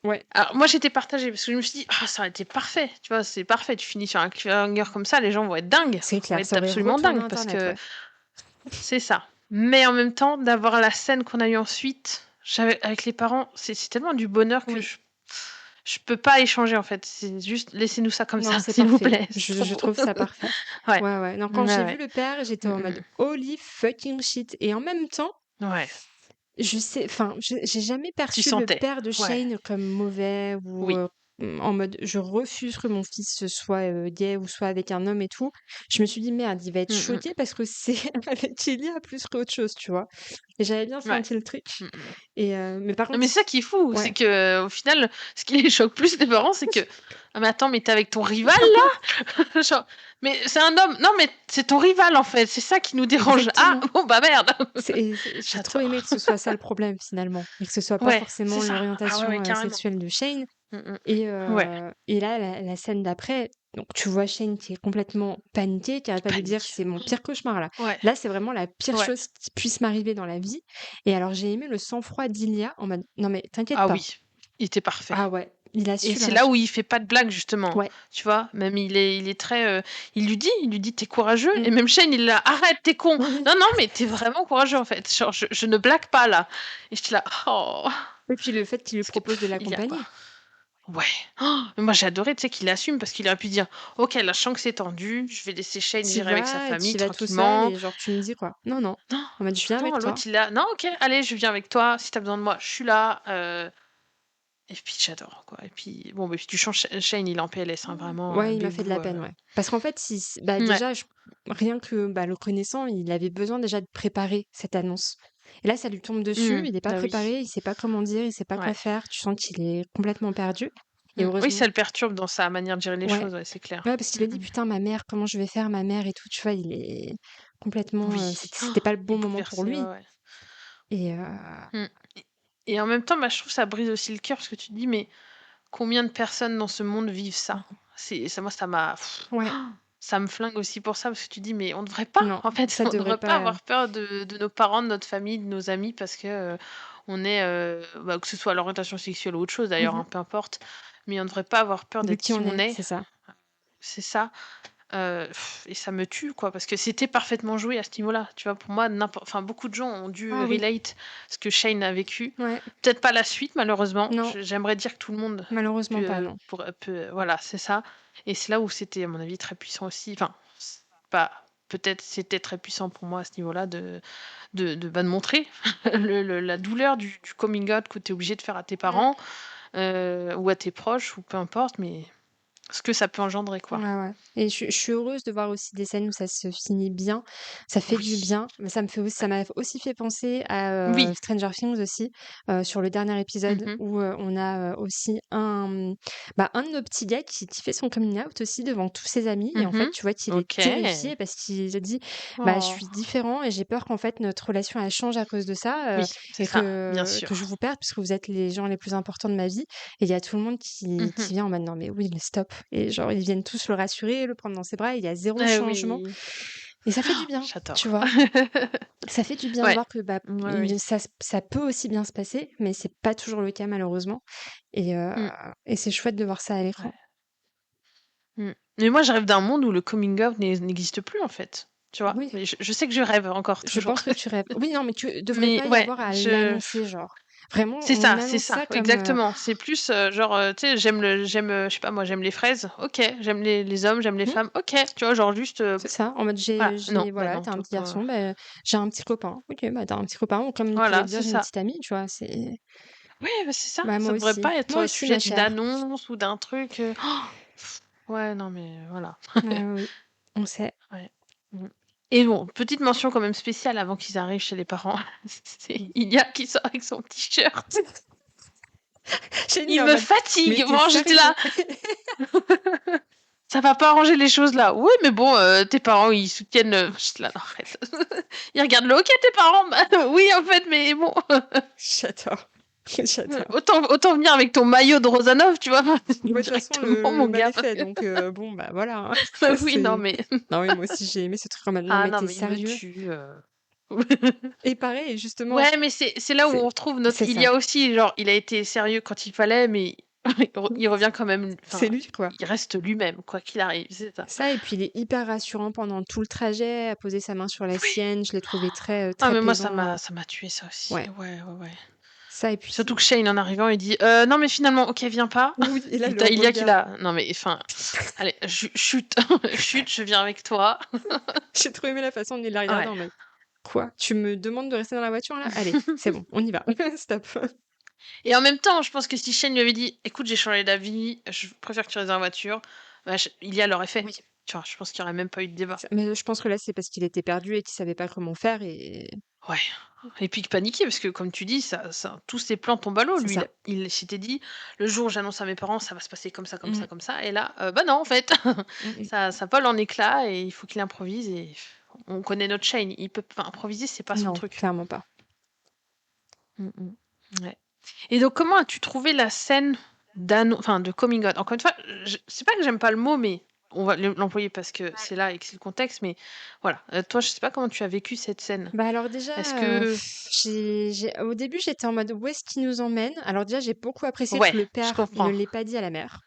Ouais, Alors, moi, j'étais partagée, parce que je me suis dit, ah, ça aurait été parfait, tu vois, c'est parfait, tu finis sur un cliffhanger comme ça, les gens vont être dingues, c'est vont clair, ça être aurait absolument retourné dingues, parce Internet, que ouais. c'est ça. Mais en même temps, d'avoir la scène qu'on a eue ensuite, avec les parents, c'est tellement du bonheur que Oui, je peux pas échanger, en fait. C'est juste, laissez-nous ça comme non, ça, c'est s'il vous parfait. plaît, c'est trop Je beau. trouve ça parfait. Ouais, Ouais, ouais. Non, ouais, quand j'ai vu ouais. le père, j'étais en Mm, mode holy fucking shit. Et en même temps, ouais, je sais, enfin, j'ai jamais tu perçu le sentais. père de Ouais, Shane comme mauvais ou oui. en mode je refuse que mon fils soit gay ou soit avec un homme et tout. Je me suis dit merde, il va être Mm, mm. choqué parce que c'est avec Elia plus qu'autre chose, tu vois. Et j'avais bien Ouais. senti le truc. Mm, mm. Et mais par Non, contre, mais c'est ça qui est fou, c'est ouais. que au final, ce qui les choque plus les parents, c'est que ah mais attends, mais t'es avec ton rival là? Genre, mais c'est un homme. Non, mais c'est ton rival en fait. C'est ça qui nous dérange. Ah Exactement. bon bah merde. J'ai trop aimé J'adore. que ce soit ça le problème finalement, et que ce soit pas Ouais, c'est forcément ça. Ah ouais, l'orientation ouais, carrément. sexuelle de Shane. Mm, mm. Ouais, Et là, la scène d'après, donc tu vois Shane qui est complètement paniqué, qui arrête qui pas de lui dire panique. c'est mon pire cauchemar là. Ouais, Là, c'est vraiment la pire ouais. chose qui puisse m'arriver dans la vie. Et alors j'ai aimé le sang-froid d'Ilia en mode non mais t'inquiète Ah pas. oui, il était parfait. Ah ouais, il a Et su le c'est là où rassurer. il fait pas de blagues justement, Ouais. tu vois? Même il est très, il lui dit: «Tu courageux» et Mm. même Shane il l'a: «Arrête, t'es con!» Oui. «Non, non, mais t'es vraiment courageux en fait, genre je ne blague pas là» et j'étais là: «Oh!» Et puis le fait qu'il lui parce que propose de il y a quoi? l'accompagner. Ouais. Oh, mais moi j'ai adoré, tu sais, qu'il assume parce qu'il aurait pu dire: «OK, là je sens que c'est tendu, je vais laisser Shane T'y gérer avec sa vas, famille t'y vas tout seul tranquillement». et genre tu me dis quoi. Non, non. Non, En mode je viens non, avec toi. l'autre il a: «Non, OK, allez, je viens avec toi, si t'as besoin de moi, je suis là», et puis j'adore quoi et puis bon, bah, puis tu changes Shane il est en PLS, hein, vraiment, Ouais, il m'a fait de bébou, la peine, ouais. Parce qu'en fait, bah, ouais. déjà, rien que bah, le connaissant, il avait besoin déjà de préparer cette annonce. Et là, ça lui tombe dessus, Mmh. il n'est pas Bah oui, préparé, il sait pas comment dire, il sait pas quoi ouais. faire. Tu sens qu'il est complètement perdu. Et Oui, heureusement, ça le perturbe dans sa manière de gérer les ouais. choses, ouais, c'est clair. Ouais, parce qu'il a dit, putain, ma mère, comment je vais faire, ma mère et tout, tu vois, il est complètement. Oui. Oh, C'était pas le il bon est moment pour bouleversé, ouais, lui. ouais. Et Mmh. Et en même temps, bah, je trouve que ça brise aussi le cœur parce que tu te dis: «Mais combien de personnes dans ce monde vivent ça?» C'est ça moi ça m'a ouais, ça me flingue aussi pour ça parce que tu te dis: «Mais on devrait pas, non, en fait, ça on devrait devrait pas pas. avoir peur de nos parents, de notre famille, de nos amis parce que, on est, bah, que ce soit l'orientation sexuelle ou autre chose d'ailleurs, Mhm. hein, peu importe, mais on devrait pas avoir peur De d'être qui qui on on est, est». c'est ça. C'est ça. Et ça me tue quoi, parce que c'était parfaitement joué à ce niveau-là. Tu vois? Pour moi, beaucoup de gens ont dû Ah oui, relate ce que Shane a vécu. ouais, Peut-être pas la suite malheureusement. non, J'aimerais dire que tout le monde malheureusement pas, non. voilà, c'est ça. Et c'est là où c'était à mon avis très puissant aussi. Enfin, c'est pas peut-être c'était très puissant pour moi à ce niveau-là de montrer la douleur du coming out que tu es obligé de faire à tes parents, ou à tes proches ou peu importe, mais ce que ça peut engendrer Ouais, quoi. ouais. Et je suis heureuse de voir aussi des scènes où ça se finit bien. Ça fait du Oui. bien. Mais ça m'a aussi fait penser à Oui. Stranger Things aussi, sur le dernier épisode Mmh. où on a aussi un de nos petits gars qui fait son coming out aussi devant tous ses amis. Et en fait, Mmh. tu vois qu'il est OK. terrifié parce qu'il a dit bah, je Oh. suis différent et j'ai peur qu'en fait notre relation elle change à cause de ça Oui, c'est et ça, bien que je sûr. vous perde puisque vous êtes les gens les plus importants de ma vie. Et il y a tout le monde qui Mmh. vient en mode: «Non mais oui, mais stop» et genre ils viennent tous le rassurer, le prendre dans ses bras, il y a zéro Eh changement oui. et ça fait du bien, tu J'adore. vois? Ça fait du bien de Ouais. voir que, bah, Ouais, oui. ça peut aussi bien se passer, mais c'est pas toujours le cas malheureusement et heu Mmh. et c'est chouette de voir ça à l'écran. Ouais. Mmh. Mais moi, j'arrive d'un monde où le coming out n'existe plus, en fait. tu vois? Oui, Mais je sais que je rêve encore, je toujours. pense que tu rêves. Oui, non, mais tu devrais Mais pas y ouais, avoir à l'annoncer, genre. Vraiment, on c'est annonce ça, ça comme, exactement. C'est plus, genre, tu sais, je sais pas moi, j'aime les fraises, OK. J'aime les hommes, j'aime les mmh, femmes, OK. Tu vois? Genre juste, c'est ça, en mode voilà. Non, bah voilà, non, tu un toi petit pas garçon, bah, j'ai un petit copain. OK, bah, tu un petit copain ou comme il pourrait voilà, dire: c'est «J'ai une ça. petite amie», tu vois? C'est Ouais, bah, c'est ça. bah, Ça devrait pas moi être aussi sujet ma chère. d'annonce ou d'un truc, ouais, non, mais voilà. Ouais, oui, oui, on sait. Ouais. Mmh. Et bon, petite mention quand même spéciale avant qu'ils arrivent chez les parents, c'est Ilia qui sort avec son t-shirt. Shane, il est Il en me mode: «Mais fatigue! tu Vraiment, j'étais sérieux?» là: «Ça va pas arranger les choses là». «Oui, mais bon, tes parents, ils soutiennent», j'étais là: «Non, arrête». Ils regardent le hockey, tes parents? Bah, oui, en fait, mais bon, J'adore, j'adore. autant venir avec ton maillot de Rozanov, tu vois? Bah, de toute façon, Directement, le mon mal gars, est parce fait, que donc bon, bah, voilà, hein. oui, non, C'est mais non, oui, moi aussi, j'ai aimé ce truc en mode: «Non, ah mais non, tu mais il me sérieux?» tue, Et pareil, justement, Ouais, mais c'est là où c'est on retrouve notre c'est ça, Ilia aussi, genre, il a été sérieux quand il fallait, mais il revient quand même, c'est enfin, lui, quoi. il reste lui-même, quoi qu'il arrive, c'est ça. Ça et puis il est hyper rassurant pendant tout le trajet, à poser sa main sur la Oui! sienne, je l'ai trouvé très, Ah très mais moi plaisant, ça m'a tué ça aussi. ouais, Ouais, ouais, ouais. ça et Surtout que puis Shane en arrivant, il dit: «Non mais finalement, OK, viens pas». oui et là, Et le tu Ilia qui est regard, là: «Non mais enfin, allez, chute, chute, je viens avec toi». j'ai trop aimé la façon dont il la regarde Ouais. en mode: «Quoi? Tu me demandes de rester dans la voiture, là? Allez, c'est bon, on y va, stop». Et en même temps, je pense que si Shane lui avait dit: «Écoute, j'ai changé d'avis, je préfère que tu restes dans la voiture», bah, Ilia l'aurait fait. Oui. Tu vois? Je pense qu'il y aurait même pas eu de débat. Mais je pense que là, c'est parce qu'il était perdu et qu'il savait pas comment faire et Ouais. Et puis paniquer parce que comme tu dis, tous ses plans tombent à l'eau. c'est Lui, ça. il s'était dit: «Le jour où j'annonce à mes parents, ça va se passer comme ça, comme Mmh. ça, comme ça», et là, bah non en fait, Mmh mh. ça vole en éclats et il faut qu'il improvise, et on connaît notre Shane, il peut enfin improviser, c'est pas son Non, truc. clairement pas. Mmh mh. Ouais. Et donc comment as-tu trouvé la scène de coming out? Encore une fois, je c'est pas que j'aime pas le mot, mais on va l'employer parce que Ouais. c'est là et que c'est le contexte, mais voilà. Toi, je sais pas comment tu as vécu cette scène? Bah, alors déjà, Est-ce que j'ai au début, j'étais en mode: «Où est-ce qu'il nous emmène?» Alors déjà, j'ai beaucoup apprécié ouais, que le je père ne comprends. l'ait pas dit à la mère.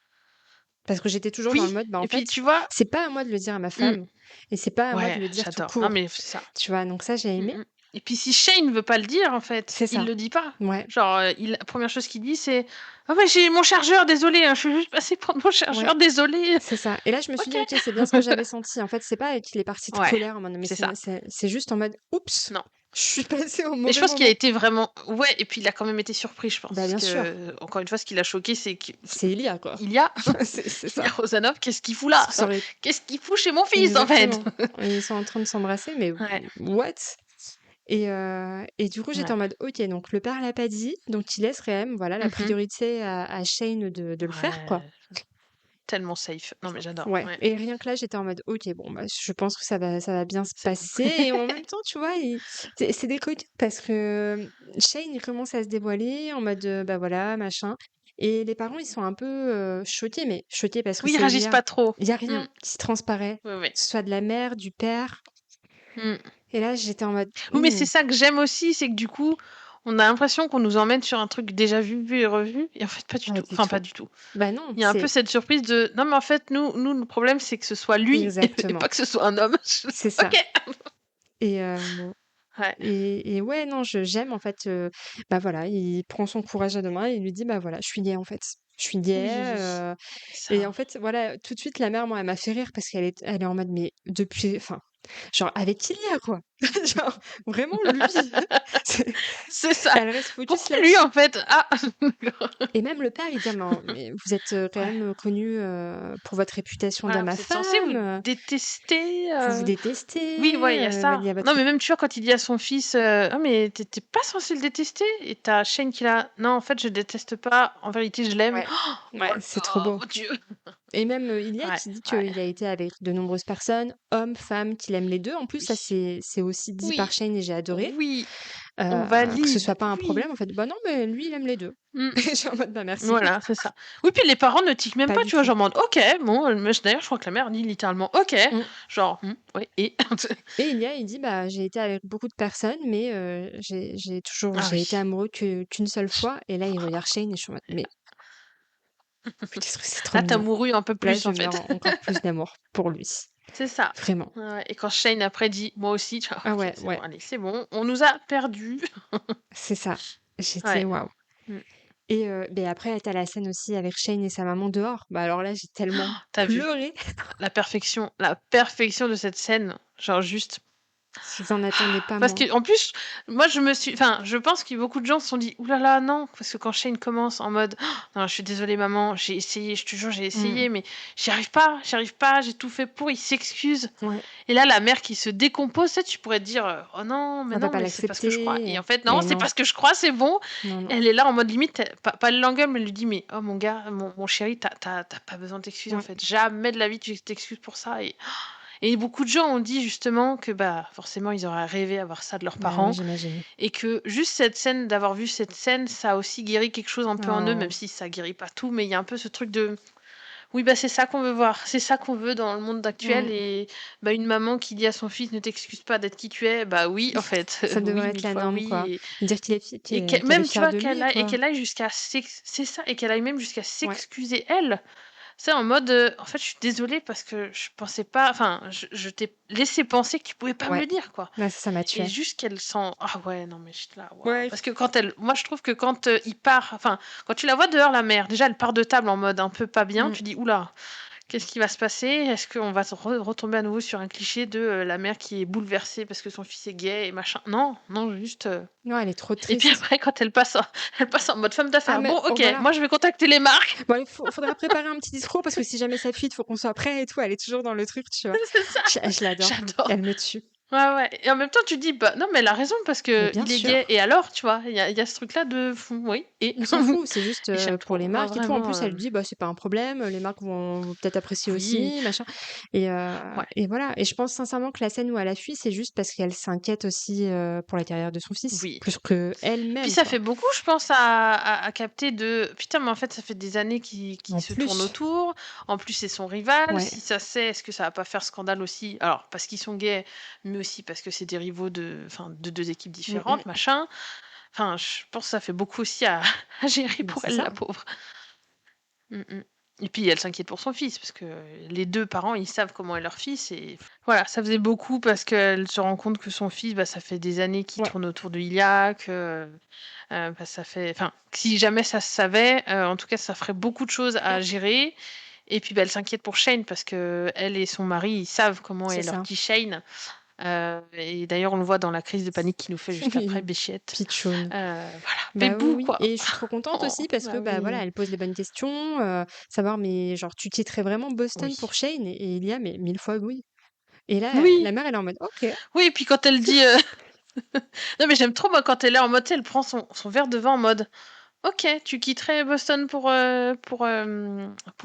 Parce que j'étais toujours dans le Oui, mode: «Bah, en et puis fait, tu vois. c'est pas à moi de le dire à ma Mmh. femme et c'est pas à moi de Ouais, le dire tout j'adore. Non, court». mais c'est ça. Tu vois? Donc ça, j'ai aimé. Et puis si Shane veut pas le dire, en fait, C'est il ça. le dit pas. Ouais, Genre, il première chose qu'il dit, c'est: «Ah ouais, j'ai mon chargeur, désolé, hein, je suis juste passé prendre mon ouais, chargeur, désolé». c'est ça et là, je me suis OK. dit: «OK, c'est bien ce que j'avais senti». En fait, c'est pas qu'il est parti de Ouais, colère en mode mais c'est ça. c'est juste en mode: «Oups, Non. je suis passé au Et je mauvais pense qu'il a moment». été vraiment, ouais, et puis il a quand même été surpris, je pense. Bah, Parce bien sûr, que, encore une fois, ce qui l'a choqué, c'est c'est Elia, quoi. qu'il y a C'est il y a ça. Rozanov, qu'est-ce qu'il fout là? Ça aurait Qu'est-ce qu'il fout chez mon fils, en fait? exactement. Ils sont en train de s'embrasser, mais Ouais, what? Et du coup, j'étais ouais. en mode: «OK, donc le père l'a pas dit, donc il laisse quand même, voilà, la Mmh. priorité à Shane de le faire, quoi». Ouais, tellement safe. Non, mais j'adore, Ouais ouais. et rien que là, j'étais en mode: «OK, bon, bah, je pense que ça va bien se C'est bon. passer» et en même temps, tu vois, c'est des trucs parce que, Shane, il commence à se dévoiler en mode, bah, voilà, machin et les parents, ils sont un peu, choqués, mais choqués parce que Oui, ils c'est réagissent Elia. pas trop. Il y a Mmh. rien qui transparaît, Oui, oui. que ce soit de la mère, du père Mmh. et là, j'étais en mode: Oui, mais c'est «Mmh, ça que j'aime aussi, c'est que du coup, on a l'impression qu'on nous emmène sur un truc déjà vu et revu, et en fait, pas du pas tout. du Enfin, pas tout». du tout. Bah, non, Il y a un peu c'est cette surprise de: «Non, mais en fait, nous, le problème, c'est que ce soit lui et exactement, pas que ce soit un homme». c'est ça OK. et Ouais. et ouais, non, je j'aime en fait, bah, voilà, il prend son courage à 2 mains et il lui dit: «Bah, voilà, je suis gay, en fait. Je suis gay», Oui, et ça. en fait, voilà, tout de suite, la mère, moi, elle m'a fait rire parce qu'elle est en mode: «Mais depuis» enfin, genre avec qui il y a, quoi? Genre, vraiment lui, c'est C'est ça. elle reste focus Pourquoi lui, là-dessus. en fait? Ah! Et même le père, il dit: «Mais vous êtes, quand Ouais. même, connus, pour votre réputation Voilà, d'homme à vous êtes censé vous femme, détester, vous vous oui, ouais, détestez, il y a bah, il ça. y a votre Non, mais même, tu vois, quand il dit à son fils, «Ah, mais tu pas censé le détester?» Et tu Shane qui est là: «Non, en fait, je le déteste pas, en vérité, je l'aime». ouais, Oh ouais, c'est trop là, beau. mon Dieu! Et même, Ilia Ouais, qui dit ouais. qu'il a été avec de nombreuses personnes, hommes, femmes, qu'il aime les 2. En plus, ça, Oui, c'est aussi dit par oui, Shane et j'ai adoré, oui, on que ce valide, soit pas un oui. problème. En fait, bah, non, mais lui, il aime les 2. Mmh. Et je suis en mode: «Bah, merci». Voilà, c'est ça. Oui, puis les parents ne tiquent même Pas pas, du tu vois? tout. Genre en mode: «OK, bon», mais d'ailleurs, je crois que la mère dit littéralement: «OK», Mmh. genre: «Oui, et?» Et Ilia, il dit: «Bah, j'ai été avec beaucoup de personnes, mais Ah j'ai été oui. amoureux qu'une seule fois» et là, il regarde Shane et je suis en mode: «Mais peut-être que c'est trop Là, tu mignon». mouru un peu Là, plus, je en meurs fait. encore plus d'amour pour lui. C'est ça. Vraiment. Ouais, et quand Shane après dit moi aussi, tu vois, Ah ok, ouais, c'est bon, ouais, allez, c'est bon, on nous a perdus. c'est ça. J'étais Ouais. waouh. Mm. Et beh, après, tu la scène aussi avec Shane et sa maman dehors. Bah, alors là, j'ai tellement T'as vu pleuré. la perfection de cette scène, genre juste. Je n'en attendais pas, Parce moi. que en plus, moi je pense que beaucoup de gens se sont dit ouh là là non, parce que quand Shane commence en mode non, je suis désolée maman, j'ai essayé, je te jure j'ai Mmh. essayé, mais j'y arrive pas, j'ai tout fait pour, il s'excuse. Ouais. Et là la mère qui se décompose, tu pourrais te dire oh On va non pas mais c'est pas ce que je crois. l'accepter, Et en fait non, mais c'est non, pas ce que je crois, c'est bon. non, non. Elle est là en mode limite, pas le l'engueule, mais elle lui dit mais oh mon gars, mon chéri, t'as pas besoin de t'excuser en Ouais. fait, jamais de la vie tu t'excuses pour ça. Et beaucoup de gens ont dit justement que bah forcément ils auraient rêvé avoir ça de leurs Bah, oui, parents j'imagine. et que juste cette scène, d'avoir vu cette scène, ça a aussi guéri quelque chose un peu en eux, même Oh, si ça guérit pas tout, mais il y a un peu ce truc de oui bah c'est ça qu'on veut voir, c'est ça qu'on veut dans le monde actuel. mmh. Et bah une maman qui dit à son fils ne t'excuse pas d'être qui tu es, bah oui en fait, Ça oui devrait être mille la fois norme, oui. quoi. Dire qu'il est fi Et qu'elle est même tu fière vois de lui, quoi. qu'elle aille jusqu'à c'est ça, et qu'elle aille même jusqu'à Ouais, s'excuser elle. C'est en mode, en fait, je suis désolée parce que je pensais pas, enfin, je t'ai laissé penser que tu pouvais pas me ouais. le dire, quoi. Là, ça m'a Et tuée. juste qu'elle sent, ah ouais, non, mais j'étais là, waouh. Ouais. Parce que moi, je trouve que quand il part, enfin, quand tu la vois dehors, la mère, déjà, elle part de table en mode un peu pas bien, Mmh. tu dis, oula, qu'est-ce qui va se passer? Est-ce qu'on va retomber à nouveau sur un cliché de la mère qui est bouleversée parce que son fils est gay et machin? Non, non, juste. Non, elle est trop Et puis triste. après, quand elle passe en mode femme Ah d'affaires. mais Bon, oh, ok, voilà. moi, je vais contacter les marques. Bon, faudra préparer un petit discours parce que si jamais ça fuite, faut qu'on soit prêt et tout. Elle est toujours dans le truc, tu vois? C'est ça. Je l'adore. J'adore. Elle me tue. Ouais, ouais. Et en même temps, tu te dis, bah non, mais elle a raison parce Mais que bien il est gay. sûr. Et alors, tu vois, il y a ce truc-là de fou, oui. Et, On s'en fout, c'est juste, et j'aime pour trop. les Moi, marques et tout. En vraiment. plus, elle dit: «Bah, c'est pas un problème, les marques vont peut-être apprécier Oui. aussi, machin» et Ouais. voilà et je pense sincèrement que la scène où elle a fui, c'est juste parce qu'elle s'inquiète aussi, pour la carrière de son fils, Oui. plus Puis qu'elle-même, ça quoi. fait beaucoup, je pense, à capter de putain, mais en fait, ça fait des années qu'ils En se tournent plus, autour. En plus, c'est son rival. ouais. Si ça sait, est-ce que ça va pas faire scandale aussi? Alors, parce qu'ils sont gays, mais aussi parce que c'est des rivaux de deux équipes Mmh mh. différentes, machin. Enfin, je pense que ça fait beaucoup aussi à, à gérer Bah, pour c'est elle, ça. la pauvre. Mm, mm. Et puis elle s'inquiète pour son fils, parce que les deux parents, ils savent comment est leur fils. Et voilà, ça faisait beaucoup parce qu'elle se rend compte que son fils, bah, ça fait des années qu'il Ouais, tourne autour de Iliac. Bah, ça fait, enfin, si jamais ça se savait, en tout cas, ça ferait beaucoup de choses à mmh, gérer. Et puis, bah, elle s'inquiète pour Shane parce que elle et son mari, ils savent comment c'est est leur ça. petit Shane. Et d'ailleurs, on le voit dans la crise de panique qu'il nous fait juste après, Oui, Bichette. pitchoun. Voilà, Bah, oui, Bébou, oui quoi. et je suis trop contente Oh, aussi parce que, bah bah, voilà, oui. elle pose les bonnes questions, savoir mais genre: «Tu quitterais vraiment Boston Oui. pour Shane?» et il y a mais 1000 fois oui et là, la Oui, mère, elle est en mode: «OK». oui, et puis quand elle dit. Non, mais j'aime trop, moi, quand elle est en mode, tu sais, elle prend son verre de vin en mode. Ok, tu quitterais Boston pour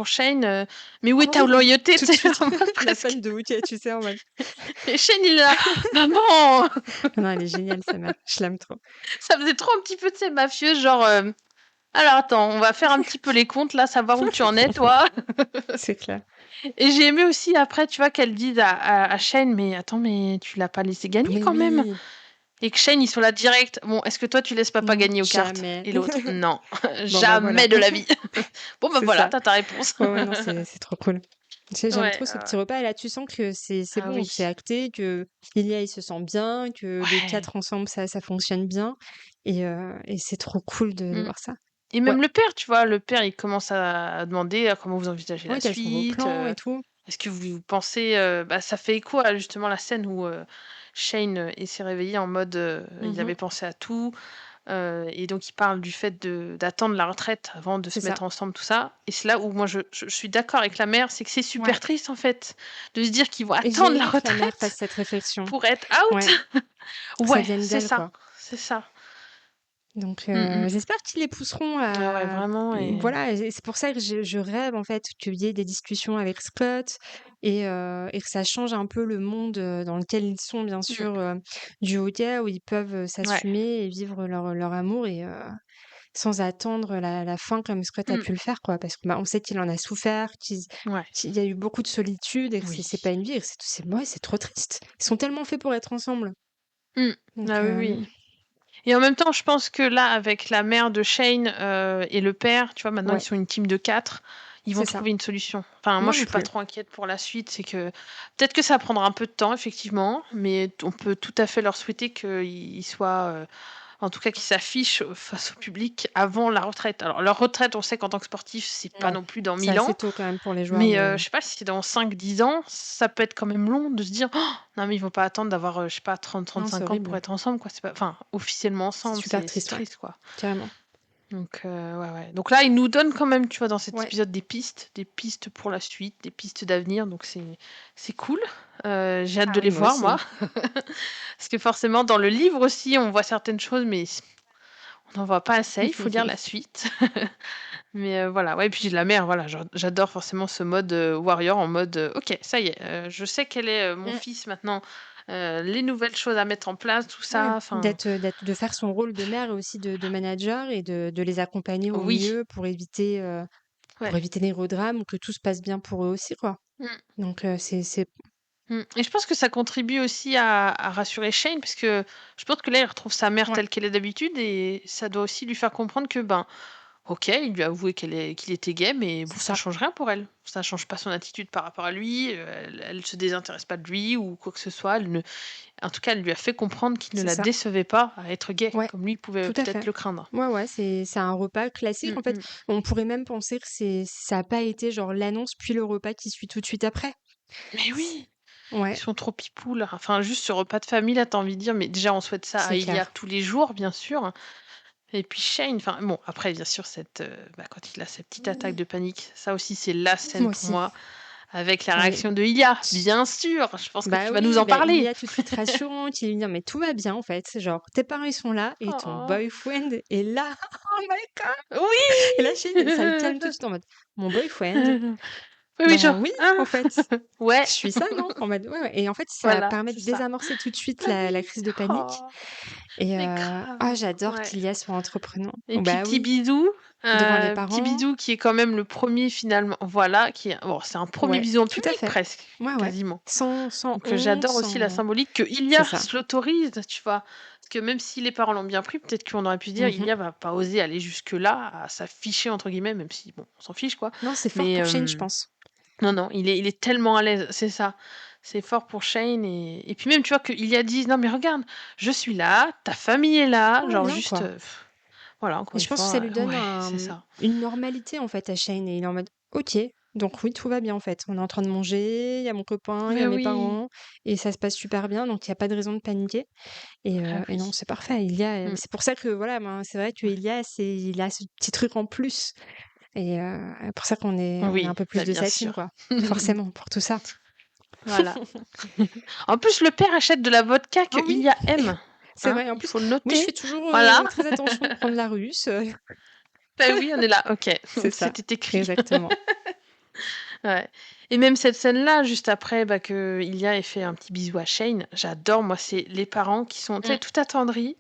Shane, mais où est Ah ta oui, loyauté, tout tu de sais, suite, en mode la presque. fan de OK, tu sais, en mode Et Shane, il est là, maman! non, elle est géniale sa mère, je l'aime trop. Ça faisait trop un petit peu, tu sais, mafieuse, genre, alors attends, on va faire un petit peu les comptes, là, savoir où tu en es, toi. C'est clair. Et j'ai aimé aussi, après, tu vois, qu'elle dise à Shane, mais attends, mais tu l'as pas laissé gagner Mais quand même. oui, Et que Shane, il soit là direct. Bon, est-ce que toi, tu laisses papa non, gagner aux cartes? jamais. Et l'autre, non, Bon, bah, voilà, jamais de la vie. Bon, bah c'est voilà, ça. t'as ta réponse. Ouais, ouais, non, c'est trop cool. J'aime Ouais, trop ce petit repas et là, tu sens que c'est ah bon, c'est oui. acté, que Ilia, il se sent bien, que les Ouais. 4 ensemble, ça fonctionne bien et c'est trop cool de Mm. voir ça. Et Ouais, même le père, tu vois, le père, il commence à demander comment vous envisagez ouais, la quels sont vos suite. plans et tout? Est-ce que vous pensez, bah, ça fait écho à justement la scène où Shane il s'est réveillé en mode il Mmh. avait pensé à tout. Et donc il parle du fait d'attendre la retraite avant de C'est se ça. mettre ensemble, tout ça. Et c'est là où moi je suis d'accord avec la mère, c'est que c'est super Ouais triste en fait de se dire qu'ils vont et j'ai attendre la aimé que la mère fasse retraite cette réflexion. pour être out. Ouais, que ça Ouais, vienne c'est d'elle, ça, quoi. c'est ça. Donc Mm, mm. j'espère qu'ils les pousseront Ah ouais, à vraiment. Et voilà et c'est pour ça que je rêve en fait qu'il y ait des discussions avec Scott et que ça change un peu le monde, dans lequel ils sont bien mm, sûr, du hockey où ils peuvent, ouais. s'assumer et vivre leur amour sans attendre la fin comme Scott a Mm, pu le faire quoi. Parce que, bah, on sait qu'il en a souffert, ouais. qu'il y a eu beaucoup de solitude et que Oui. c'est pas une vie et que c'est ouais, c'est trop triste. Ils sont tellement faits pour être ensemble. Mm. Donc Ah oui, oui. Et en même temps, je pense que là, avec la mère de Shane et le père, tu vois, maintenant ils ouais. sont une team de 4. ils vont c'est ça. trouver une solution. Enfin, moi, Moi je non suis pas plus. trop inquiète pour la suite. C'est que peut-être que ça prendra un peu de temps, effectivement, mais on peut tout à fait leur souhaiter qu'ils soient, en tout cas, qu'ils s'affichent face au public avant la retraite. Alors, leur retraite, on sait qu'en tant que sportif, c'est pas Non, non plus dans c'est 1000 assez ans, tôt quand même pour les joueurs, mais mais je sais pas si dans 5-10 ans, ça peut être quand même long de se dire: «Oh, non, mais ils vont pas attendre d'avoir, je sais pas, non, c'est 30-35 ans pour horrible. être ensemble, quoi». C'est pas, enfin, officiellement C'est ensemble, super c'est triste, ouais, triste, quoi. carrément. Donc, ouais, ouais. Donc là, ils nous donnent quand même, tu vois, dans cet Ouais. épisode des pistes pour la suite, des pistes d'avenir, donc c'est cool. J'ai hâte Ah de oui, les moi voir, aussi. moi. Parce que forcément, dans le livre aussi, on voit certaines choses, mais on n'en voit pas assez, il faut lire la suite. Mais voilà, ouais, et puis la mère, voilà, j'adore forcément ce mode warrior, en mode ok, ça y est, je sais quel est mon Mmh. fils maintenant, les nouvelles choses à mettre en place, tout Ouais, ça, enfin, de faire son rôle de mère et aussi de manager et de les accompagner au oui, mieux pour ouais. éviter les gros drames ou que tout se passe bien pour eux aussi, quoi. Mm, Donc c'est Et je pense que ça contribue aussi à rassurer Shane, parce que je pense que là, il retrouve sa mère ouais, telle qu'elle est d'habitude, et ça doit aussi lui faire comprendre que, ben, ok, il lui a avoué qu'il était gay, mais bon, c'est ça ça. change rien pour elle. Ça change pas son attitude par rapport à lui. Elle se désintéresse pas de lui ou quoi que ce soit. En tout cas, elle lui a fait comprendre qu'il ne C'est la ça. décevait pas à être gay, Ouais, comme lui pouvait tout à peut-être fait. le craindre. Ouais, ouais, c'est un repas classique, Mm, en fait. mm. On pourrait même penser que ça a pas été genre l'annonce puis le repas qui suit tout de suite après. Mais C oui, ils Ouais, sont trop pipous là. Enfin, juste ce repas de famille là, t'as envie de dire, mais déjà on souhaite ça à c'est Ilia clair. tous les jours, bien sûr. Et puis Shane, enfin bon, après bien sûr quand il a cette petite attaque Mmh. de panique, ça aussi c'est la scène Moi pour aussi. moi, avec la Ouais. réaction de Ilia, bien sûr. Je pense que Bah tu vas nous oui, en bah, il y parler. a tout de suite rassurante, il lui dit: «Mais tout va bien, en fait». Genre, tes parents, ils sont là et ton Oh, boyfriend est là. Oh my god! Et là, Shane, ça le calme tout de oui. suite en mode: «Mon boyfriend? Oui, oui, Ben genre, oui, hein? en fait, Ouais, je suis ça, non?» En mode: «Ouais, ouais» et en fait, ça voilà, permet de c'est ça. désamorcer tout de suite Bah la oui. crise de panique Oh, et mais grave. ah, j'adore Ouais. qu'Ilias soit entreprenant. Et Oh puis bah petit oui, bisou, devant les petit parents. bisou qui est quand même le premier finalement, voilà, qui est bon, c'est un premier Ouais, bisou en tout à public fait. presque, Ouais, ouais. quasiment. Sans Donc honte, j'adore aussi la sans symbolique que c'est Ilia ça. se l'autorise, tu vois? Parce que même si les parents l'ont bien pris, peut-être qu'on aurait pu se dire: Mmh. «Ilia va pas oser aller jusque-là, à s'afficher» entre guillemets, même si bon, on s'en fiche quoi. Non, c'est fort Mais pour Shane, je pense. non, non, il est tellement à l'aise, c'est ça. C'est fort pour Shane, et puis même, tu vois, qu'Ilia dise: «Non mais regarde, je suis là, ta famille est là», Tout va genre bien, juste, quoi. voilà, encore Et une je pense que ça fois, lui donne ouais, c'est ça. une normalité, en fait, à Shane et il est en mode: «OK, donc oui, tout va bien, en fait. On est en train de manger, il y a mon copain, il y a Mais mes oui, parents et ça se passe super bien, donc il y a pas de raison de paniquer» bah et non, oui. c'est parfait. Il y a Mmh, c'est pour ça que, voilà, ben, c'est vrai ouais. qu'Elias, il a ce petit truc en plus et pour ça qu'on est un Oui, peu plus bah de bien sa team, sûr. quoi. Forcément, pour tout ça. Voilà. En plus, le père achète de la vodka Ah que oui, Ilia aime, c'est hein, vrai. En il plus, faut le moi, je noter. fais toujours, Voilà. très attention de prendre la russe, Bah oui, on est là, OK, c'est ça, c'était écrit. exactement. Ouais, et même cette scène-là, juste après, bah, que Ilia ait fait un petit bisou à Shane, j'adore, moi, c'est les parents qui sont, tu sais, Mmh. tout attendris.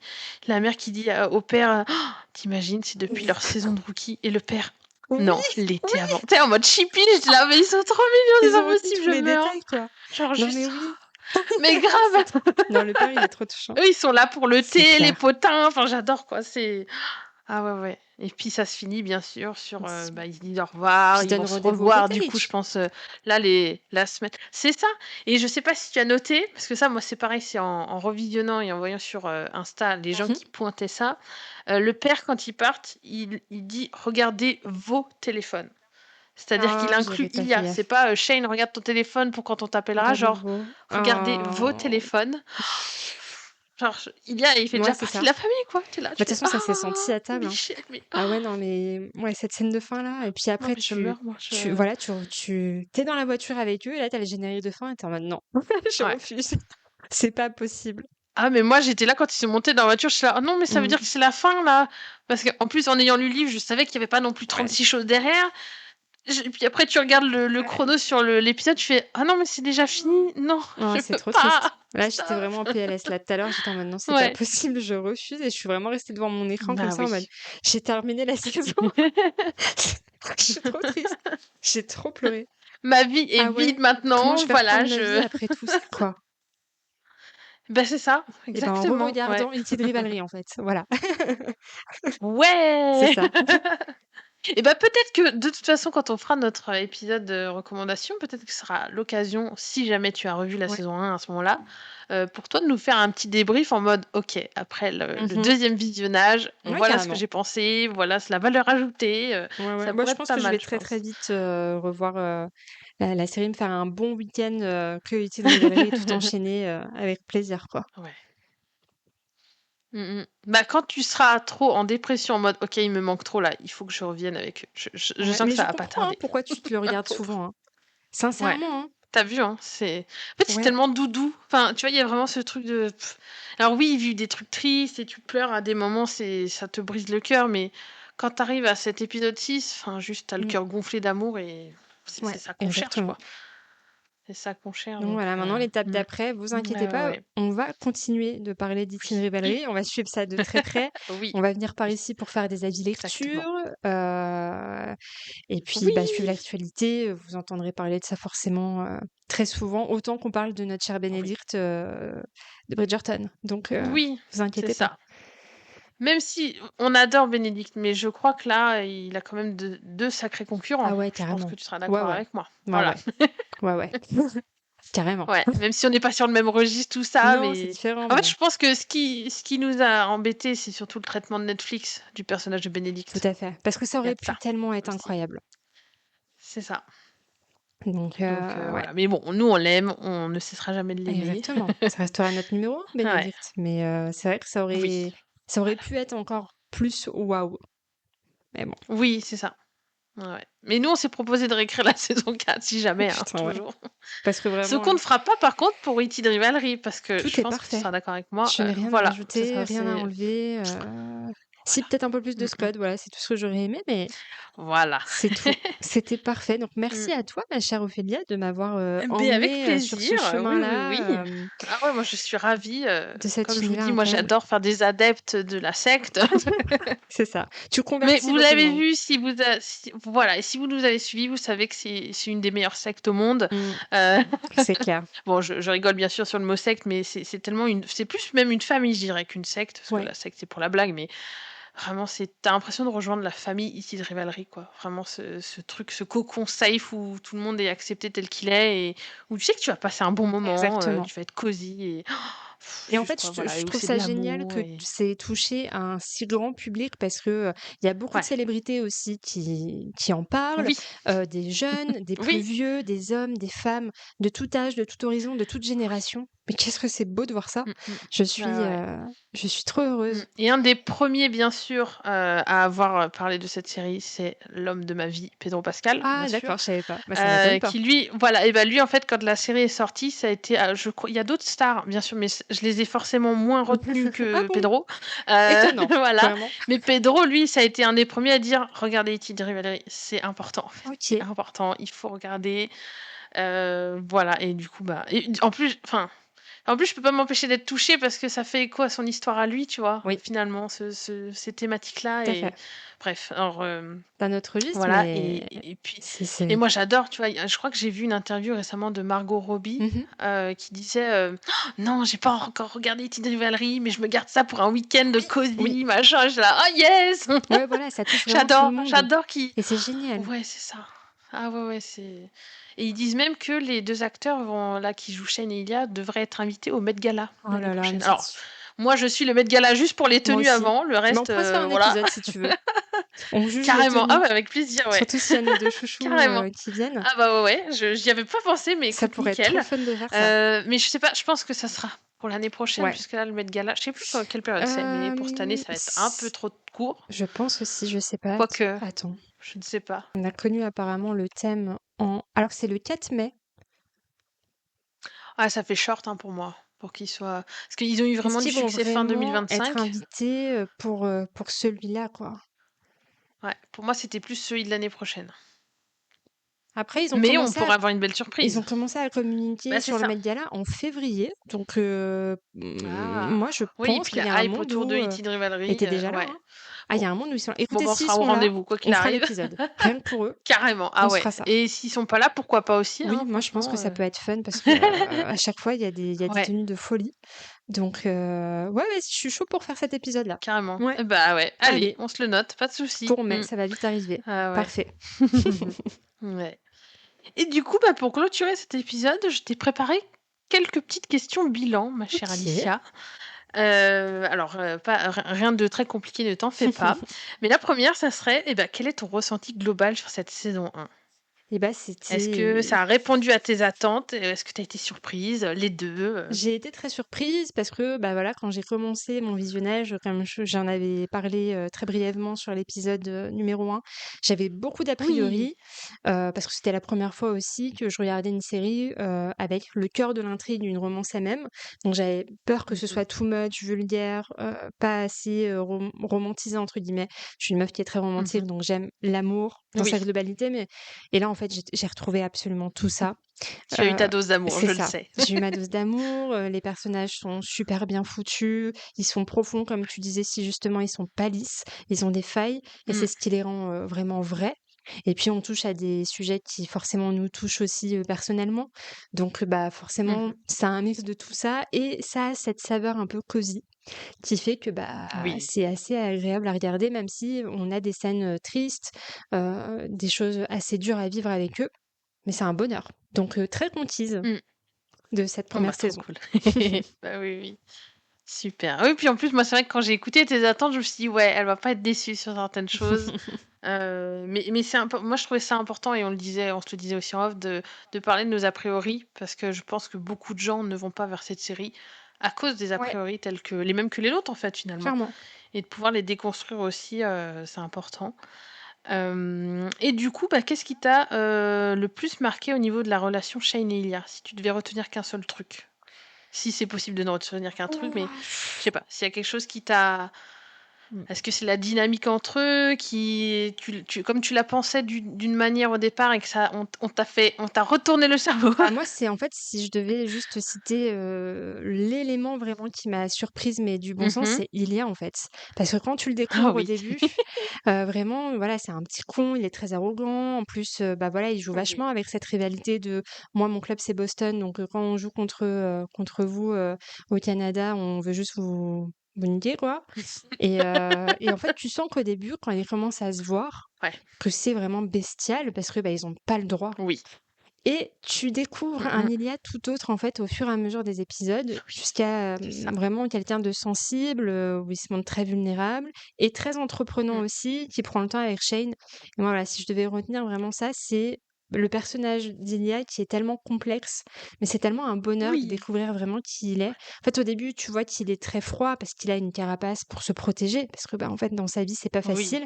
La mère qui dit, au père, «Oh, tu c'est depuis leur saison de rookie», et le père: Oui, «Non, l'été oui! avant». Tu sais, en mode chippy, j'étais là: «Mais ils sont trop mignons, c'est Ils pas ont retenu possible, tous je les meurs». détails, quoi. Genre Non, mais juste, oui. mais grave! Non, le père, il est trop touchant. Eux, ils sont là pour le C'est thé, les clair. potins, enfin j'adore quoi, c'est ah ouais, ouais, et puis ça se finit bien sûr sur, S bah, ils se disent au Puis revoir, il ils donne vont se rendez-vous au revoir du coup je cottage. pense, là les la semaine c'est ça, et je sais pas si tu as noté, parce que ça moi c'est pareil, c'est en revisionnant et en voyant sur, Insta les gens Mmh mh. qui pointaient ça, le père quand ils partent, il dit: «Regardez vos téléphones». C'est-à-dire qu'il Ah, inclut j'avais pas fait Ilia, c'est gaffe. pas, «Shane regarde ton téléphone pour quand on t'appellera», genre: Regardez-vous. «Regardez vos Oh. téléphones». Genre, Ilia, il fait Ouais, déjà c'est partie de ça. la famille, quoi. Tu es là, Bah, tu de toute fais: façon, ça s'est «Ah, senti à table, hein. Michel, mais Ah ouais, non, mais ouais, cette scène de fin-là et puis non, après mais je meurs, moi, tu je» voilà, tu es dans la voiture avec eux et là, tu as le générique de fin et tu es en mode: «Non, je ouais. refuse. C'est pas possible». Ah, mais moi, j'étais là quand ils sont montés dans la voiture, je suis là: «Ah non, mais ça veut dire Mmh. que c'est la fin, là?» Parce qu'en plus, en ayant lu le livre, je savais qu'il y avait pas non plus Ouais. 36 choses derrière. Et puis après, tu regardes le Ouais. chrono sur l'épisode, tu fais: «Ah non, mais c'est déjà fini. Non, Oh, je c'est peux trop triste. pas. Là, j'étais Stop». vraiment en PLS. Là, tout à l'heure, j'étais en mode: «Non, c'est pas Ouais. possible, je refuse» et je suis vraiment restée devant mon écran comme Bah ça en oui. mode: «J'ai terminé la saison, je suis trop triste». J'ai trop pleuré. Ma vie est Ah vide ouais? Comment maintenant, je vais reprendre voilà, ma vie je après tout ça, quoi? bah, c'est ça, Et ben, en exactement, ouais. re-regardant Une de rivalerie, en fait, voilà. C'est Ouais! ça. Et bah, peut-être que de toute façon, quand on fera notre épisode de recommandation, peut-être que ce sera l'occasion, si jamais tu as revu la Ouais. saison 1 à ce moment-là, pour toi de nous faire un petit débrief en mode: «OK, après le Mmh. 2e visionnage, Ouais, voilà ce que carrément. j'ai pensé, voilà c'est la valeur ajoutée», Ouais, ouais. ça Moi, pourrait je être pense pas que je vais mal, je très, très pense. vite, revoir, la série, me faire un bon week-end, Curiosity de Rivalry, tout enchaîner, avec plaisir, quoi. Ouais. Bah, quand tu seras trop en dépression, en mode: «OK, il me manque trop là, il faut que je revienne avec eux», je Ouais, sens que mais ça je va pas comprends, hein, tarder. pourquoi tu te le Ma regardes pauvre. souvent, hein. Ouais. Sincèrement, hein. Tu vu, hein? C'est Ouais. tellement doudou. Enfin, tu vois, il y a vraiment ce truc de alors oui, vivre des trucs tristes et tu pleures à des moments, ça te brise le cœur, mais quand tu arrives à cet épisode 6, enfin, juste, tu le Mmh. cœur gonflé d'amour et c'est Ouais, ça qu'on cherche, exactement. quoi. C'est ça qu'on cherche, Donc donc voilà, maintenant l'étape d'après, vous inquiétez ouais, ouais, pas, ouais. on va continuer de parler d'Teen Oui. Rivalry, on va suivre ça de très près. Oui, On va venir par oui, ici pour faire des avis lecture, exactement. et puis, bah, suivre Oui! l'actualité, vous entendrez parler de ça forcément, très souvent, autant qu'on parle de notre cher Oui. Benedict, de Bridgerton. Donc, Oui, vous c'est inquiétez pas. ça. Même si on adore Bénédicte, mais je crois que là, il a quand même deux sacrés concurrents. Ah ouais, Je pense que carrément. tu seras Ouais, d'accord ouais. avec moi. Ouais, Voilà. ouais. Ouais, ouais. Carrément. Ouais, même si on n'est pas sur le même registre, tout ça, Non, c'est mais différent, en fait, mais je pense que ce qui nous a embêtés, c'est surtout le traitement de Netflix du personnage de tout Bénédicte. à fait. Parce que ça Il y a aurait de pu ça tellement être aussi. incroyable. C'est ça. Donc, Donc ouais. voilà. Mais bon, nous, on l'aime, on ne cessera jamais de l'aimer. Exactement. Ça restera notre numéro 1, Ouais. Bénédicte. Mais c'est vrai que Oui. ça aurait pu être encore plus waouh. Mais bon, Oui, c'est ça. Ouais, ouais. Mais nous, on s'est proposé de réécrire la saison 4, si jamais, hein, putain, ouais. toujours. Parce que Ce vraiment, qu'on ne fera pas, par contre, pour E.T. de Rivalry, parce que tout je est pense que tu parfait. seras d'accord avec moi. Je n'ai rien à Voilà, c'est rajouter, ça, rien à c'est... enlever. Si, Voilà. peut-être un peu plus de Scott, voilà, c'est tout ce que j'aurais aimé, mais Voilà. c'est tout. C'était parfait. Donc, Mm. merci à toi, ma chère Ophélia, de m'avoir Mais avec emmenée sur plaisir, ce oui, oui, oui. chemin-là, Ah ouais, moi je suis ravie. de cet Comme je vous univers dis, moi incroyable. j'adore faire des adeptes de la secte. C'est ça. Tu Mais convertis vous beaucoup de l'avez monde. vu, voilà, et si vous nous avez suivis, vous savez que c'est une des meilleures sectes au monde. Mm, Euh, c'est clair. Bon, je rigole bien sûr sur le mot secte, mais c'est tellement c'est plus même une famille, je dirais, qu'une secte, parce que Ouais. la secte c'est pour la blague, mais vraiment, t'as l'impression de rejoindre la famille ici de Rivalry, quoi. Vraiment, ce truc, ce cocon safe où tout le monde est accepté tel qu'il est et où tu sais que tu vas passer un bon moment, Exactement. tu vas être cosy et Et en juste fait, quoi, voilà, je et où trouve c'est de ça génial l'amour que et c'est touché à un si grand public parce que, il y a beaucoup de ouais, célébrités aussi qui en parlent, oui, des jeunes, des plus oui, vieux, des hommes, des femmes, de tout âge, de tout horizon, de toute oui. génération. Mais qu'est-ce que c'est beau de voir ça! Mmh mh. Je Ouais, suis, ouais, ouais. heu, je suis trop heureuse. Et un des premiers, bien sûr, à avoir, parlé de cette série, c'est l'homme de ma vie, Pedro Pascal, bien Ah d'accord, sûr. je savais pas. Bah, ça m'étonne pas. Qui lui voilà et bah, lui en fait quand la série est sortie, ça a été, je crois il y a d'autres stars bien sûr, mais je les ai forcément moins retenues Ah que bon? Pedro. Étonnant, Voilà. vraiment. Mais Pedro lui, ça a été un des premiers à dire: «Regardez E.T. de Rivalry, c'est important en fait, c'est OK. important, il faut regarder». Voilà et du coup, bah et en plus, je peux pas m'empêcher d'être touchée parce que ça fait écho à son histoire à lui, tu vois? Oui, Finalement ces thématiques-là tout à et fait. bref, alors, C'est un autre registre, voilà mais et puis et c'est moi j'adore, tu vois? Je crois que j'ai vu une interview récemment de Margot Robbie, mmh. qui disait, «Non, j'ai pas encore regardé Teen Rivalry, mais je me garde ça pour un week-end Oui, oui. cosy, machin». J'étais là: «Oh yes!» Ouais, voilà, ça touche vraiment tout le J'adore, monde j'adore qui et c'est génial. ouais, c'est ça. Ah ouais, ouais, c'est et ils disent même que les 2 acteurs qui jouent Shane et Ilia devraient être invités au Met Gala Oh l'année là là, mais prochaine. c'est Alors, moi je suis le Met Gala juste pour les moi tenues aussi. avant, le Mais on reste, pourrait se faire un voilà. épisode si tu veux. On juge les Carrément. Ah tenues, ouais, avec plaisir, ouais. surtout s'il y a nos 2 chouchous, Carrément. qui viennent. Ah bah, ouais, ouais, j'y avais pas pensé, mais Ça écoute, pourrait être trop nickel. fun de faire ça. Mais je sais pas, je pense que ça sera pour l'année prochaine, Ouais. puisque là, le Met Gala, je sais plus quelle période c'est, mais pour cette année, ça va être un peu S trop court. je pense aussi, je sais pas. Quoique, Attends, je ne sais pas. on a connu apparemment le thème en alors c'est le 4 mai. Ah, ça fait short, hein, pour moi, pour qu'ils soient parce qu'ils ont eu Est-ce vraiment du qu'ils vont succès fin vraiment être 2025. invités, pour celui-là, quoi? Ouais, pour moi, c'était plus celui de l'année prochaine. Après Mais on pourrait avoir une belle surprise. ils ont commencé à communiquer Bah, c'est sur le ça. Met Gala en février, donc Ah! moi je Oui et pense puis qu'il y a un la hype autour monde de où, E.T. de tu Rivalry, déjà là, ouais. hein? Ah, il y Bon. a un monde où ils sont là. Bon, Écoutez, on s'ils sera au sont là, rendez-vous, quoi qu'il on fera arrive. l'épisode. Rien que pour eux, Carrément. on Ah se ouais. fera ça. Et s'ils sont pas là, pourquoi pas aussi, Oui, hein, moi je pense que franchement. ça peut être fun parce que à chaque fois, il y a des Ouais, tenues de folie. Donc, ouais, je suis chaud pour faire cet épisode-là. carrément. Ouais, Bah ouais, allez, allez, on se le note, pas de je te souci. remets, ça va vite arriver. Ah ouais. Parfait. Ouais. Et du coup, bah, pour clôturer cet épisode, je t'ai préparé quelques petites questions bilan, ma chère Ok. Alicia. Alors, rien de très compliqué, ne t'en fais pas. Mais la première, ça serait, eh ben, quel est ton ressenti global sur cette saison 1? Et bah, Est-ce que c'était ça a répondu à tes attentes? Est-ce que tu as été surprise? Les 2? J'ai été très surprise parce que, bah, voilà, quand j'ai commencé mon visionnage, comme j'en avais parlé, très brièvement sur l'épisode, numéro 1, j'avais beaucoup d'a Oui. priori, parce que c'était la première fois aussi que je regardais une série, avec le cœur de l'intrigue d'une romance elle-même. Donc j'avais peur que ce Mmh. soit too much, vulgaire, pas assez, «romantisé» entre guillemets. Je suis une meuf qui est très romantique, Mmh. donc j'aime l'amour dans sa Oui, globalité, mais et là, en fait, j'ai retrouvé absolument tout ça. tu as eu Heu, ta dose d'amour, c'est je le ça. sais. J'ai eu ma dose d'amour, les personnages sont super bien foutus, ils sont profonds comme tu disais si justement ils sont pas lisses, ils ont des failles et c'est Mmh. ce qui les rend, vraiment vrais et puis on touche à des sujets qui forcément nous touchent aussi, personnellement. Donc, bah, forcément, Mmh. c'est un mix de tout ça et ça a cette saveur un peu cosy qui fait que, bah, Oui. c'est assez agréable à regarder même si on a des scènes, tristes, des choses assez dures à vivre avec eux, mais c'est un bonheur. Donc, très conquise Mmh. de cette Bon, bah, première trop saison. cool. Bah, oui, oui. Super. Oui, puis en plus, moi, c'est vrai que quand j'ai écouté tes attentes, je me suis dit: «Ouais, elle va pas être déçue sur certaines choses». Mais c'est moi, je trouvais ça important et on se le disait aussi en off de parler de nos a priori parce que je pense que beaucoup de gens ne vont pas vers cette série à cause des a Ouais, priori tels que les mêmes que les nôtres, en fait, finalement clairement. et de pouvoir les déconstruire aussi, c'est important. Et du coup, bah, qu'est-ce qui t'a, le plus marqué au niveau de la relation Shane et Ilia? Si tu devais retenir qu'un seul truc? Si c'est possible de ne retenir qu'un truc, mais je sais pas, s'il y a quelque chose qui t'a Mmh. est-ce que c'est la dynamique entre eux qui comme tu la pensais d'une manière au départ et que ça on t'a retourné le cerveau? Bah, moi, c'est en fait, si je devais juste citer, l'élément vraiment qui m'a surprise, mais du bon sens, Mmh. c'est Ilia, en fait. Parce que quand tu le Ah découvres au oui. début, vraiment, voilà, c'est un petit con, il est très arrogant. En plus, bah, voilà, il joue Oui. vachement avec cette rivalité de moi, mon club, c'est Boston, donc quand on joue contre vous, au Canada, on veut juste vous niquer, quoi. Et en fait, tu sens qu'au début, quand ils commencent à se voir, Ouais. que c'est vraiment bestial parce que, bah, ils ont pas le droit. Oui. Et tu découvres Mmh un mh. Iliad tout autre, en fait, au fur et à mesure des épisodes, Oui, jusqu'à, c'est ça. vraiment quelqu'un de sensible, où il se montre très vulnérable et très entreprenant Mmh. aussi, qui prend le temps avec Shane. Et moi, voilà, si je devais retenir vraiment ça, c'est le personnage d'Iliad qui est tellement complexe, mais c'est tellement un bonheur de Oui. découvrir vraiment qui il est. En fait, au début, tu vois qu'il est très froid parce qu'il a une carapace pour se protéger, parce que, bah, en fait, dans sa vie, c'est pas Oui. facile.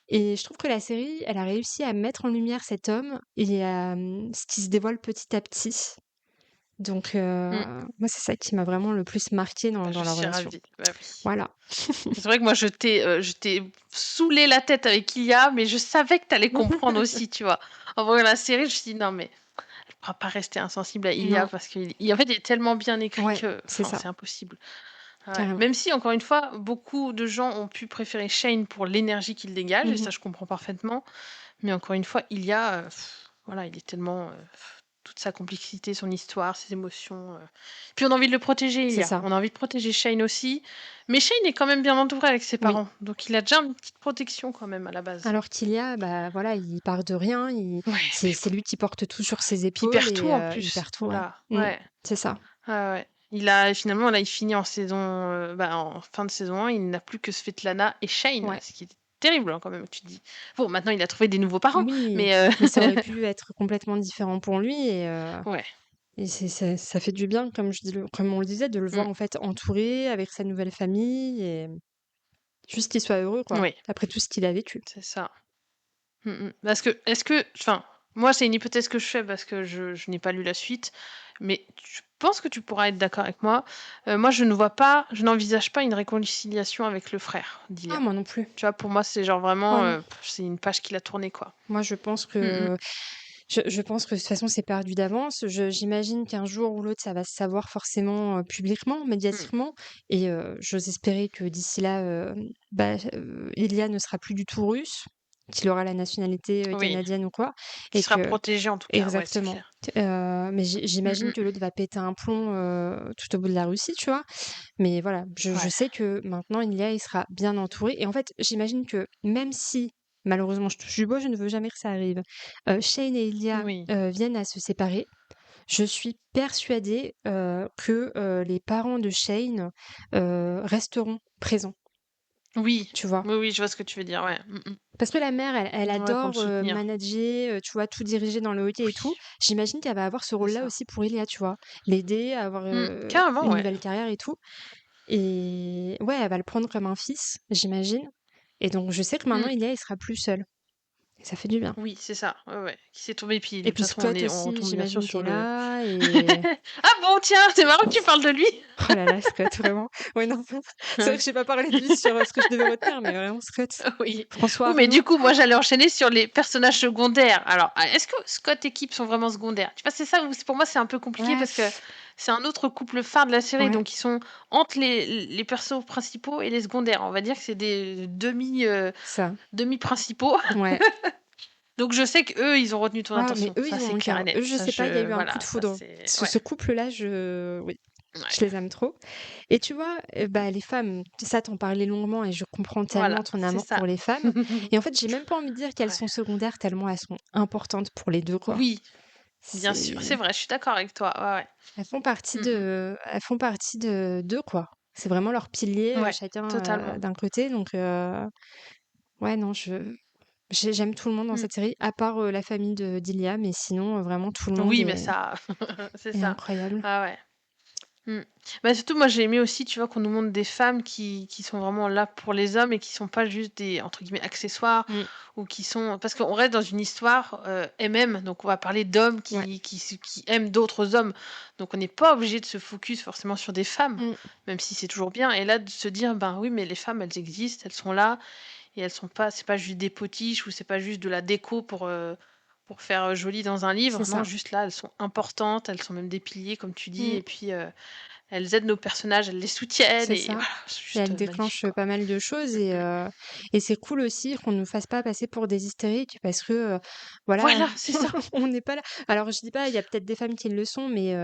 Et je trouve que la série, elle a réussi à mettre en lumière cet homme et ce qui se dévoile petit à petit. Donc, Mmh. moi, c'est ça qui m'a vraiment le plus marquée Bah, dans je la suis relation. ravie. Bah, oui. Voilà. C'est vrai que moi je t'ai saoulé la tête avec Ilia, mais je savais que tu allais comprendre aussi, tu vois? En voyant la série, je me suis dit: «Non mais elle pourra pas rester insensible à Ilia Non, parce qu'il en fait, il est tellement bien écrit ouais, que c'est enfin, ça, c'est impossible». Ah ouais. carrément. Même si encore une fois, beaucoup de gens ont pu préférer Shane pour l'énergie qu'il dégage et Mmh. ça je comprends parfaitement, mais encore une fois, Ilia, voilà, il est tellement, toute sa complexité, son histoire, ses émotions, puis on a envie de le protéger, C'est Ilia. ça, On a envie de protéger Shane aussi, mais Shane est quand même bien entouré avec ses oui. parents, donc il a déjà une petite protection quand même à la base. Alors qu'il y a, bah, voilà, il part de rien, Ouais, c'est mais c'est lui qui porte tout sur ses puis il épaules perd tout et en il plus. perd tout, ouais. Voilà, Mmh, ouais. c'est ça. Ouais, ouais. Il a finalement là, il finit en saison, bah, en fin de saison 1, il n'a plus que Svetlana et Shane, Ouais. ce qui est terrible, hein, quand même, tu te dis. Bon, maintenant il a trouvé des nouveaux parents, Oui, mais mais ça aurait pu être complètement différent pour lui ouais. et ça fait du bien, comme on le disait, de le voir Mmh. en fait entouré avec sa nouvelle famille et juste qu'il soit heureux, quoi, Oui, après tout ce qu'il a vécu. c'est ça. Mmh mh. Parce que est-ce que enfin, moi, c'est une hypothèse que je fais parce que je n'ai pas lu la suite, mais je pense que tu pourras être d'accord avec moi. Moi, je n'envisage pas une réconciliation avec le frère Ah, d'Ilia. moi non plus. Tu vois, pour moi, c'est genre Oh vraiment, non. c'est une page qu'il a tournée, quoi. Moi, je pense Mmh mh. que Je pense que de toute façon, c'est perdu d'avance. J'imagine qu'un jour ou l'autre, ça va se savoir forcément publiquement, Mm. médiatiquement. Et j'ose espérer que d'ici là, Ilia ne sera plus du tout russe, qu'il aura la nationalité Oui, canadienne ou quoi. qui Et sera que, protégé en tout cas, ouais, c'est exactement. clair. Mais Mm, j'imagine mm. que l'autre va péter un plomb tout au bout de la Russie, tu vois. Mais voilà, je Ouais. sais que maintenant, Ilia, il sera bien entouré. Et en fait, j'imagine que même si, malheureusement, je touche du bois, je ne veux jamais que ça arrive, Shane et Ilia Oui. viennent à se séparer, je suis persuadée que les parents de Shane resteront présents, Oui. tu vois. Oui, oui, je vois ce que tu veux dire, ouais. Mm, Parce que la mère, elle mm. Ouais, pour le adore soutenir, manager, tu vois, tout diriger dans le hockey et tout. oui, J'imagine qu'elle va avoir ce c'est rôle-là ça. aussi pour Ilia, tu vois. L'aider à avoir Carrément, une ouais. nouvelle carrière et tout. Et ouais, elle va le prendre comme un fils, j'imagine. Et donc, je sais que maintenant, Mm. Ilia, il sera plus seul. Et ça fait du bien. Oui, c'est ça, ouais, ouais, qui s'est tombé, puis de Et toute puis façon Scott on aussi, retombe bien sûr j'imagine sur qu'il est le là. Et ah bon, tiens, c'est marrant que tu parles de lui! oh là là, Scott, vraiment. Ouais, non, c'est vrai que j'ai pas parlé de lui sur ce que je devais retenir, mais vraiment, Scott. Oui. François Oui, mais du Arnaud. coup, moi, j'allais enchaîner sur les personnages secondaires. Alors, est-ce que Scott et Kip sont vraiment secondaires? Tu vois, c'est ça où pour moi c'est un peu compliqué Ouais, parce que c'est un autre couple phare de la série, ouais, donc ils sont entre les persos principaux et les secondaires. On va dire que c'est des ça. demi-principaux. Ouais. Donc je sais qu'eux, ils ont retenu ton Ah, mais attention. eux, Ça, ils ont c'est mon clair cœur. et net. Eux, je Ça, sais pas, il y a eu un coup de voilà, ça foudre. c'est Ce, ouais. ce couple-là, oui, je Ouais. les aime trop. Et tu vois, les femmes, ça t'en parlais longuement et je comprends Voilà, tellement ton c'est amour ça. pour les femmes. Et en fait, j'ai même pas envie de dire qu'elles Ouais. sont secondaires tellement elles sont importantes pour les deux, quoi. Oui, bien sûr, c'est C'est, vrai, je suis d'accord avec toi. Ouais, ouais. elles font partie de d'eux, quoi. C'est vraiment leur pilier, Ouais, chacun totalement. d'un côté. Donc, ouais, non, j'aime tout le monde dans Mm. cette série, à part la famille de d'Ilia, mais sinon, vraiment, tout le monde Oui, mais ça, c'est est ça. incroyable. Ah ouais. Mm. Bah, surtout, moi, j'ai aimé aussi, tu vois, qu'on nous montre des femmes qui sont vraiment là pour les hommes et qui sont pas juste des, entre guillemets, accessoires Mm, ou qui sont... Parce qu'on reste dans une histoire MM, donc on va parler d'hommes ouais. qui aiment d'autres hommes. Donc on n'est pas obligé de se focus forcément sur des femmes, Mm, même si c'est toujours bien. Et là, de se dire, ben oui, mais les femmes, elles existent, elles sont là et elles sont pas... C'est pas juste des potiches ou c'est pas juste de la déco pour faire joli dans un c'est livre. Non, ça. juste là, elles sont importantes, elles sont même des piliers, comme tu dis. Mm, Et puis... elles aident nos personnages, elles les soutiennent c'est et ça. voilà, c'est Et juste elle magnifique, déclenche quoi. pas mal de choses Mm, mm. et c'est cool aussi qu'on nous fasse pas passer pour des hystériques parce que voilà, Voilà, c'est ça. on n'est pas là. Alors je dis pas, il y a peut-être des femmes qui le sont, mais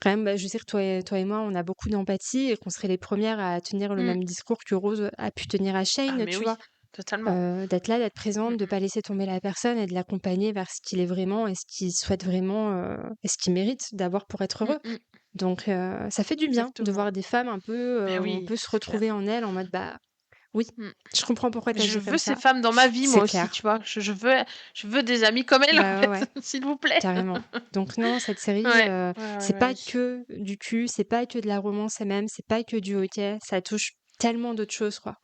quand même, je sais que toi et moi, on a beaucoup d'empathie et qu'on serait les premières à tenir le Mm. même discours que Rose a pu tenir à Ah, Shane, mais tu oui, vois. totalement. D'être là, d'être Mm, présente, de mm. pas laisser tomber la personne et de l'accompagner vers ce qu'il est vraiment et ce qu'il souhaite vraiment et ce qu'il mérite d'avoir pour être Mm, heureux. mm. Donc ça fait du bien de Exactement. voir des femmes un peu, Mais où on oui, peut se c'est retrouver clair. en elles en mode, bah, oui, Mm. je comprends pourquoi tu Je agis veux comme ces ça. femmes dans ma vie, moi C'est aussi, clair. tu vois. Je veux des amis comme elles, en Bah, ouais, fait, ouais, s'il vous plaît. carrément. Donc non, cette série, Ouais, ouais, ouais, c'est ouais, pas oui. que du cul, c'est pas que de la romance et même, c'est pas que du hockey, ça touche tellement d'autres choses, quoi.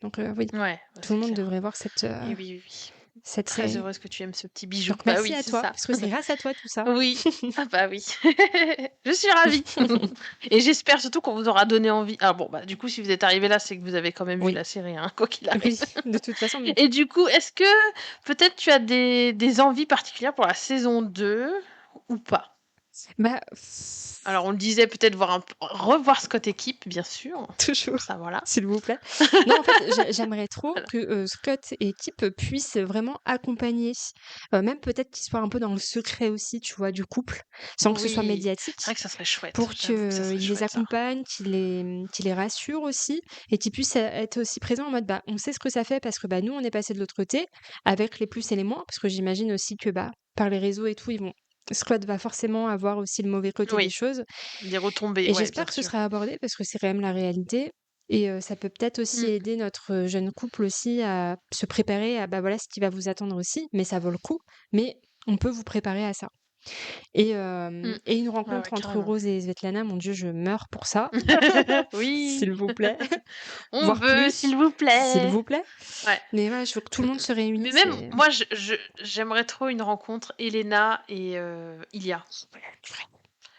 Donc oui, Ouais, tout le c'est monde clair. devrait voir cette, Et oui, oui, oui. cette Très série. heureuse que tu aimes ce petit bijou. Donc Bah merci oui, à c'est toi, ça. parce que c'est grâce à toi tout ça. Oui. Ah bah oui. Je suis ravie. Et j'espère surtout qu'on vous aura donné envie. Ah bon, bah du coup, si vous êtes arrivé là, c'est que vous avez quand même vu Oui, la série, hein, quoi qu'il arrive. oui, de toute façon, Et du coup, est-ce que peut-être tu as des envies particulières pour la saison 2 ou pas? bah, Alors, on le disait, peut-être revoir Scott et Kip, bien sûr. toujours, Ça, voilà. s'il vous plaît. Non, en fait, j'aimerais trop Voilà. que Scott et Kip puissent vraiment accompagner, même peut-être qu'ils soient un peu dans le secret aussi, tu vois, du couple, sans que ce soit Oui, c'est médiatique, vrai que ça serait chouette. pour J'avoue que ça serait qu'ils les chouette, ça. accompagnent, qu'ils les rassurent aussi, et qu'ils puissent être aussi présents en mode, bah, on sait ce que ça fait parce que bah, nous, on est passé de l'autre côté, avec les plus et les moins, parce que j'imagine aussi que bah, par les réseaux et tout, Scott va forcément avoir aussi le mauvais côté des Oui, choses. des retombées, Et ouais, j'espère bien que ce sûr. sera abordé parce que c'est quand même la réalité et ça peut peut-être aussi Mm, aider notre jeune couple aussi à se préparer à, bah, voilà ce qui va vous attendre aussi, mais ça vaut le coup. Mais on peut vous préparer à ça. mm. Et une Ouais, ouais, rencontre entre carrément. Rose et Svetlana, mon Dieu, je meurs pour ça, Oui, s'il vous plaît, on voire veut, plus, s'il vous s'il plaît. vous plaît. Ouais. Mais ouais, je veux que tout Mm, le mm. monde se Mais réunisse même et moi, j'aimerais trop une rencontre Elena et Ilia.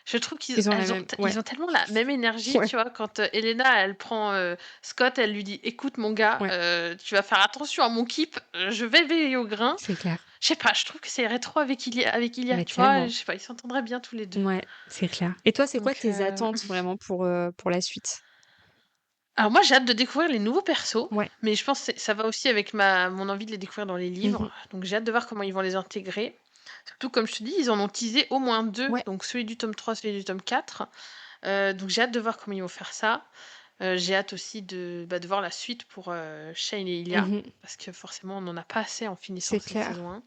Je trouve ils ont la même ouais, ils ont tellement la même énergie, ouais, tu vois. Quand Elena, elle prend Scott, elle lui dit, écoute mon gars, ouais, tu vas faire attention à mon keep, je vais veiller au grain. c'est clair. Je sais pas, je trouve que c'est rétro avec Ilia, Mais tu vois? tellement. Je sais pas, ils s'entendraient bien tous les 2. Ouais, c'est clair. Et toi, c'est quoi Donc tes attentes vraiment pour la suite? alors moi, j'ai hâte de découvrir les nouveaux persos, Ouais. mais je pense que ça va aussi avec mon envie de les découvrir dans les Mmh. livres. Donc j'ai hâte de voir comment ils vont les intégrer. Surtout, comme je te dis, ils en ont teasé au moins 2, Ouais. donc celui du tome 3, celui du tome 4. Donc j'ai hâte de voir comment ils vont faire ça. J'ai hâte aussi de voir la suite pour, Shane et Ilia, Mmh. parce que forcément on n'en a pas assez en finissant C'est cette clair. saison 1.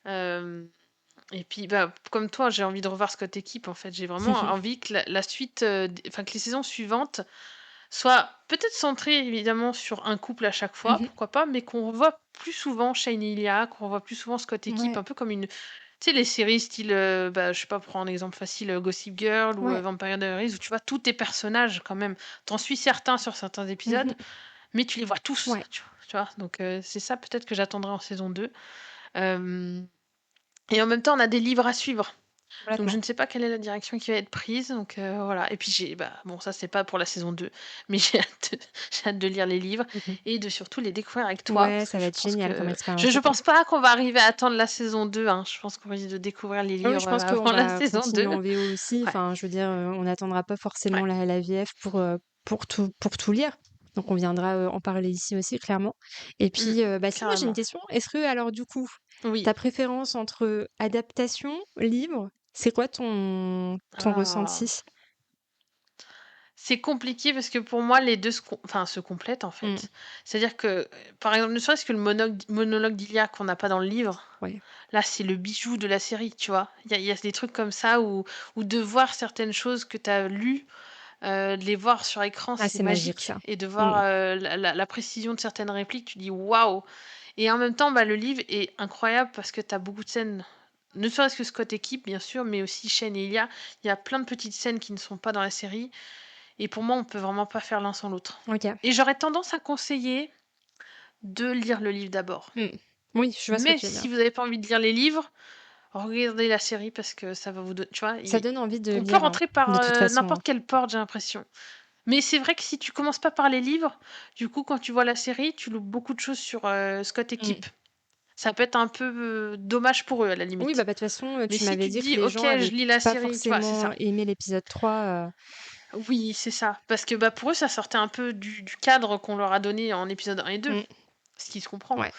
Hem Et puis, bah, comme toi, j'ai envie de revoir Scott Équipe, en fait. J'ai vraiment envie que la suite, enfin, que les saisons suivantes soient peut-être centrées, évidemment, sur un couple à chaque fois, Mmh. pourquoi pas, mais qu'on revoie plus souvent Shane et Ilia, qu'on revoie plus souvent Scott Équipe, Ouais, un peu comme une tu sais, les séries style, bah, je sais pas, pour prendre un exemple facile, Gossip Girl ou, ouais. Vampire Diaries où tu vois tous tes personnages quand même. T'en suis certains sur certains épisodes, Mmh. mais tu les vois tous, Ouais, tu vois? Donc, c'est ça peut-être que j'attendrai en saison 2. Hem Et en même temps, on a des livres à suivre. Donc je complètement. ne sais pas quelle est la direction qui va être prise, donc voilà. Et puis bon, ça c'est pas pour la saison 2, mais j'ai hâte de lire les livres Mmh. et de surtout les découvrir avec toi Ouais, parce ça que va je être pense génial comme que expérience, je je pense pense. pas qu'on va arriver à attendre la saison 2, hein. Je pense qu'on risque de découvrir les Ah oui, livres, je pense qu'on avant la va saison continuer 2. en VO aussi. Ouais, Enfin, je veux dire, on n'attendra pas ouais. forcément la VF pour tout lire. Donc on viendra, en parler ici aussi clairement. Et Mmh, puis, bah, sinon moi j'ai une carrément. question. Est-ce que alors du coup, Oui. ta préférence entre adaptation, livre, c'est quoi ton Ah. ressenti? C'est compliqué parce que pour moi, les 2 se complètent, en Mmh, fait. C'est-à-dire que, par exemple, ne serait-ce que le monologue d'Ilia qu'on n'a pas dans le livre, ouais. là, c'est le bijou de la série, tu vois? Il y a des trucs comme ça où de voir certaines choses que tu as lues, de les voir sur écran, Ah, c'est c'est magique magique ça. et de Mmh, voir, la précision de certaines répliques, tu dis: «Waouh!» Et en même temps, bah, le livre est incroyable parce que tu as beaucoup de scènes, ne serait-ce que Scott et Kip, bien sûr, mais aussi Shane et Ilia. Il y a plein de petites scènes qui ne sont pas dans la série et pour moi, on peut vraiment pas faire l'un sans l'autre. OK. Et j'aurais tendance à conseiller de lire le livre d'abord. Mmh. Oui, je vois ce que Mais tu veux dire. si vous n'avez pas envie de lire les livres, regardez la série parce que ça va vous donner, tu vois? Ça donne envie de On peut lire, hein, rentrer par, de toute façon, hein. n'importe quelle porte, j'ai l'impression. Mais c'est vrai que si tu commences pas par les livres, du coup, quand tu vois la série, tu loupes beaucoup de choses sur, Scott et Mmh. Kip. Ça peut être un peu, dommage pour eux, à la Oui, bah, limite. de toute façon, Mais tu si m'avais tu te dit que dis: les «OK, gens je avaient lis la pas série», tu vois? C'est forcément ça. aimé l'épisode 3. Oui, c'est ça. Parce que, bah, pour eux, ça sortait un peu du cadre qu'on leur a donné en épisode 1 et 2, Mmh, ce qui se comprend. ouais,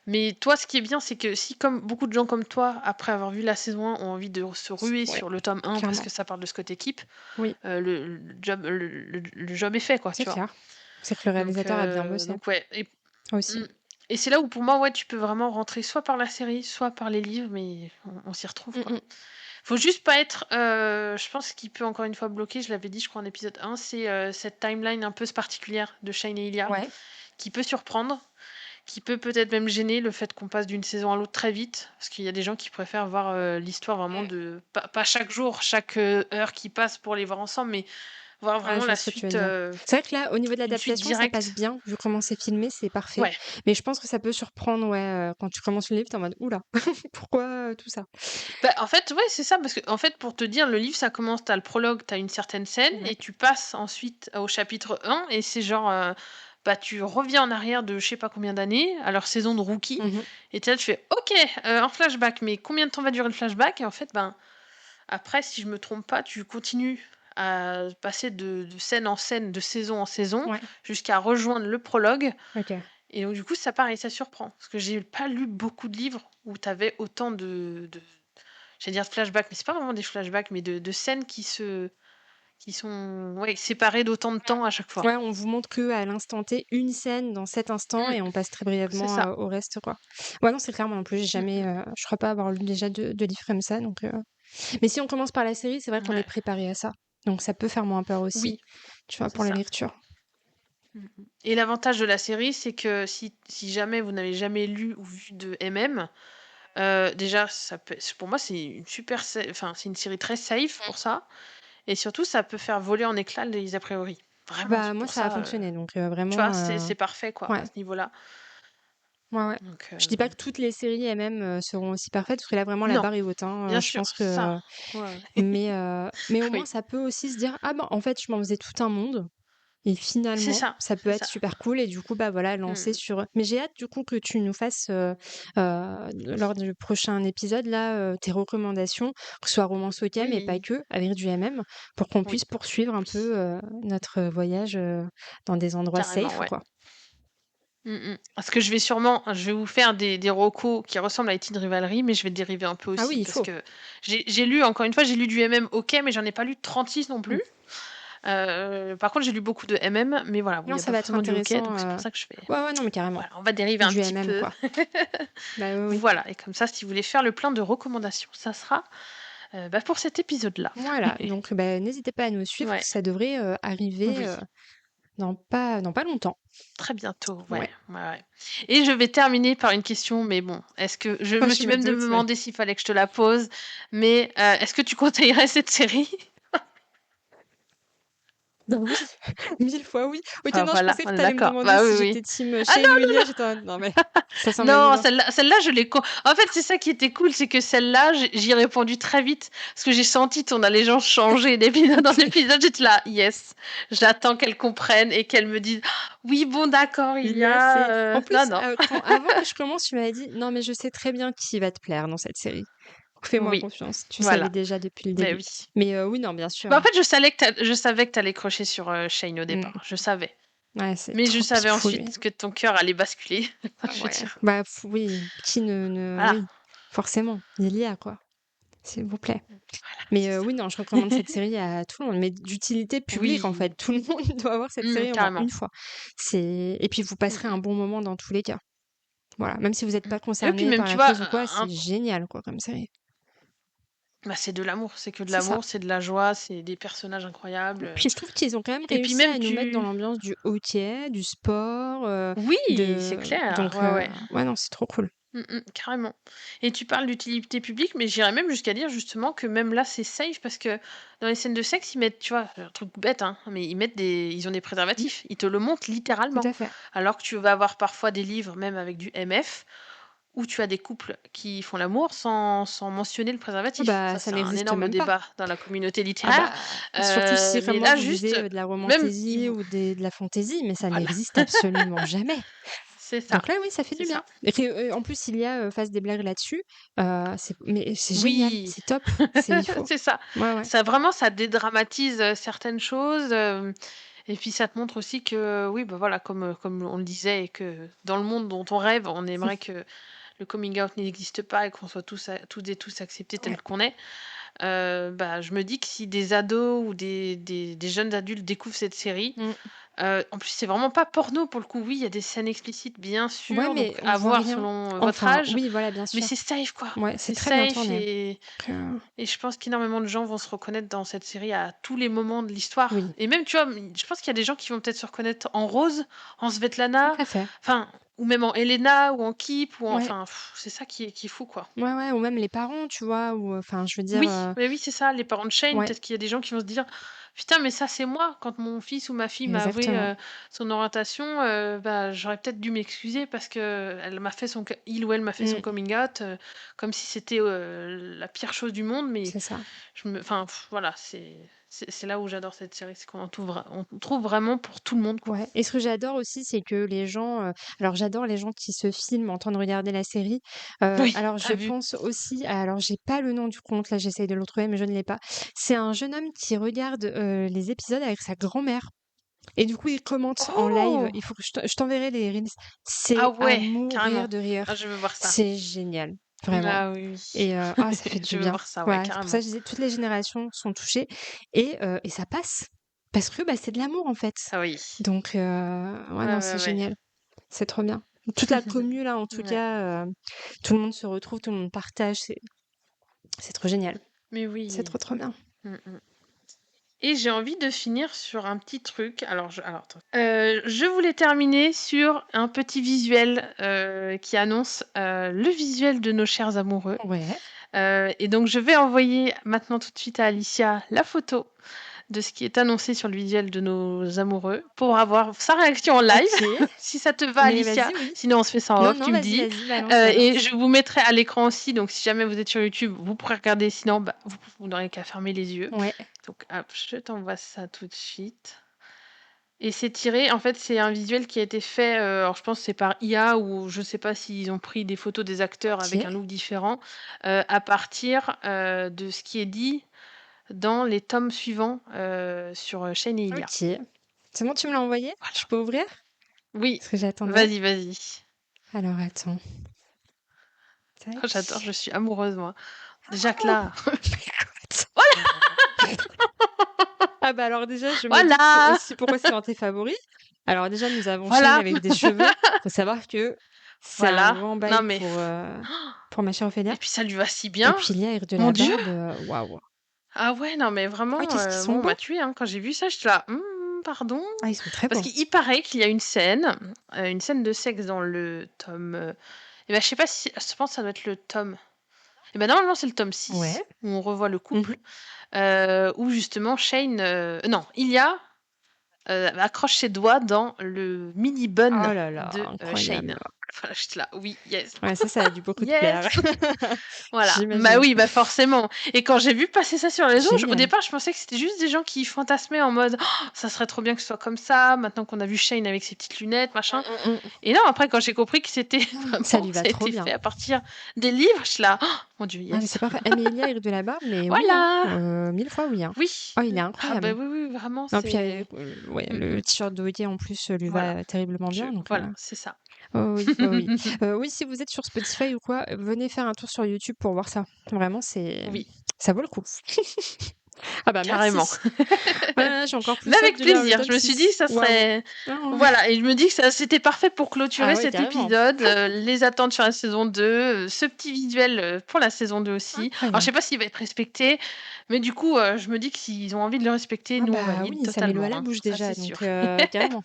Mais toi, ce qui est bien, c'est que si comme beaucoup de gens comme toi, après avoir vu la saison 1, ont envie de se ruer ouais, sur le tome 1 parce clairement. que ça parle de Scott et Kip, Oui, le job est fait, quoi, c'est tu vois? clair. C'est que le Donc réalisateur a bien bossé, ouais aussi. mmh et c'est là où pour moi, ouais, tu peux vraiment rentrer soit par la série, soit par les livres, mais on s'y retrouve, Mmh quoi. mh. Faut juste pas être, je pense ce qui peut encore une fois bloquer, je l'avais dit je crois en épisode 1, c'est, cette timeline un peu particulière de Shane et Ilia, Ouais. qui peut surprendre, qui peut peut-être même gêner le fait qu'on passe d'une saison à l'autre très vite. Parce qu'il y a des gens qui préfèrent voir, l'histoire vraiment Mmh. de pas chaque jour, chaque, heure qui passe pour les voir ensemble, mais voir Ouais, vraiment je vois la ce que tu veux suite, dire. C'est vrai que là, au niveau de une suite l'adaptation, ça passe directe. bien, vu comment c'est filmé, c'est parfait. Ouais. Mais je pense que ça peut surprendre, ouais, quand tu commences le livre, tu es en mode: «Ouh là, pourquoi, tout ça?» Bah, en fait, ouais, c'est ça, parce que en fait, pour te dire, le livre, ça commence, tu le prologue, tu une certaine scène Ouais. et tu passes ensuite au chapitre 1 et c'est genre, bah, tu reviens en arrière de je sais pas combien d'années, à leur saison de rookie Mmh mh. et tu es là, tu fais: «OK, un flashback, mais combien de temps va durer le flashback?» Et en fait, ben, après, si je me trompe pas, tu continues à passer de scène en scène, de saison en saison, Ouais, jusqu'à rejoindre le prologue OK. et donc du coup, ça pareil, ça surprend. Parce que j'ai pas lu beaucoup de livres où tu avais autant de j'allais dire de flashbacks, mais c'est pas vraiment des flashbacks, mais de scènes qui sont, ouais, séparées d'autant de temps à chaque fois. Ouais, on vous montre qu'à l'instant T, une scène dans cet instant Mmh, et on passe très c'est brièvement, ça. au reste, quoi. Ouais, non, c'est clair, moi non plus, j'ai Mmh jamais, mh. je crois pas avoir lu déjà de livres comme ça, donc mais si on commence par la série, c'est vrai qu'on est Ouais. préparé à ça, donc ça peut faire moins peur aussi, Oui, tu vois, c'est pour la ça. lecture. Mmh mh et l'avantage de la série, c'est que si jamais vous n'avez jamais lu ou vu de MM, déjà ça peut pour moi, c'est une super sé enfin, c'est une série très safe Mmh. pour ça et surtout ça peut faire voler en éclats les a priori. Vraiment, Bah, moi, pour ça a ça, fonctionné, donc tu vois, vraiment, c'est parfait quoi, ouais, à ce niveau-là. ouais, ouais. Donc Je dis pas que toutes les séries MM, seront aussi parfaites, parce que là, vraiment, la non, barre est haute, hein, bien je sûr, pense c'est ça. que Ouais, ouais. mais au moins, Oui. ça peut aussi se dire: «Ah ben, en fait, je m'en faisais tout un monde». et C'est finalement, ça, ça peut c'est être ça. super cool et du coup, bah, voilà, lancer Mmh. sur mais j'ai hâte du coup que tu nous fasses, lors du prochain épisode là, tes recommandations, que ce soit romance OK, mais pas Oui, que, avec du MM, pour qu'on oui, puisse poursuivre un peu, notre voyage, dans des endroits carrément, safe, ouais. quoi. Parce que je vais vous faire des recos qui ressemblent à Teen Rivalry, mais je vais dériver un peu Ah oui, aussi il parce faut. que j'ai lu, encore une fois, j'ai lu du MM OK, mais j'en ai pas lu 36 non Mmh. plus. Par contre, j'ai lu beaucoup de MM, mais voilà, où il Non, y a ça pas va être forcément du OK, intéressant, donc c'est pour ça que je fais ouais, ouais, non, mais carrément. voilà, on va dériver un Du petit MM, peu. quoi. Bah, oui, oui. Voilà, et comme ça, si vous voulez faire le plein de recommandations, ça sera, pour cet épisode-là. Voilà, donc bah, n'hésitez pas à nous suivre, Ouais, ça devrait, arriver, oui. dans pas longtemps. Très bientôt, ouais, Ouais. ouais, ouais. Et je vais terminer par une question, mais bon, est-ce que je me Je suis me même doute, ouais. demandé s'il fallait que je te la pose, mais est-ce que tu conseillerais cette série? Bah oui, 1000 fois oui. Oui, Enfin non, je voilà, pensais que on est tu allais me d'accord. demander Bah oui, si oui. j'étais team, Ah Shane ou Ilia, j'étais en mode: «Non mais ça semble non, évident». celle-là, je l'ai. En fait, c'est ça qui était cool, c'est que celle-là, j'y ai répondu très vite parce que j'ai senti ton allégeance changer d'épisode en épisode. J'étais là, yes, j'attends qu'elle comprenne et qu'elle me dise, oui, bon, d'accord, il y Ilia, a. c'est en Non, plus, non. avant que je commence, tu m'avais dit: «Non mais je sais très bien qui va te plaire dans cette série. Fais-moi Oui, confiance». Tu savais voilà. déjà depuis le Ben début. oui. Mais oui, non, bien sûr. Bah, en fait, je savais que t'allais crocher sur Shane au Mmh. départ. Je savais. Ouais, c'est Mais je trop savais pipou lui. ensuite que ton cœur allait basculer. Ah Je veux ouais, dire. bah, oui, qui ne Voilà. oui, forcément, Ilia quoi, s'il vous plaît. Voilà, Mais c'est ça. oui, non, je recommande cette série à tout le monde, mais d'utilité publique, en Oui. fait. Tout le monde doit voir cette série au moins Carrément. une fois. Et puis vous passerez un Mm. bon moment dans tous les cas. Voilà, même si vous êtes pas Et puis concerné même, par tu la vois, cause ou quoi, c'est génial, quoi, comme série. c'est de l'amour. C'est que de C'est ça. l'amour, c'est de la joie, c'est des personnages incroyables. Puis je trouve qu'ils ont quand même Et puis réussi même, à nous mettre dans tu... l'ambiance du hockey, du sport, Oui, c'est de clair. donc Ouais, ouais. ouais, non, c'est trop cool. Carrément. Et tu parles d'utilité publique, mais j'irais même jusqu'à dire justement que même là, c'est safe parce que dans les scènes de sexe, ils mettent, tu vois, un truc bête, hein, mais ils ont des Mmh, préservatifs. Ils te le montrent tout littéralement. à fait. Alors que tu vas avoir parfois des livres, même avec du MF, où tu as des couples qui font l'amour sans mentionner le Ah préservatif. bah, Ça, ça c'est un n'existe énorme même pas. débat dans la communauté Ah littéraire. bah, surtout si Mais vraiment là, vous juste, lisez, de la même, romantaisie ou de la fantaisie, mais ça voilà, n'existe absolument jamais. c'est ça. Donc là, oui, ça fait C'est du bien. ça. Et que, en plus, il y a, fasse des blagues là-dessus, c'est génial, Oui, c'est top, c'est il faut. c'est ça. Ouais, ouais. Ça dédramatise certaines choses. Et puis ça te montre aussi que, oui, bah voilà, comme on le disait, et que dans le monde dont on rêve, on aimerait que le coming out n'existe pas et qu'on soit toutes et tous acceptés Ouais. tels qu'on est. Je me dis que si des ados ou des jeunes adultes découvrent cette série, Mmh. en plus, c'est vraiment pas porno pour le coup. Oui, il y a des scènes explicites, bien Ouais, sûr, donc mais on à voit voir rien. selon votre Enfin, âge, oui, voilà, bien mais sûr. c'est safe, quoi. Ouais, c'est C'est très bien safe, tourné. et Donc, je pense qu'énormément de gens vont se reconnaître dans cette série à tous les moments de l'histoire. oui, Et même, tu vois, je pense qu'il y a des gens qui vont peut-être se reconnaître en Rose, en tout Svetlana, à fait. enfin, ou même en Elena, ou en Kip, Ouais. enfin, c'est ça qui est fou, quoi. Ouais, ouais, ou même les parents, tu vois? Ou, enfin, je veux dire, Oui, c'est ça, les parents de Shane, ouais, peut-être qu'il y a des gens qui vont se dire: «Putain, mais ça, c'est moi, quand mon fils ou ma fille m'a avoué, exactement. son orientation, j'aurais peut-être dû m'excuser parce qu'elle m'a fait il ou elle m'a fait son Mmh, coming out, comme si c'était, la pire chose du monde», mais c'est ça. voilà, c'est là où j'adore cette série, c'est on trouve vraiment pour tout le monde, quoi. Ouais, et ce que j'adore aussi, c'est que les gens, alors j'adore les gens qui se filment en train de regarder la série. Oui, Alors t'as je vu? pense aussi alors j'ai pas le nom du compte, là j'essaye de le retrouver, mais je ne l'ai pas. C'est un jeune homme qui regarde, les épisodes avec sa grand-mère et du coup il commente en live. Oh! Il faut que je t'enverrai les reels. Ah C'est à ouais, mourir carrément. de Ah, rire. je veux voir ça. C'est génial, vraiment. Ah oui, Et ça fait oui. du Je veux bien. voir ça, ouais, Voilà, c'est pour ça carrément. que je disais toutes les générations sont touchées et ça passe. Parce que, bah, c'est de l'amour, en fait. Ah oui. Donc ouais, Ouais, non, ouais, c'est ouais. génial. C'est trop bien. Toute la commu, là, en tout Ouais. cas, tout le monde se retrouve, tout le monde partage, c'est trop génial. Mais C'est oui. trop, trop bien. Mmh mh. Et j'ai envie de finir sur un petit truc. Alors attends. Je voulais terminer sur un petit visuel, qui annonce, le visuel de nos chers amoureux. Ouais, Et donc je vais envoyer maintenant tout de suite à Alicia la photo de ce qui est annoncé sur le visuel de nos amoureux pour avoir sa réaction en live, OK. si ça te va, Mais Alicia. vas-y, oui. Sinon, on se fait ça en Non, off, non, tu me vas-y, dis. vas-y, balance, Et balance. je vous mettrai à l'écran aussi, donc si jamais vous êtes sur YouTube, vous pourrez regarder. Sinon, vous n'aurez qu'à fermer les yeux. Ouais. Donc, hop, je t'envoie ça tout de suite. Et c'est tiré, en fait, c'est un visuel qui a été fait, alors je pense que c'est par IA ou je sais pas s'ils ont pris des photos des acteurs avec OK. un look différent, à partir, de ce qui est dit dans les tomes suivants, sur, Shane et Ilia. OK. C'est bon, tu me l'as envoyé? Voilà. Je peux ouvrir? Oui, Parce que j'attendais. vas-y, vas-y. Alors attends. Oh, j'adore, Tac. je suis amoureuse moi. Déjà que là Ah bah alors déjà, je me doute voilà! aussi pourquoi c'est dans tes favoris. Alors déjà, nous avons Shane Voilà! avec des cheveux. Faut savoir que c'est un Voilà. grand Non bail mais pour ma chère Ophélia. et puis ça lui va si Et bien! puis Lia avec de Mon la Dieu! barbe, waouh! Ah ouais, non mais Ah, vraiment, qu'est-ce qu'ils moi sont on beaux! m'a tuée, hein. Quand j'ai vu ça, j'étais là: pardon?» Ah, ils sont très Parce beaux. qu'il paraît qu'il y a une scène de sexe dans le tome, et bah, je sais pas si je pense que ça doit être le tome et bah, normalement c'est le tome 6 Ouais. où on revoit le Mmh. couple, où justement Shane, non, Ilia, accroche ses doigts dans le mini bun Oh là là, de, Shane. incroyable. Voilà, j'étais là: «Oui, yes, Ouais, ça a dû beaucoup te yes!» plaire. Voilà, bah J'imagine. oui, bah forcément. Et quand j'ai vu passer ça sur les réseaux, au Génial. départ, je pensais que c'était juste des gens qui fantasmaient en mode «Oh, ça serait trop bien que ce soit comme ça, maintenant qu'on a vu Shane avec ses petites lunettes, machin». Et non, après, quand j'ai compris que c'était Ça vraiment, lui ça va a trop été bien. fait à partir des livres, je suis là: «Oh mon Dieu, Ah mais yes!» c'est parfait. Emilia avec de la barbe, mais oui, hein, Voilà! 1000 fois oui, hein. Oui! Oh, il est Ah bah incroyable. oui, oui, vraiment, Non, puis, c'est ouais, mmh le mh. t-shirt d'Oye en plus, lui Voilà, va terriblement bien, donc voilà, c'est ça. oh oui, oh oui. Oui, si vous êtes sur Spotify ou quoi, venez faire un tour sur YouTube pour voir ça. Vraiment, Oui, ça vaut le coup. Ah bah carrément. merci. Ah, j'ai encore plus Mais hâte avec de lire le plaisir. tome Je me suis dit que 6. ça Waouh. serait Ah ouais. voilà et je me dis que ça c'était parfait pour clôturer Ah ouais, cet carrément. épisode, les attentes sur la saison 2, ce petit visuel, pour la saison 2 aussi. Alors je sais Incroyable. pas s'il va être respecté, mais du coup, je me dis que s'ils ont envie de le respecter, Ah nous on bah valide oui, ça met l'eau à totalement, la hein, bouche ça c'est déjà, sûr. donc carrément.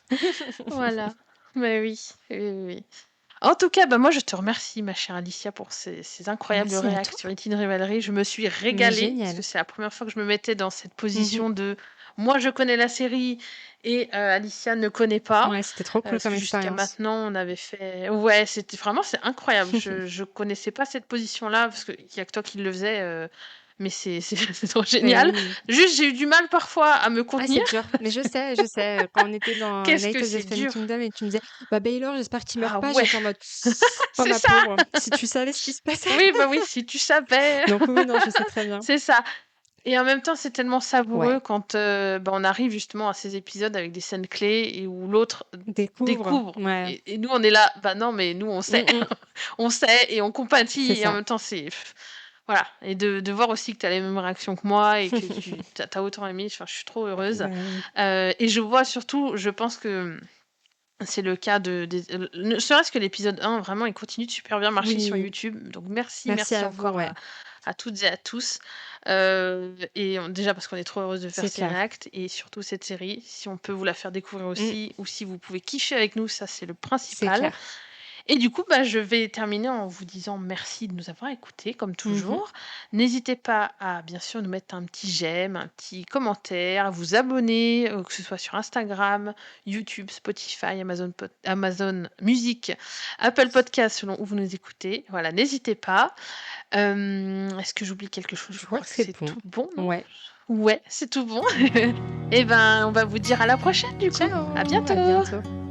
Voilà. Mais oui, oui, oui, oui. En tout cas, bah, moi je te remercie ma chère Alicia pour ces incroyables Merci à réacts toi. sur Teen Rivalry. Je me suis Mais régalée parce que génial. c'est la première fois que je me mettais dans cette Mmh. position de moi je connais la série et alicia ne connaît pas. Ouais, c'était trop cool Parce comme que jusqu'à expérience. maintenant on avait fait ouais, c'était vraiment c'est incroyable. Je connaissais pas cette position-là parce qu'il y a que toi qui le faisais, mais c'est c'est trop Mais génial. oui. Juste j'ai eu du mal parfois à me Ah, contenir. c'est dur, mais je sais, quand on était dans Qu'est-ce Night que of the c'est Seven dur! Kingdoms et que tu me disais: «Bah, Baylor, j'espère qu'il meurt Ah pas», ouais, j'étais en mode: «Oh c'est ma ça! pauvre, si tu savais ce qui se passait». Oui, bah oui, si tu savais! Donc oui, non, je sais très bien. C'est ça et en même temps, c'est tellement Ouais, savoureux quand, bah, on arrive justement à ces épisodes avec des scènes clés et où l'autre découvre, découvre ouais. et nous, on est là: «Bah, non, mais nous, on sait». Mmh. On sait et on C'est compatit et en ça. même temps, c'est voilà et de voir aussi que tu as les mêmes réactions que moi et que tu as autant aimé, enfin, je suis trop heureuse, Bah oui. et je vois surtout, je pense que c'est le cas de des ne serait-ce que l'épisode 1, vraiment, il continue de super bien marcher sur Oui, YouTube. Donc merci, merci merci à vous, encore ouais, à toutes et à tous. Et déjà parce qu'on est trop heureuse de faire c'est ces clair. réacts et surtout cette série. Si on peut vous la faire découvrir Mmh, aussi ou si vous pouvez kiffer avec nous, ça c'est le c'est principal. clair. Et du coup, bah, je vais terminer en vous disant merci de nous avoir écoutés comme Mmh. toujours. N'hésitez pas à bien sûr nous mettre un petit j'aime, un petit commentaire, à vous abonner, que ce soit sur Instagram, YouTube, Spotify, Amazon Music, Apple Podcast selon où vous nous écoutez. Voilà, n'hésitez pas. Est-ce que j'oublie quelque chose? Je Je crois crois que que c'est c'est bon. tout bon, non? Ouais. Ouais, c'est tout bon. Et ben, on va vous dire à la prochaine du coup. Ciao, À à bientôt. bientôt.